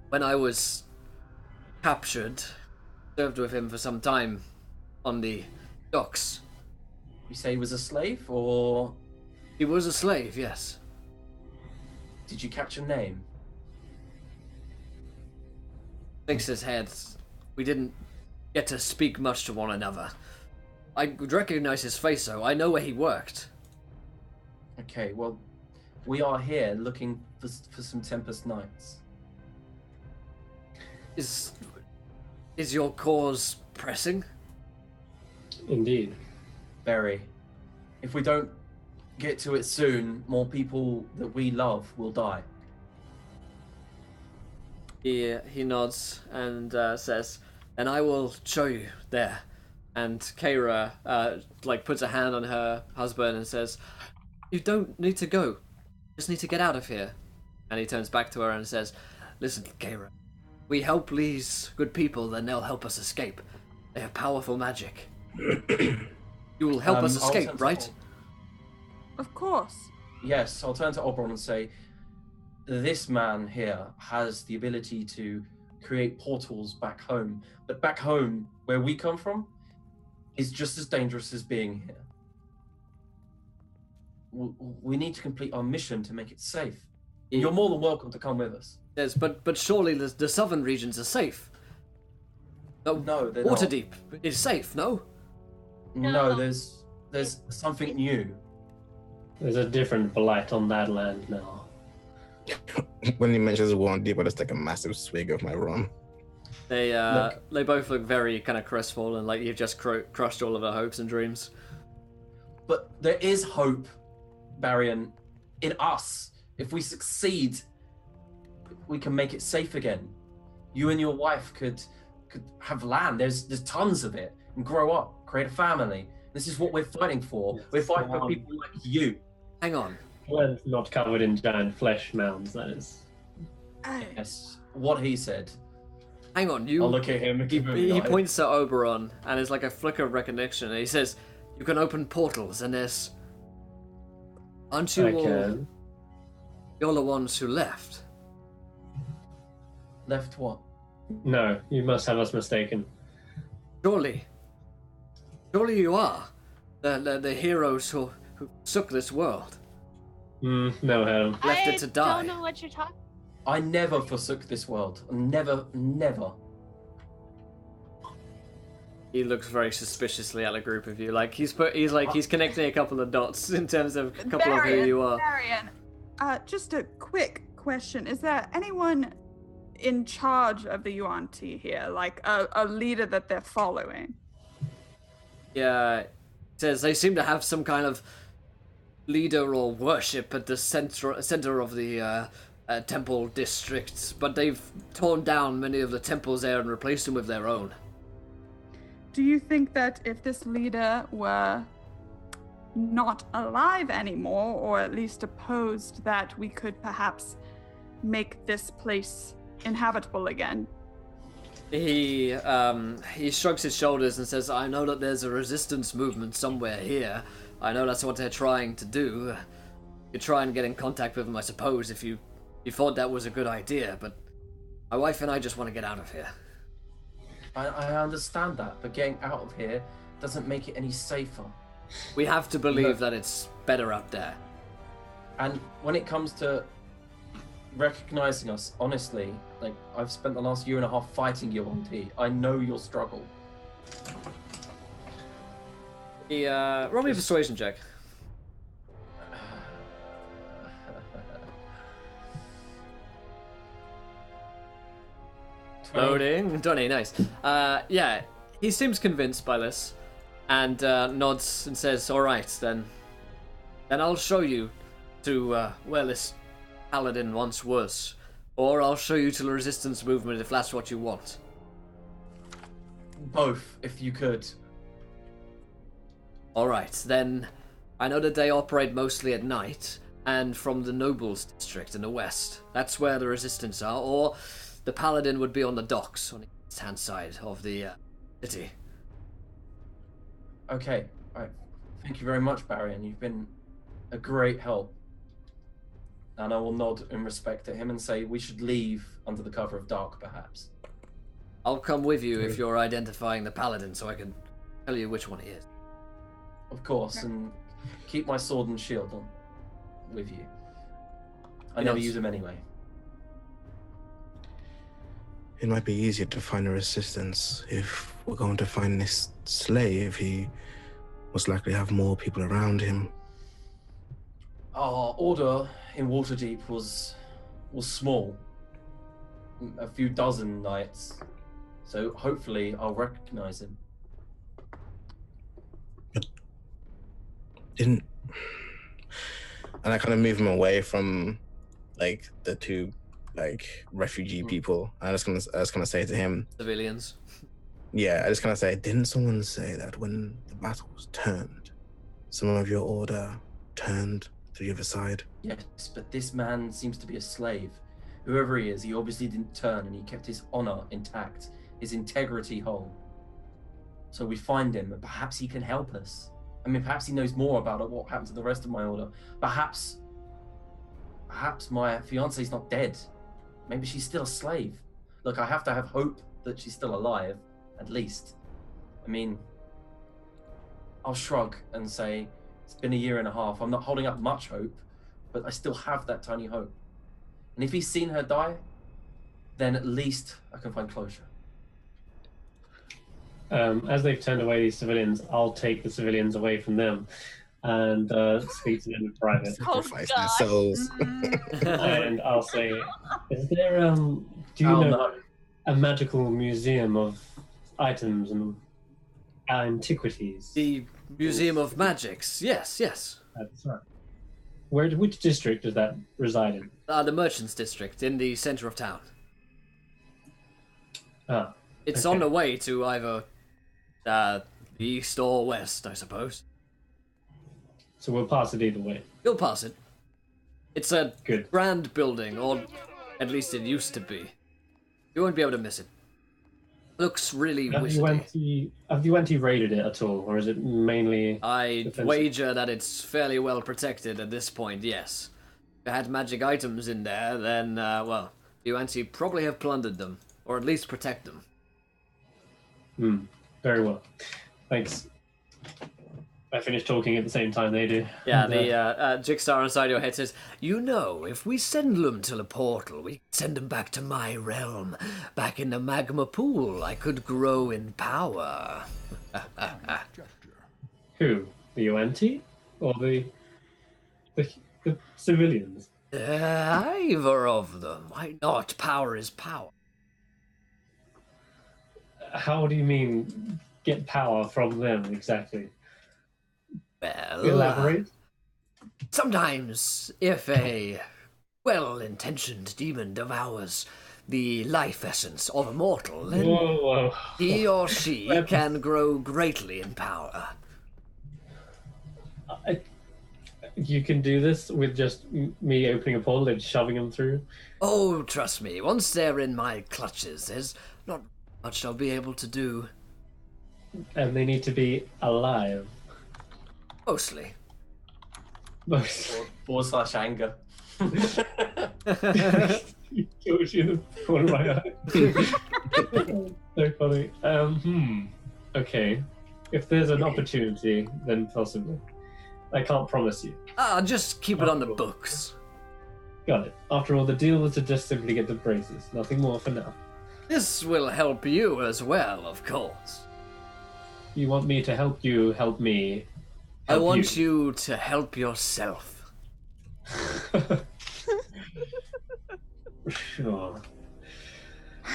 When I was captured, served with him for some time on the docks. You say he was a slave, or He was a slave, yes. did you catch a name? Shakes his head. We didn't get to speak much to one another. I would recognize his face, though. I know where he worked. Okay, well, we are here looking for some Tempest Knights. Is your cause pressing? Indeed. Very. If we don't get to it soon, more people that we love will die. He nods and says, "And I will show you there." And Keira puts a hand on her husband and says, "You don't need to go. Just need to get out of here." And he turns back to her and says, "Listen, Keira, we help these good people, then they'll help us escape. They have powerful magic. You will help us I'll turn escape, to right?" Of course. Yes, I'll turn to Oberon and say, this man here has the ability to create portals back home. But back home, where we come from, is just as dangerous as being here. We need to complete our mission to make it safe. You're more than welcome to come with us. Yes, but surely the southern regions are safe. No, they're Waterdeep is safe, no? not. No, there's something new. There's a different blight on that land now. When he mentions Waterdeep, I just take a massive swig of my rum. They both look very kind of crestfallen, like you've just crushed all of their hopes and dreams. But there is hope, Barian, in us. If we succeed, we can make it safe again. You and your wife could have land. There's tons of it, and grow up, create a family. This is what we're fighting for. Yes, We're fighting for people like you. Hang on. Land not covered in giant flesh mounds, that is. Yes, what he said. Hang on, you. I'll look at him and give him the He eye. points to Oberon, and there's like a flicker of recognition, and he says, "You can open portals, and there's. Aren't you I all? can. You're the ones who left." Left what? No, you must have us mistaken. Surely you are the heroes who took this world. No, Helen. Left it to die. I don't know what you're talking. I never forsook this world. Never. He looks very suspiciously at a group of you, like he's connecting a couple of dots in terms of a couple of who you are. Marion, just a quick question. Is there anyone in charge of the Yuan-Ti here, like a leader that they're following? Yeah, it says they seem to have some kind of leader or worship at the center of the temple district, but they've torn down many of the temples there and replaced them with their own. Do you think that if this leader were not alive anymore, or at least opposed, that we could perhaps make this place inhabitable again? He shrugs his shoulders and says, "I know that there's a resistance movement somewhere here. I know that's what they're trying to do. You try and get in contact with them, I suppose, if you thought that was a good idea, but my wife and I just want to get out of here." I understand that, but getting out of here doesn't make it any safer. We have to believe that it's better up there. And when it comes to recognizing us, honestly, like, I've spent the last year and a half fighting Yuan-Ti. I know your struggle. Roll me a persuasion check. Loading. 20, nice. Yeah, he seems convinced by this, and nods and says, "All right, then I'll show you to where this paladin once was, or I'll show you to the resistance movement if that's what you want." Both, if you could. All right, then I know that they operate mostly at night, and from the nobles district in the west. That's where the resistance are, or the paladin would be on the docks on the east-hand side of the city. Okay, all right. Thank you very much, Barry, and you've been a great help. And I will nod in respect to him and say we should leave under the cover of dark, perhaps. I'll come with you if you're identifying the paladin, so I can tell you which one he is. Of course, and keep my sword and shield on with you. I never use them anyway. It might be easier to find a resistance if we're going to find this slave. He most likely have more people around him. Our order in Waterdeep was small, a few dozen knights, so hopefully I'll recognize him. But didn't, and I kind of move him away from like the two like refugee people. I was gonna say to him, Civilians. yeah, I just kind of say, didn't someone say that when the battle was turned, some of your order turned to the other side? Yes, but this man seems to be a slave. Whoever he is, he obviously didn't turn, and he kept his honor intact, his integrity whole. So we find him, and perhaps he can help us. I mean, perhaps he knows more about what happened to the rest of my order. Perhaps my fiance's not dead. Maybe she's still a slave. Look, I have to have hope that she's still alive, at least. I mean, I'll shrug and say, it's been a year and a half. I'm not holding up much hope, but I still have that tiny hope. And if he's seen her die, then at least I can find closure. As they've turned away these civilians, I'll take the civilians away from them and speak to them in private. Sacrifice their God. souls. And I'll say, is there, do you know a magical museum of items and antiquities? The Museum of Magics. Yes. That's right. Which district does that reside in? The Merchants District, in the center of town. Ah, It's okay. on the way to either the east or west, I suppose. So we'll pass it either way. You'll pass it. It's a Good. grand building, or at least it used to be. You won't be able to miss it. Looks really Have wizardy. you anti-raided it at all, or is it mainly... I defensive? wager that it's fairly well protected at this point, yes. If it had magic items in there, then, well, you anti probably have plundered them, or at least protect them. Very well. Thanks. I finish talking at the same time they do. Yeah, And, the Jigsaw inside your head says, you know, if we send them to the portal, we send them back to my realm. Back in the magma pool, I could grow in power. Who? The UNT? Or the civilians? Either of them. Why not? Power is power. How do you mean get power from them exactly? Well, Elaborate? sometimes if a well-intentioned demon devours the life essence of a mortal, then Whoa. he or she can grow greatly in power. You can do this with just me opening a portal and shoving them through? Oh, trust me, once they're in my clutches, there's not much I'll be able to do. And they need to be alive. Mostly. / anger. He kills you in the corner of my eye. So funny. Okay. If there's an opportunity, then possibly. I can't promise you. Just keep it on the books. Got it. After all, the deal was to just simply get the braces. Nothing more for now. This will help you as well, of course. You want me to help you help me? I want you to help yourself. Sure.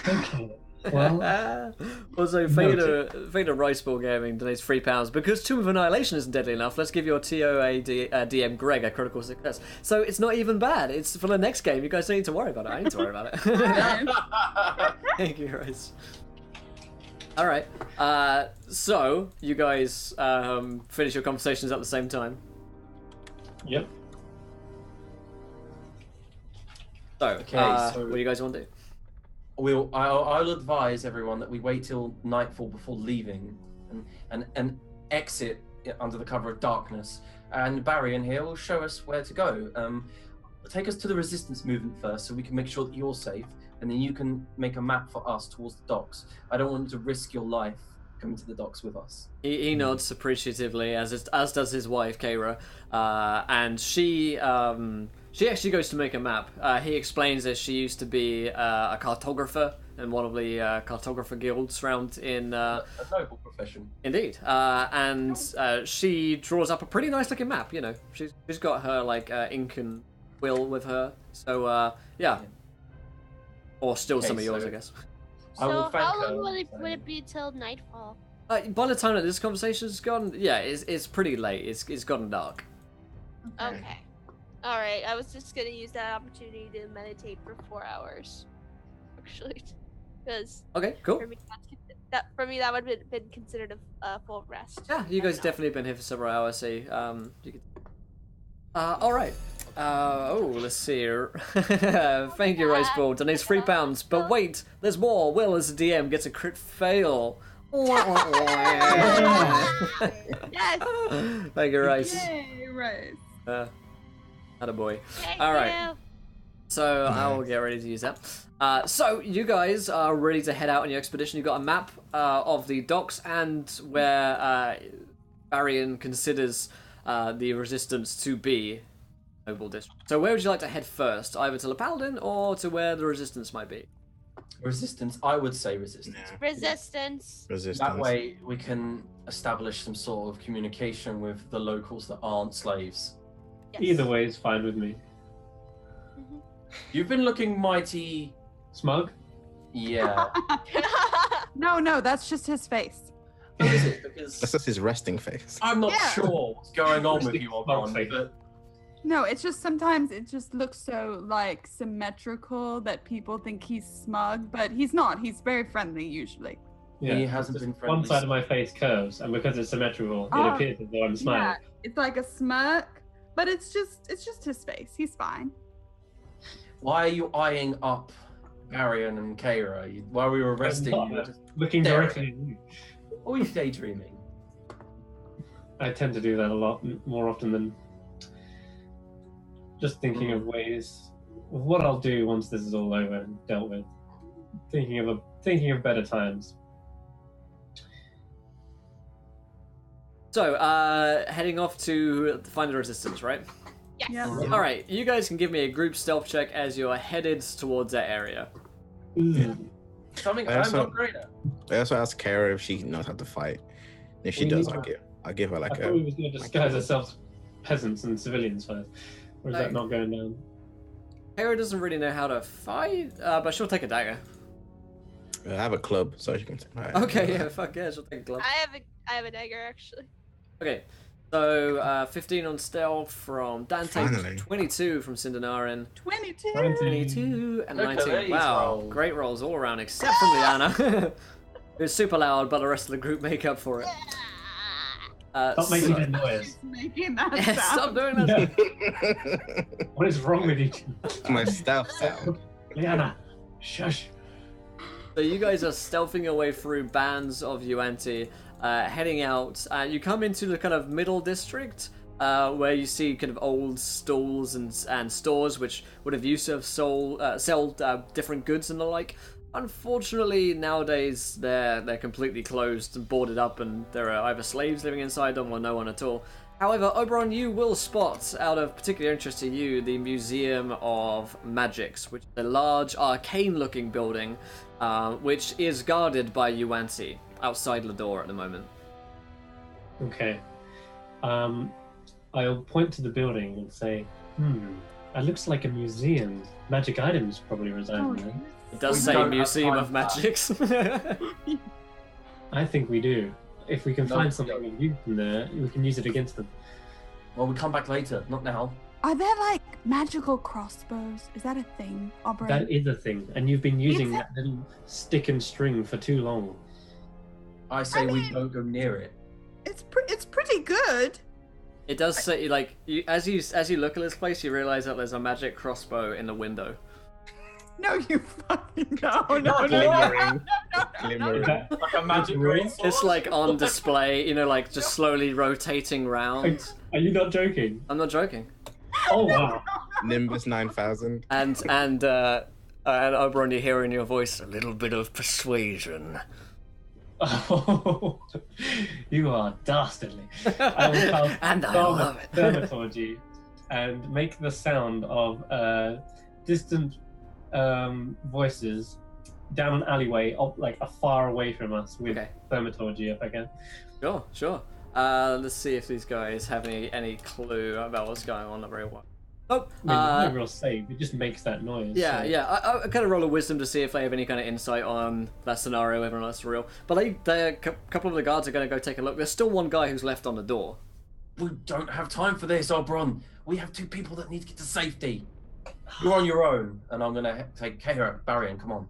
Okay. Well, Also, Vader Rice Ball Gaming donates £3 because Tomb of Annihilation isn't deadly enough. Let's give your TOA DM Greg a critical success. So it's not even bad. It's for the next game. You guys don't need to worry about it. I need to worry about it. Thank you, Rice. All right. So you guys finish your conversations at the same time. yep. So, Okay, so- what do you guys want to do? I'll advise everyone that we wait till nightfall before leaving, and exit under the cover of darkness. And Barry in here will show us where to go. Take us to the resistance movement first, so we can make sure that you're safe, and then you can make a map for us towards the docks. I don't want you to risk your life coming to the docks with us. He nods appreciatively, as does his wife, Kara, and she actually goes to make a map. He explains that she used to be a cartographer in one of the cartographer guilds around in... A noble profession. Indeed. And she draws up a pretty nice looking map, you know. She's got her, like, ink and quill with her. So, yeah. Or still Okay, some of yours, so- I guess. I will So thank how her, long would so- it be till nightfall? By the time that this conversation's gone, yeah, it's pretty late. It's gotten dark. Okay. All right. I was just gonna use that opportunity to meditate for 4 hours, actually, because Okay, cool. for me that would have been considered a full rest. Yeah, you guys definitely been here for several hours, so you could... all right. Let's see here. Thank you, Riceball. Donates £3. But wait, there's more. Will, as a DM, gets a crit fail. Yes. Thank you, Rice. Yay, Rice. Attaboy. Thank All right. you. So I will get ready to use that. So you guys are ready to head out on your expedition. You've got a map of the docks and where Faerun considers the resistance to be noble district. So where would you like to head first? Either to the Paladin or to where the resistance might be? Resistance, I would say resistance. Yeah. Resistance. Resistance. That way we can establish some sort of communication with the locals that aren't slaves. Yes. Either way is fine with me. Mhm. You've been looking mighty... Smug? Yeah. No, that's just his face. What is it? That's Because just his resting face. I'm not Yeah. sure what's going on with you, Smug Obron, face. but No, it's just sometimes it just looks so like symmetrical that people think he's smug, but he's not. He's very friendly usually. Yeah. He hasn't just been One friendly side of my face curves, and because it's symmetrical, Oh, it appears as though I'm smiling. Yeah, it's like a smirk, but it's just his face. He's fine. why are you eyeing up Arian and Kara? While we were resting, not. you were just... Looking There. directly at you. Or you daydreaming? I tend to do that a lot more often than just thinking of ways of what I'll do once this is all over and dealt with. Thinking of better times. So, heading off to find the resistance, right? Yes. Yeah. All right, you guys can give me a group stealth check as you're headed towards that area. Something I I'm also- not great at. I also asked Kara if she knows how to fight. If she We does, need I'll give her I like thought we a. was going to disguise ourselves as peasants and civilians first. Or is No. that not going down? Kara doesn't really know how to fight, but she'll take a dagger. I have a club, so she can. Alright. Okay, yeah, fuck yeah, she'll take a glove. I have a dagger actually. Okay, so 15 on stealth from Dante, Finally. 22 from Cindernarin, 22. 22 and Look at 19. these Wow, rolls. great rolls all around except from Liana. It was super loud, but the rest of the group make up for it. Stop making so- that noise. He's making that Yeah, sound. stop doing that. What is wrong with you two? My stealth sound. Liana, shush. So you guys are stealthing your way through bands of Yuanti, heading out. You come into the kind of middle district, where you see kind of old stalls and stores which would have used to have sell different goods and the like. Unfortunately, nowadays they're completely closed and boarded up, and there are either slaves living inside them or no one at all. However, Oberon, you will spot, out of particular interest to you, the Museum of Magics, which is a large, arcane-looking building, which is guarded by Yuanti outside the door at the moment. Okay. I'll point to the building and say, it looks like a museum. Magic items probably reside Oh, in there. It does We say don't have Museum time of for that. Magics. I think we do. If we can No, find we something don't. of use in there, we can use it against them. Well, we come back later, not now. Are there like magical crossbows? Is that a thing, Aubrey? That is a thing, and you've been using It's a- that little stick and string for too long. I say I we mean- don't go near it. It's pretty good. It does say, like, as you look at this place, you realise that there's a magic crossbow in the window. No, you fucking no, no, no, no, Glimmering. no. Glimmering. Like a magic green sword. It's like on display, like just slowly rotating round. Are you not joking? I'm not joking. Oh wow. Nimbus 9000. And Oberon, you hear in your voice a little bit of persuasion. Oh, you are dastardly. I will cast And I love it. Thaumaturgy and make the sound of distant voices down an alleyway, like far away from us, with Okay. Thaumaturgy, if I can. Sure. Let's see if these guys have any clue about what's going on. Not very well. Oh, I mean, there's no real save. It just makes that noise. yeah, so- yeah. I kind of roll a wisdom to see if they have any kind of insight on that scenario, whether or not it's real. But a couple of the guards are going to go take a look. There's still one guy who's left on the door. We don't have time for this, Oberon. We have 2 people that need to get to safety. You're on your own, and I'm gonna take Kara, Barian, come on.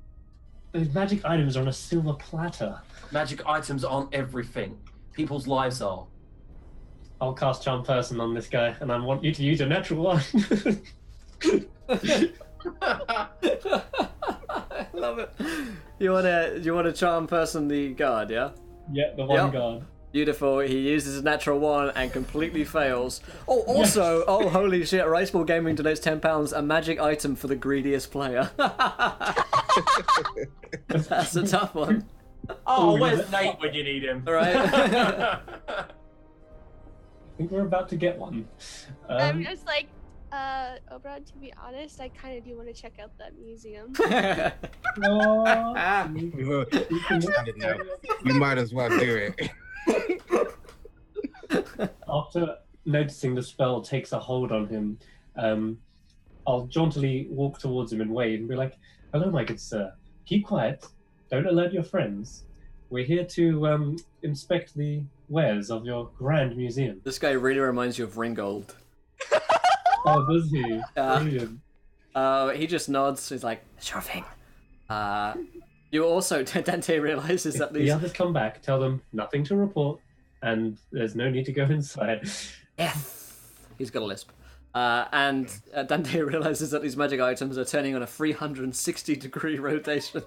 Those magic items are on a silver platter. Magic items aren't everything. People's lives are. I'll cast Charm Person on this guy, and I want you to use a natural one. I love it. You wanna charm person the guard, yeah? Yeah, the one Yep. guard. Beautiful. He uses his natural one and completely fails. Oh, also, oh holy shit! Riceball Gaming donates £10. A magic item for the greediest player. That's a tough one. Oh, where's Nate when you need him? All right. I think we're about to get one. I'm just like, Oberon, to be honest, I kind of do want to check out that museum. Oh, We might as well do it. after noticing the spell takes a hold on him, I'll jauntily walk towards him and wave and be like, "Hello, my good sir. Keep quiet. Don't alert your friends. We're here to inspect the wares of your grand museum." This guy really reminds you of Ringgold. Oh, does he? Yeah. Brilliant. He just nods. He's like, "Sure thing." You also, Dante realizes that If the these. others come back, tell them nothing to report, and there's no need to go inside. He's got a lisp. And Dante realizes that these magic items are turning on a 360-degree rotation.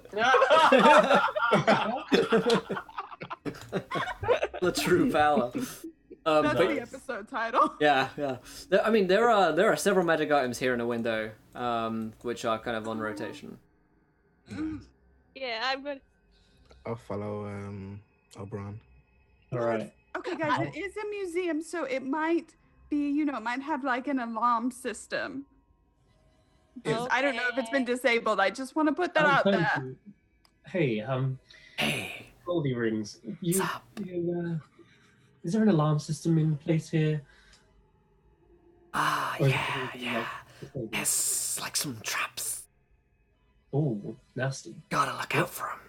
The true power. That's But- the episode title. yeah. I mean, there are several magic items here in the window, which are kind of on rotation. Yeah, I'm gonna. I'll follow Oberon. All right. Okay, guys, it is a museum, so it might be, it might have like an alarm system. 'Cause I don't know if it's been disabled. I just want to put that I'm out going there. to- Hey, Hey, Goldie Rings. what's up? Is there an alarm system in place here? Ah, Or is it yeah. disabled? Yes, like some traps. Oh, nasty. Gotta look out for them.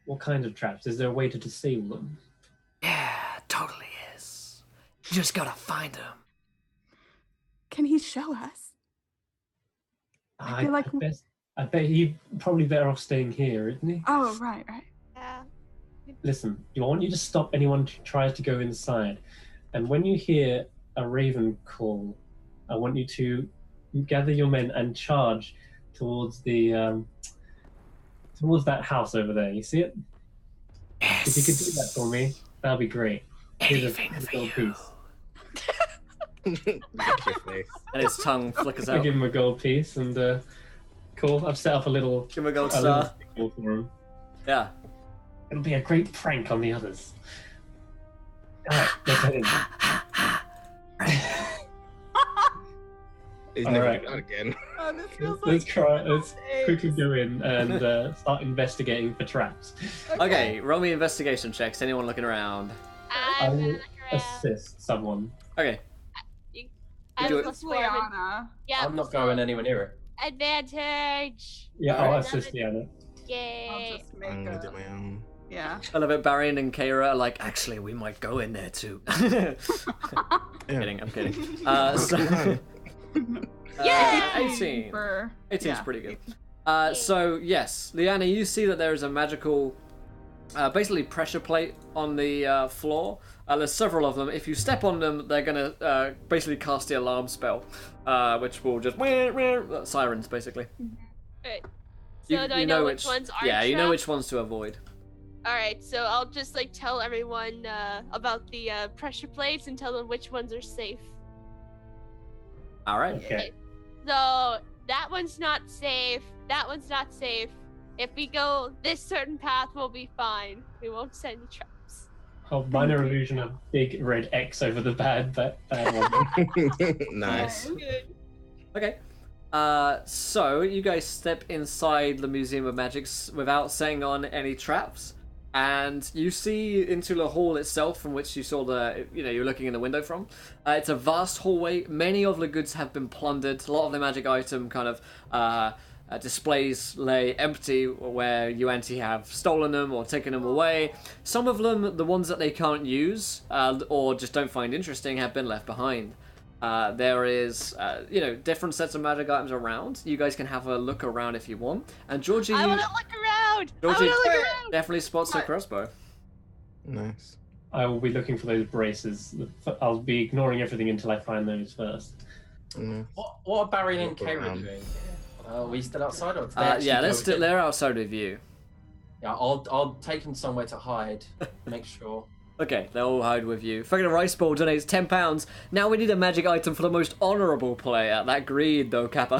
What kind of traps? Is there a way to disable them? Yeah, totally is. You just gotta find them. Can he show us? I feel like- I bet he's probably better off staying here, isn't he? Oh, right. Yeah. Listen, I want you to stop anyone who tries to go inside. And when you hear a raven call, I want you to gather your men and charge towards the towards that house over there. You see it? Yes. If you could do that for me, that'd be great. Here's Anything a for gold you. piece. Make your face. And his tongue flickers I out. give him a gold piece, and cool. I've set up a little Give him a gold a little star. signal for him. Yeah. It'll be a great prank on the others. Alright, let's head in. He's All never right. done again. Oh, this feels Let's like try. Let's days. quickly go in and start investigating for traps. Okay, roll me investigation checks. Anyone looking around? I I'm will gonna grab. assist someone. Okay. I do have it. This is plus 4. Liana. Yeah. I'm not going anywhere near it. Advantage. Yeah, Alright. I'll assist Liana. I'll Yay. just make I'm gonna do a... my own. Yeah. I love it. Barry and Kara are like, actually, we might go in there too. I'm Yeah. kidding. I'm kidding. So, Yay! 18. For... 18's yeah. pretty good. So yes, Liana, you see that there is a magical, basically pressure plate on the floor. There's several of them. If you step on them, they're gonna basically cast the alarm spell, which will just sirens basically. Alright. So do I know which ones aren't Yeah, you know trapped? which ones to avoid. All right, so I'll just like tell everyone about the pressure plates and tell them which ones are safe. All right. Okay. So that one's not safe. That one's not safe. If we go this certain path, we'll be fine. We won't set any traps. Oh, minor illusion of big red X over the bad one. Nice. Good. Okay. So you guys step inside the Museum of Magics without setting on any traps, and you see into the hall itself, from which you saw you're looking in the window from. It's a vast hallway. Many of the goods have been plundered. A lot of the magic item kind of displays lay empty where Yuan-Ti have stolen them or taken them away. Some of them, the ones that they can't use or just don't find interesting, have been left behind. There is, different sets of magic items around. You guys can have a look around if you want. And Georgie, I want to look around. Georgie I want to look around. definitely spots a crossbow. Nice. I will be looking for those braces. I'll be ignoring everything until I find those first. Mm. What are Barry and Look Kayra around. doing? Are we still outside or? They're outside of you. Yeah, I'll take them somewhere to hide. Make sure. Okay, they'll all hide with you. Fucking Rice Ball donates £10. Now we need a magic item for the most honourable player. That greed, though, Kappa.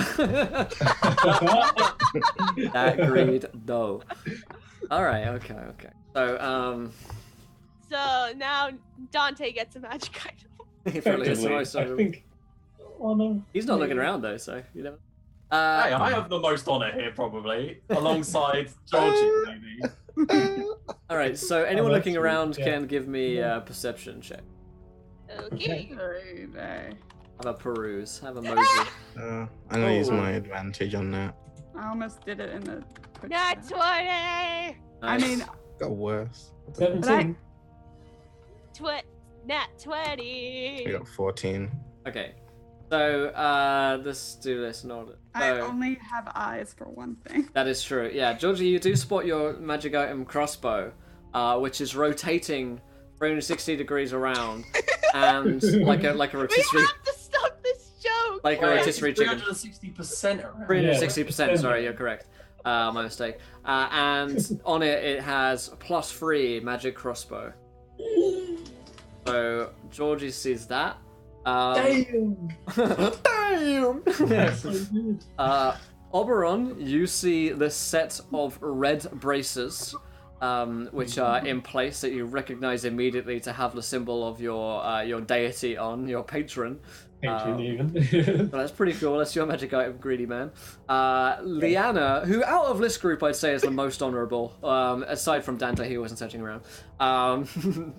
That greed, though. Alright, okay. So, So now Dante gets a magic item. he probably is the Effectively, most I honourable. think. Oh no. He's not looking around, though, so you never. Hey, I have the most honour here, probably, alongside Georgie, maybe. Alright, so anyone that's looking true, around yeah. can give me a perception check. Okay. Have a peruse. Have a mosey. I'm gonna use my advantage on that. I almost did it in the quick Nat chat. 20. I Nice. mean, Got worse. 17. Nat 20. I got 14. Okay. So, let's do this in order. I So, only have eyes for one thing. that is true. Yeah, Georgie, you do spot your magic item crossbow, which is rotating 360 degrees around, and like a We rotisserie, have to stop this joke. like a rotisserie chicken. 360% around. 360%. Yeah. Sorry, you're correct. My mistake. And on it has +3 magic crossbow. So Georgie sees that. Damn! Damn! That's so good. Oberon, you see the set of red braces, which are in place that you recognize immediately to have the symbol of your deity on, your patron. Patron even. So that's pretty cool. That's your magic item, greedy man. Liana, who out of this group I'd say is the most honourable, aside from Dante, who wasn't searching around.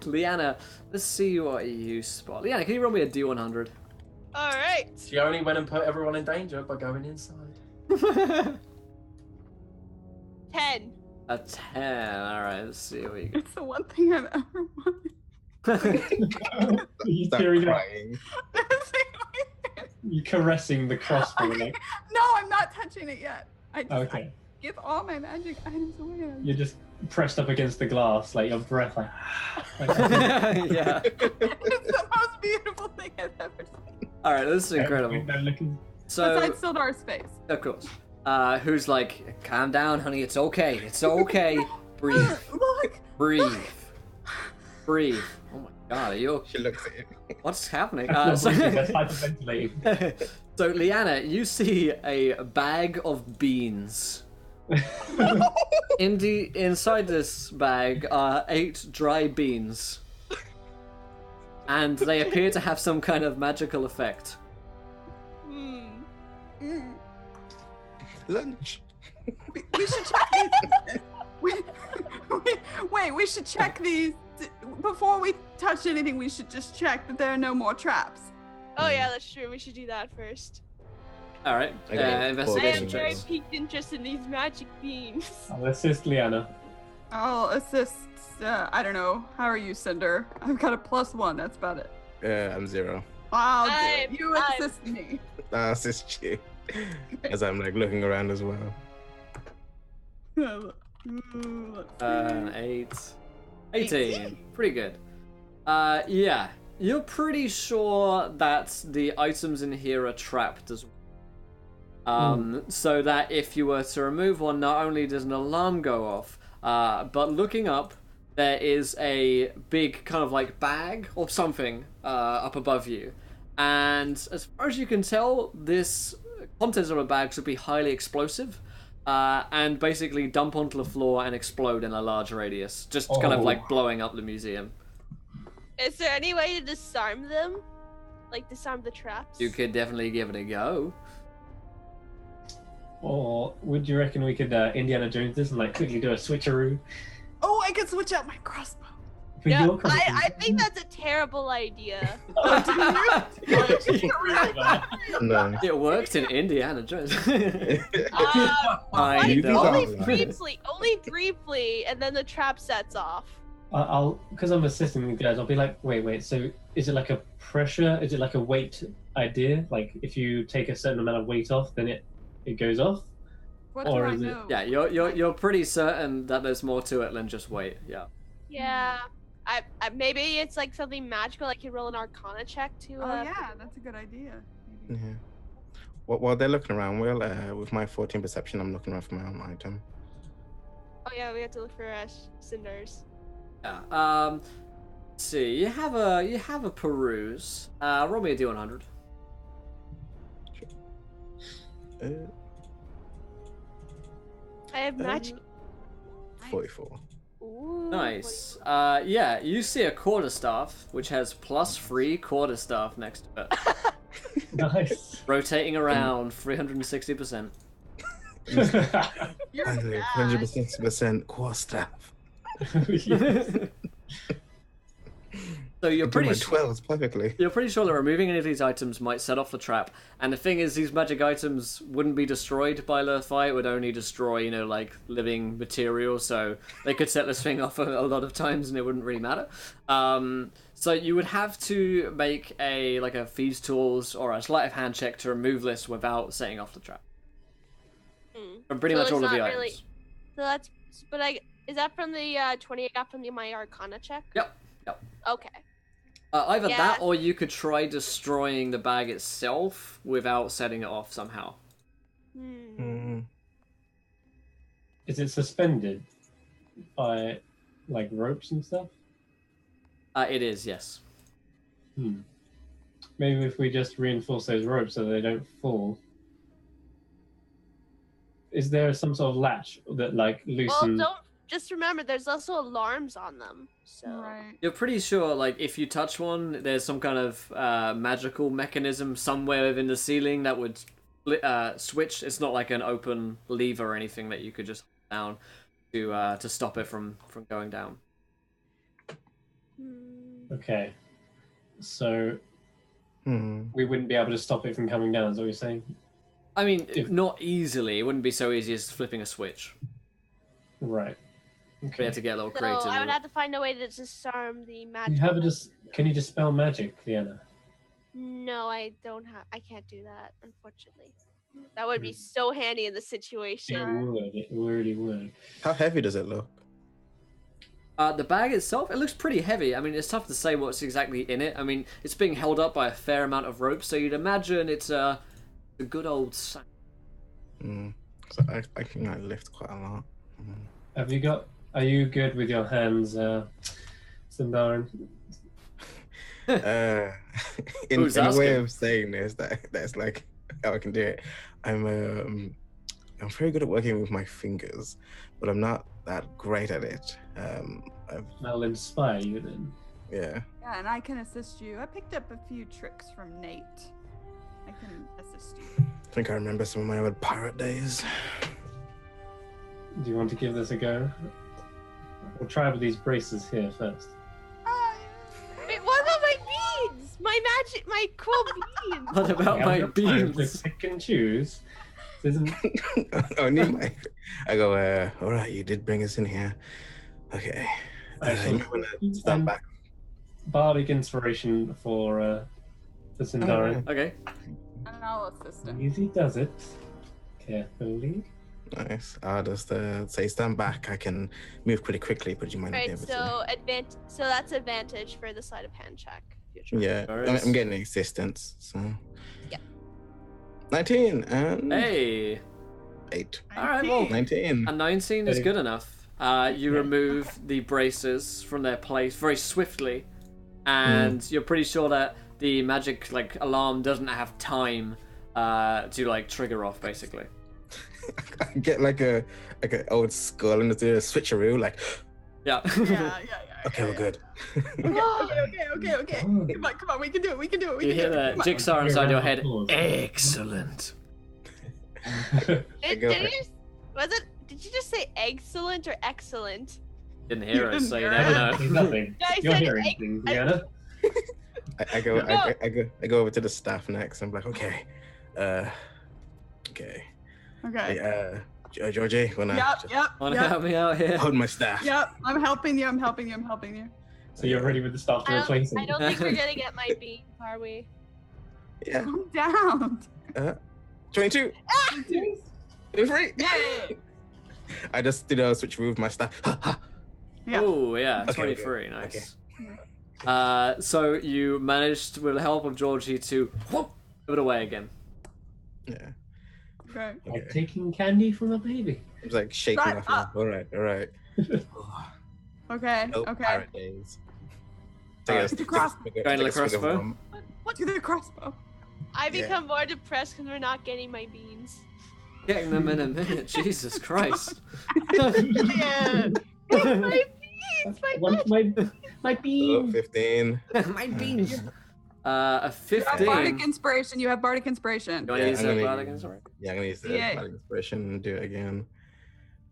Liana, let's see what you spot. Liana, can you roll me a D100? All right. She only went and put everyone in danger by going inside. 10. A 10. Alright, let's see what you got. It's the one thing I've ever wanted. You Start tearing up. crying. You caressing the crossbow. Like, No, I'm not touching it yet. I okay. give all my magic items away. You're just pressed up against the glass, like your breath, like. Yeah. It's the most beautiful thing I've ever seen. Alright, this is incredible. So, Besides Sildar's face. of course. Who's like, calm down, honey, it's okay. It's okay. Breathe. Look. Breathe. Breathe. Oh my god, are you She looks at it. what's happening? That's hyperventilating. So Liana, you see a bag of beans. Inside this bag are 8 dry beans. And they appear to have some kind of magical effect. Hmm. Mm. Lunch. We should check these. Wait, we should check these. Before we touch anything, we should just check that there are no more traps. Oh yeah, that's true. We should do that first. Alright, I got I investigation am very checks. piqued interest in these magic beans. I'll assist Liana. I'll assist. I don't know. How are you, Cinder? I've got a +1. That's about it. I'm 0. I'll do I'm- it. You I'm- assist me. I'll assist you. As I'm like looking around as well. Let's see. 8. 18. Pretty good. Yeah. You're pretty sure that the items in here are trapped as well. so that if you were to remove one, not only does an alarm go off, but looking up, there is a big kind of like bag or something up above you. And as far as you can tell, this contents of a bag should be highly explosive and basically dump onto the floor and explode in a large radius. Just kind of like blowing up the museum. Is there any way to disarm them? Like disarm the traps? You could definitely give it a go. Or would you reckon we could Indiana Jones this and like quickly do a switcheroo? Oh, I could switch out my crossbow. For Yeah, your I think that's a terrible idea. No. It worked in Indiana Jones. Only briefly, and then the trap sets off. I'll because I'm assisting you guys. I'll be like, wait. So is it like a pressure? Is it like a weight idea? Like if you take a certain amount of weight off, then it goes off. What Or do I is it- know? Yeah, you're pretty certain that there's more to it than just weight. Yeah. Yeah. I maybe it's like something magical. I can roll an Arcana check to. Oh yeah, that's a good idea. Maybe. Yeah. While they're looking around, with my 14 perception, I'm looking around for my own item. Oh yeah, we have to look for cinders. Yeah. Let's see. You have a peruse. Roll me a D100. I have magic. 44. Ooh, Nice. Yeah, you see a quarterstaff, which has +3 quarterstaff next to it, Nice. rotating around 360%. You're bad. 100% core staff. So you're I do pretty my sure. 12s perfectly. You're pretty sure that removing any of these items might set off the trap. And the thing is, these magic items wouldn't be destroyed by the fire. It would only destroy, like, living material. So they could set this thing off a lot of times and it wouldn't really matter. So you would have to make a thieves' tools or a sleight of hand check to remove this without setting off the trap. From pretty So much it's all of the not items. really- So that's. But is that from the 20 I got from my Arcana check? Yep. Okay. Either Yeah. that or you could try destroying the bag itself without setting it off somehow. Is it suspended by like ropes and stuff? It is, yes. Maybe if we just reinforce those ropes so they don't fall. Is there some sort of latch that like Well, loosens? don't. Just remember, there's also alarms on them. So. Right. You're pretty sure, like, if you touch one, there's some kind of magical mechanism somewhere within the ceiling that would switch. It's not like an open lever or anything that you could just hold down to stop it from going down. Okay, so Hmm. we wouldn't be able to stop it from coming down. Is what you're saying? I mean, If- not easily. It wouldn't be so easy as flipping a switch. Right. We Okay. had to get a little So creative. I with would it. have to find a way to disarm the magic. You have a Can you dispel magic, Leanna? No, I don't have. I can't do that, unfortunately. That would be so handy in the It situation. would. It really would. How heavy does it look? The bag itself, it looks pretty heavy. I mean, it's tough to say what's exactly in it. I mean, it's being held up by a fair amount of rope, so you'd imagine it's a good old sack. So I can like, lift quite a lot. Have you got? Are you good with your hands, Sindarin? In Who's a way asking? of saying this, that's like how I can do it. I'm very good at working with my fingers, but I'm not that great at it. I'll inspire you then. Yeah. Yeah, and I can assist you. I picked up a few tricks from Nate. I can assist you. I think I remember some of my old pirate days. Do you want to give this a go? We'll try with these braces here first. Wait, what about my beads? My cool beads. What about my We have time to beams? pick and choose. This isn't. Only my. I go. All right, you did bring us in here. Okay. Actually, You want to stand back? Bardic inspiration for Sindarin. Okay. And I'll assist him. Easy does it. Carefully. Nice. I'll just say stand back. I can move pretty quickly, but you might not be Right, able so so that's advantage for the sleight of hand check. to. Yeah, Alright. I'm getting assistance. So. 19 and Hey. 8. All right, well, 19. a 19 is good enough. You remove the braces from their place very swiftly, and you're pretty sure that the magic like alarm doesn't have time to like trigger off, basically. I get like a old skull and do a switcheroo, like. Yeah. Yeah. Okay, we're good. Okay. Come on, we can do it. You hear that Come on. jigsaw inside your head. Applause. Excellent. Did you just say excellent or excellent? Didn't hear us, so you Didn't never hear know. There's nothing. I You're said hearing egg- things, Deanna. I go over to the staff next. I'm like, okay. Okay. Hey, Georgie, wanna Wanna help me out here? hold my staff? Yep. I'm helping you. So you're ready with the staff to replace him. I don't think we're gonna get my beans, are we? Yeah. Calm down. 22. 23. Yay. I just did a switcheroo with my staff. Yeah. Oh yeah, Okay, 23, nice. So you managed, with the help of Georgie, to whoop it away again. Yeah. Okay. Like taking candy from a baby. I was like shaking Shut off. up. All right. Okay. No Okay. pirate days. Going to the crossbow? What to the crossbow? I become more depressed because we're not getting my beans. Getting them in a minute, Jesus Christ. Yeah. My beans, My beans. 15. My beans. A You have 15. bardic inspiration. You have bardic inspiration. You want to Yeah, use I'm that gonna- bardic inspiration? Yeah, I'm gonna use the Yeah. Bardic inspiration and do it again.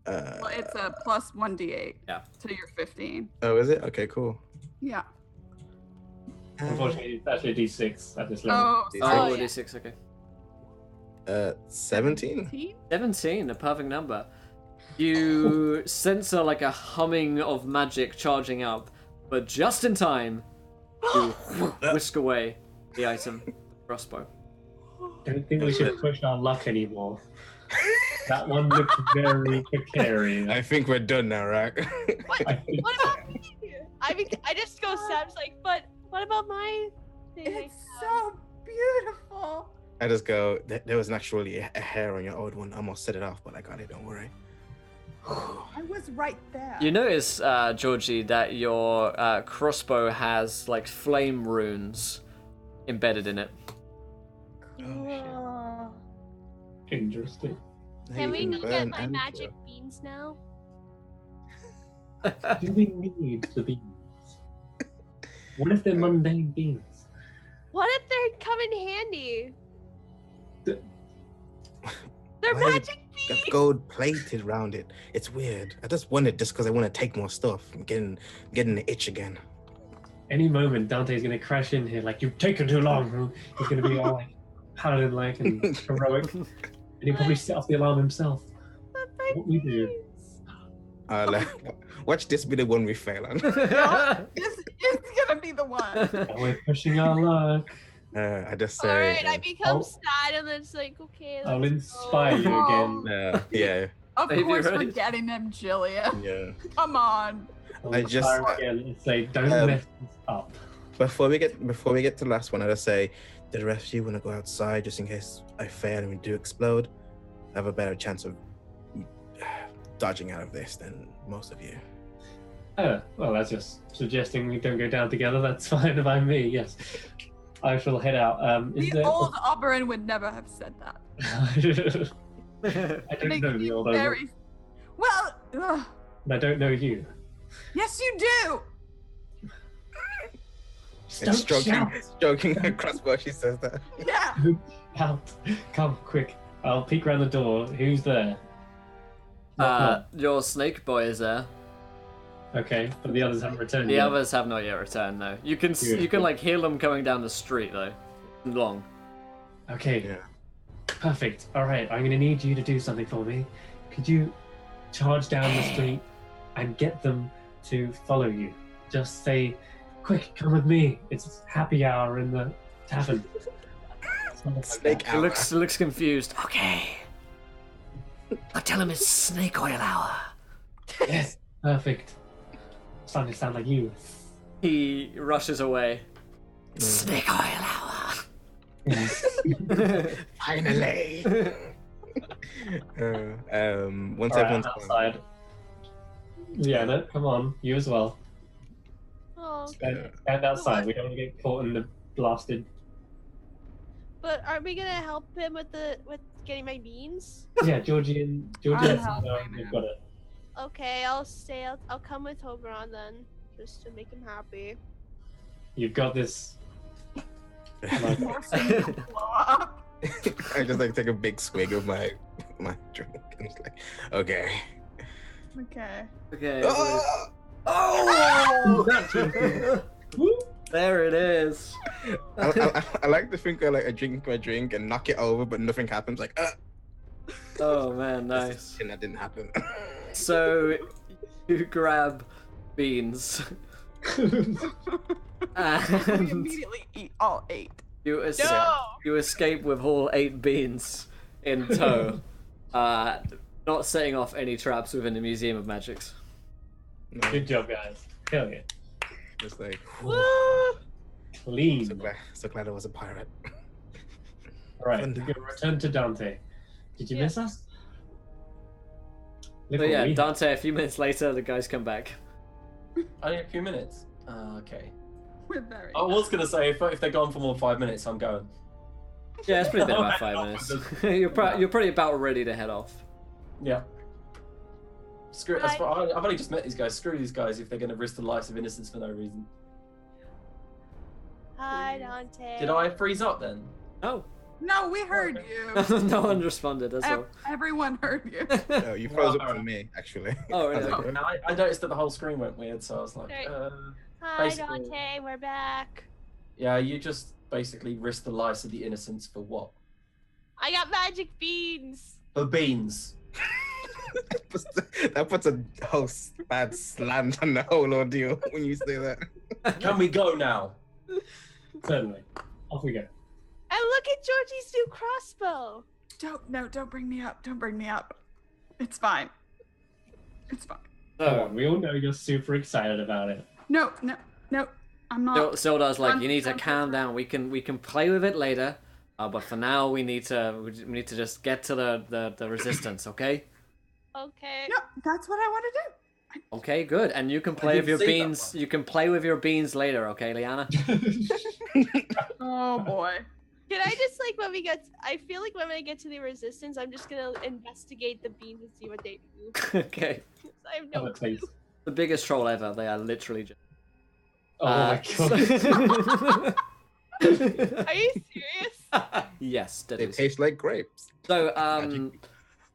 Well, it's a plus 1d8 Yeah. to your 15. Oh, is it? Okay, cool. Yeah. Unfortunately, it's actually a D6 at this level. Oh, Oh, Oh, yeah. D6, okay. 17. 17? 17, a perfect number. You sense like a humming of magic charging up, but just in time, you whisk away the item, crossbow. Don't think we should push our luck anymore. That one looks very precarious. I think we're done now, right? I think What about me? I just go Sam's like, but what about my thing? It's so beautiful. I just go, there was actually a hair on your old one. I almost set it off, but I got it, don't worry. I was right there. You notice, Georgie, that your crossbow has like flame runes embedded in it. Oh, interesting. Can we go get burn my and magic beans now? Do we need the beans? What if they're mundane beans? What if they come in handy? The- They're Why is it magic got beans. gold plated around it. It's weird. I just want it just because I want to take more stuff. I'm getting the itch again. Any moment, Dante's gonna crash in here like, you've taken too long. He's gonna be all like paladin-like and heroic, and he'll probably set off the alarm himself. But my What we do? beans. Watch this be the one we fail on. this is gonna be the one. And we're pushing our luck. I just say. All right, I become I'll- sad, and then it's like, okay. I'll let's inspire go. you again. Yeah. Of Maybe course, we're right. getting them, Jillian. Yeah. Come on. I'll I just- inspire again and say, don't mess this up. Before we get to the last one, I just say, do the rest of you want to go outside just in case I fail and we do explode? I have a better chance of dodging out of this than most of you. Oh, well, that's just suggesting we don't go down together. That's fine by me, yes. I shall head out. Is The there... old Oberon would never have said that. I don't Makes know the me old very... Well, and I don't know you. yes, you do. And stroking her crossbow, she says that. Yeah. Out. Come, quick. I'll peek around the door. Who's there? Your snake boy is there. Okay, but the others haven't returned The yet. others have not yet returned, though. You can Beautiful. like hear them coming down the street though. Long. Okay, Yeah. perfect. All right, I'm going to need you to do something for me. Could you charge down the street and get them to follow you? Just say, quick, come with me. It's happy hour in the tavern. Something like Snake that. He hour. looks confused. Okay. I'll tell him it's snake oil hour. Yes, perfect. Starting to sound like you. He rushes away. Snake oil hour. Finally. Once All right, everyone's outside. Yeah, no, come on, you as well. Oh, Stand outside. We don't want to get caught in the blasted. but are we gonna help him with getting my beans? Yeah, Georgie and I'm Sam, they've got it. Okay, I'll stay. I'll come with Oberon then, just to make him happy. You've got this. Like, Blow up. I just like take a big swig of my drink and it's like, okay. Okay. Okay. Ah! Oh! There it is. I like to think I drink my drink and knock it over, but nothing happens. Like, Oh man, nice. and that didn't happen. So you grab beans We and immediately eat all 8. you No! escape with all 8 beans in tow, not setting off any traps within the Museum of Magics. No, good job, guys. Hell yeah. just like, Woo! Clean. so glad I was a pirate. All right, Fun we're gonna return to Dante. Did you Yeah. miss us? Look So what yeah, we have. Dante, a few minutes later, the guys come back. Only a few minutes. Okay. We're very. I was gonna say if they're gone for more than 5 minutes, I'm going. Yeah, it's probably been about 5 minutes. You're pretty about ready to head off. Yeah. Screw. I've only just met these guys. Screw these guys if they're gonna risk the lives of innocents for no reason. Hi, Dante. Did I freeze up then? No, No, we heard you. no one responded. That's all. Everyone heard you. No, you froze up for alright. me, actually. Oh, I was really? like, Oh, no, I noticed that the whole screen went weird, so I was like, Right. Hi, basically- Dante. We're back. yeah, you just basically risked the lives of the innocents for what? I got magic beans. For beans. that puts a whole bad slant on the whole ordeal when you say that. Can we go now? Certainly. Off we go. And look at Georgie's new crossbow. Don't bring me up. Don't bring me up. It's fine. It's fine. Come So, on, we all know you're super excited about it. No. I'm not. Sildar's like, you need to I'm- calm down. We can play with it later, but for now we need to just get to the resistance, okay? Okay. No, that's what I want to do. Okay, good. And you can play didn't with your see that beans. one. You can play with your beans later, okay, Liana? Oh boy. Can I just when we get? I feel like when I get to the resistance, I'm just gonna investigate the beans and see what they do. Okay. I have Come no on, clue. please. The biggest troll ever. They are literally just. Oh my god. Are you serious? Yes, They deadly. taste like grapes. So,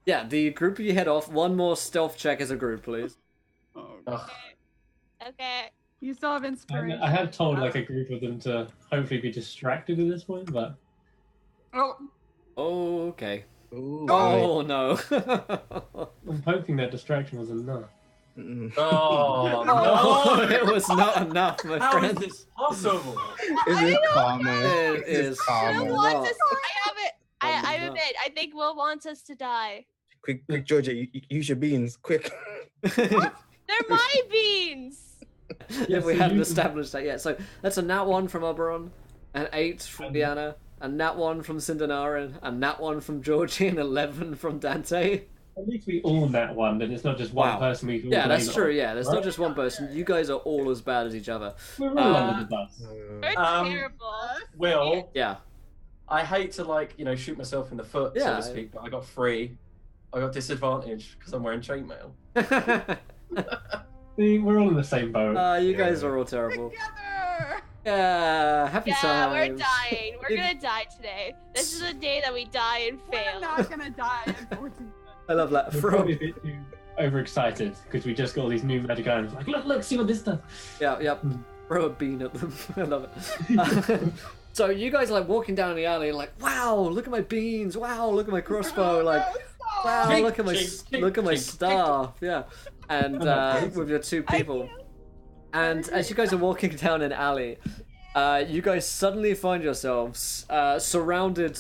yeah, the group of you head off. One more stealth check as a group, please. Oh, Ugh. Okay. you still have inspiration. I have told like a group of them to hopefully be distracted at this point, but Oh, Oh, okay. Ooh, Oh no. I'm hoping that distraction was enough. Mm. Oh, Oh, no! it was not enough, my How is friend. this possible? Is it karma? It Is is. karma? Will not. wants us. I have it. I not. admit. I think Will wants us to die. Quick, Georgia, use your beans, quick. They're my beans. Yeah, we so hadn't you- established that yet. So that's a nat 1 from Oberon, an 8 from Diana, a nat 1 from Cindenarin, a nat 1 from Georgie, and 11 from Dante. At least we all that one, then it's not just one Wow. person we can Yeah, all that's blame true. on. Yeah, there's not just one person. You guys are all as bad as each other. We're all under the bus. We're Um, terrible. Will, Yeah. I hate to shoot myself in the foot, so Yeah. to speak, but I got 3. I got disadvantage because I'm wearing chainmail. See, we're all in the same boat. You guys are all terrible. together. Yeah, happy Yeah, we're times. dying. We're You- gonna die today. This is the day that we die and We're fail. not gonna die, unfortunately. I love that. We're From probably a bit too overexcited because we just got all these new magic items. Like, look, see what this does. yeah, yep. Throw a bean at them. I love it. So you guys are like walking down the alley, like, wow, look at my beans. Wow, look at my crossbow. Like, wow, Chink, look at my chink, chink, look at my chink, staff. Yeah, and with your 2 people. And as you guys are walking down an alley, you guys suddenly find yourselves surrounded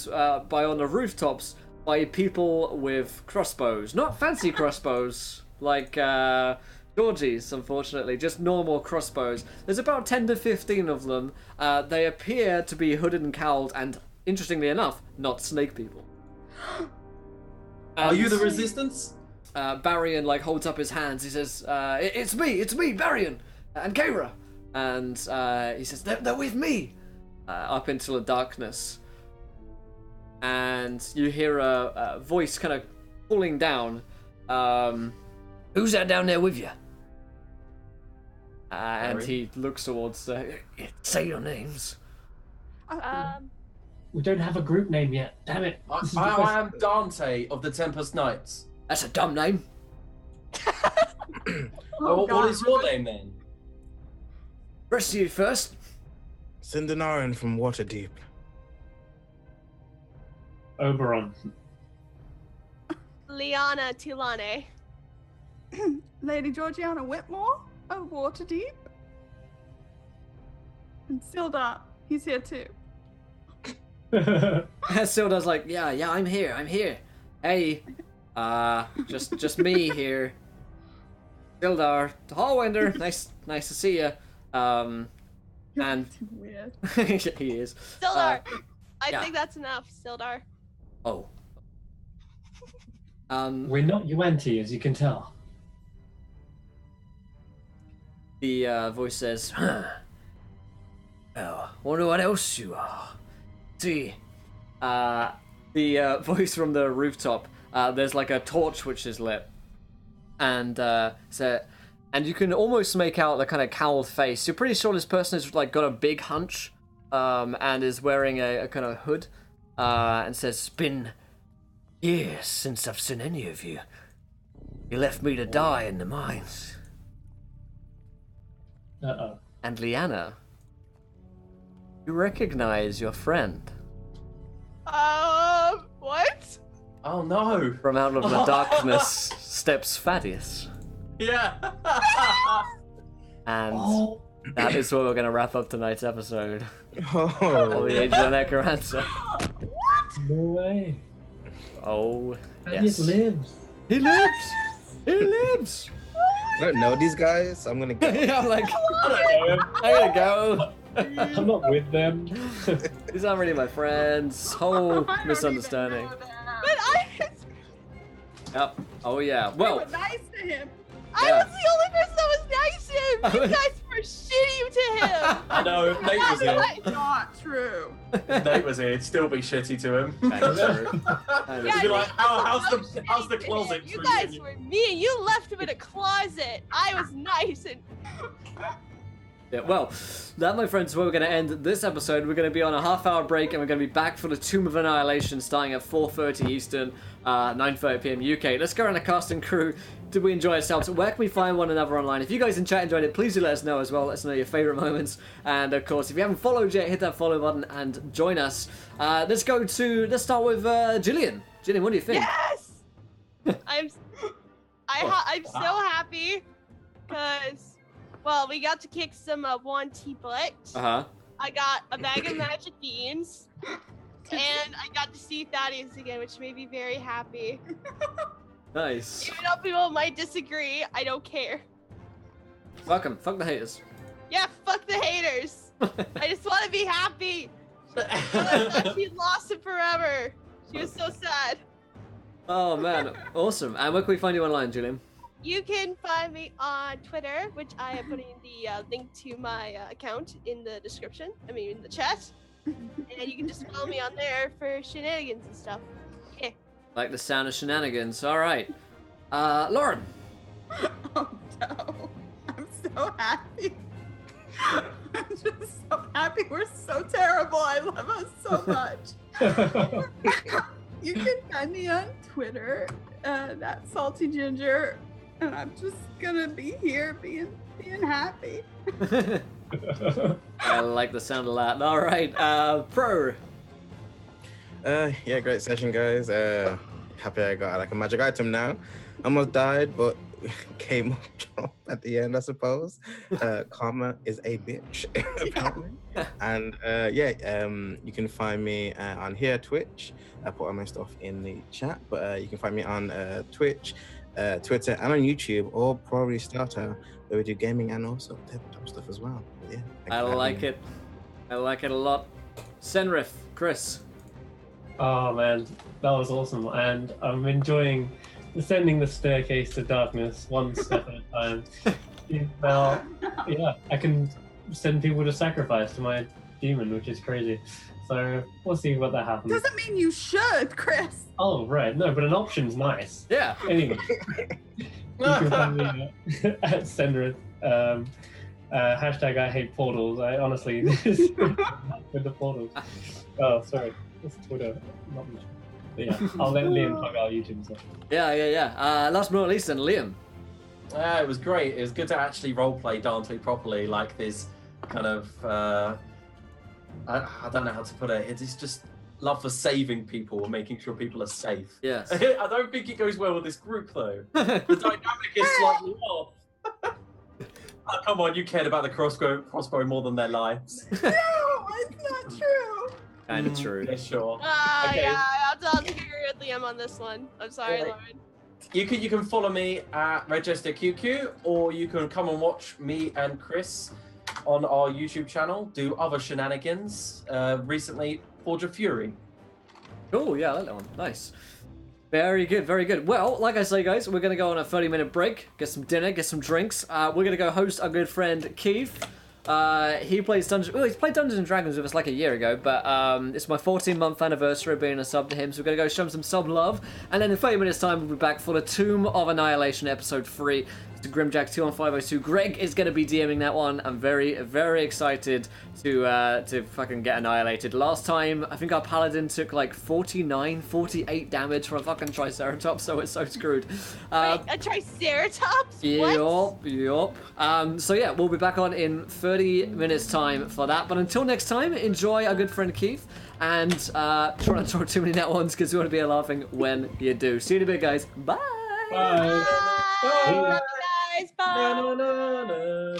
by on the rooftops by people with crossbows. Not fancy crossbows like Georgie's, unfortunately, just normal crossbows. There's about 10 to 15 of them. They appear to be hooded and cowled and interestingly enough, not snake people. Are you the And, resistance? Barian like holds up his hands. He says, it's me, Barian, and Kara. And he says, they're with me, up into the darkness. And you hear a voice kind of pulling down. Who's that down there with you? And he looks towards, say your names. We don't have a group name yet. Damn it. I am Dante of the Tempest Knights. That's a dumb name. What is your name then? Rest of you first. Cindernarin from Waterdeep. Oberon. Liana Tilane. Lady Georgiana Whitmore of Waterdeep. And Sildar, he's here too. Sildar's like, yeah, I'm here. Hey, just me here. Sildar, Hallwinder, nice to see you. And Weird. he is. Sildar. I yeah. think that's enough, Sildar. Oh. We're not Yuan-Ti, as you can tell. The voice says, oh, wonder what else you are. See, the voice from the rooftop. There's like a torch which is lit, and and you can almost make out the kind of cowled face. You're pretty sure this person has like got a big hunch, and is wearing a kind of hood, and says, "It's been years since I've seen any of you. You left me to die in the mines." Uh-oh. And Liana, you recognize your friend. What? Oh no. From out of the darkness steps Thaddeus. Yeah. And that is where we're going to wrap up tonight's episode of Oh, the Age of the Necromancer. No way. Oh, Thaddeus yes. lives. He lives! He lives! I don't know these guys. I'm gonna go. Yeah, I'm like, I don't know him. I gotta go. I'm not with them. These aren't really my friends. Whole I don't misunderstanding. even know that. But Yep. Oh, yeah. They Well, were nice to him. I Yeah. was the only person that was nice to him. You guys were shitty to him. I know, Nate was here. That's not true. If Nate was here, it'd still be shitty to him. that is true. That is Yeah, He'd be true. like, Nate how's was so the shitty to closet him. You for guys you? were mean. You left him in a closet. I was nice and Yeah, well, that, my friends, is where we're going to end this episode. We're going to be on a half-hour break, and we're going to be back for the Tomb of Annihilation, starting at 4:30 Eastern, 9:30 PM UK. Let's go around the cast and crew. Did we enjoy ourselves? Where can we find one another online? If you guys in chat enjoyed it, please do let us know as well. Let us know your favourite moments. And, of course, if you haven't followed yet, hit that follow button and join us. Let's start with Jillian. Jillian, what do you think? yes. I'm so happy because, well, we got to kick some 1T butt. Uh-huh. I got a bag of magic beans, and I got to see Thaddeus again, which made me very happy. Nice. Even though people might disagree, I don't care. Fuck 'em. Fuck the haters. Yeah, fuck the haters. I just want to be happy. I thought she lost it forever. She was so sad. Oh, man. Awesome. And where can we find you online, Jillian? You can find me on Twitter, which I am putting the link to my account in the description. In the chat. And you can just follow me on there for shenanigans and stuff. Yeah. Like the sound of shenanigans. All right. Lauren. Oh no. I'm so happy. I'm just so happy. We're so terrible. I love us so much. You can find me on Twitter, that Salty Ginger, and I'm just gonna be here being happy. I like the sound of that. All right. Pro. Yeah, great session, guys. Happy I got like a magic item now. Almost died, but came up at the end, I suppose. Karma is a bitch, apparently. And you can find me on here, Twitch. I put all my stuff in the chat, but you can find me on Twitch, Twitter, and on YouTube, or probably Starter, where we do gaming and also tabletop stuff as well. But yeah, I like it. I like it a lot. Senrith. Chris. Oh man, that was awesome, and I'm enjoying descending the staircase to darkness one step at a time. Now, yeah, I can send people to sacrifice to my demon, which is crazy. So we'll see what that happens. Doesn't mean you should, Chris. Oh right, no, but an option's nice. Yeah. Anyway, you can find me at Senrith. Hashtag I hate portals. I honestly with the portals. Oh, sorry, it's Twitter, not much. But yeah, I'll let Liam plug our YouTube and stuff. Yeah. Last but not least, then Liam. It was great. It was good to actually roleplay Dante properly, like this kind of I don't know how to put it. It's just love for saving people and making sure people are safe. Yes. I don't think it goes well with this group though. The dynamic is slightly off. Oh, come on, you cared about the crossbow more than their lives. No, it's not true. Kind of true. Yeah, sure. Okay. Yeah, I'll agree with Liam on this one. I'm sorry, Yeah. Lauren. You can follow me at RegisterQQ, or you can come and watch me and Chris on our YouTube channel do other shenanigans. Recently, Forge of Fury. Cool, yeah, I like that one. Nice. Very good, very good. Well, like I say, guys, we're going to go on a 30-minute break, get some dinner, get some drinks. We're going to go host our good friend Keith. He plays Dungeons. Well, he's played Dungeons and Dragons with us like a year ago, but it's my 14-month anniversary of being a sub to him, so we're gonna go show him some sub love. And then in 30 minutes' time, we'll be back for the Tomb of Annihilation episode 3. It's Grimjack 2 on 502. Greg is gonna be DMing that one. I'm very, very excited to fucking get annihilated. Last time, I think our paladin took like 48 damage from a fucking Triceratops, so it's so screwed. Wait, a Triceratops? What? Yup. So yeah, we'll be back on in 30 minutes time for that. But until next time, enjoy our good friend Keith, and try not to throw too many net ones because we want to be laughing when you do. See you in a bit, guys. Bye. Bye. Bye. Love you guys. Bye. Na, na, na, na.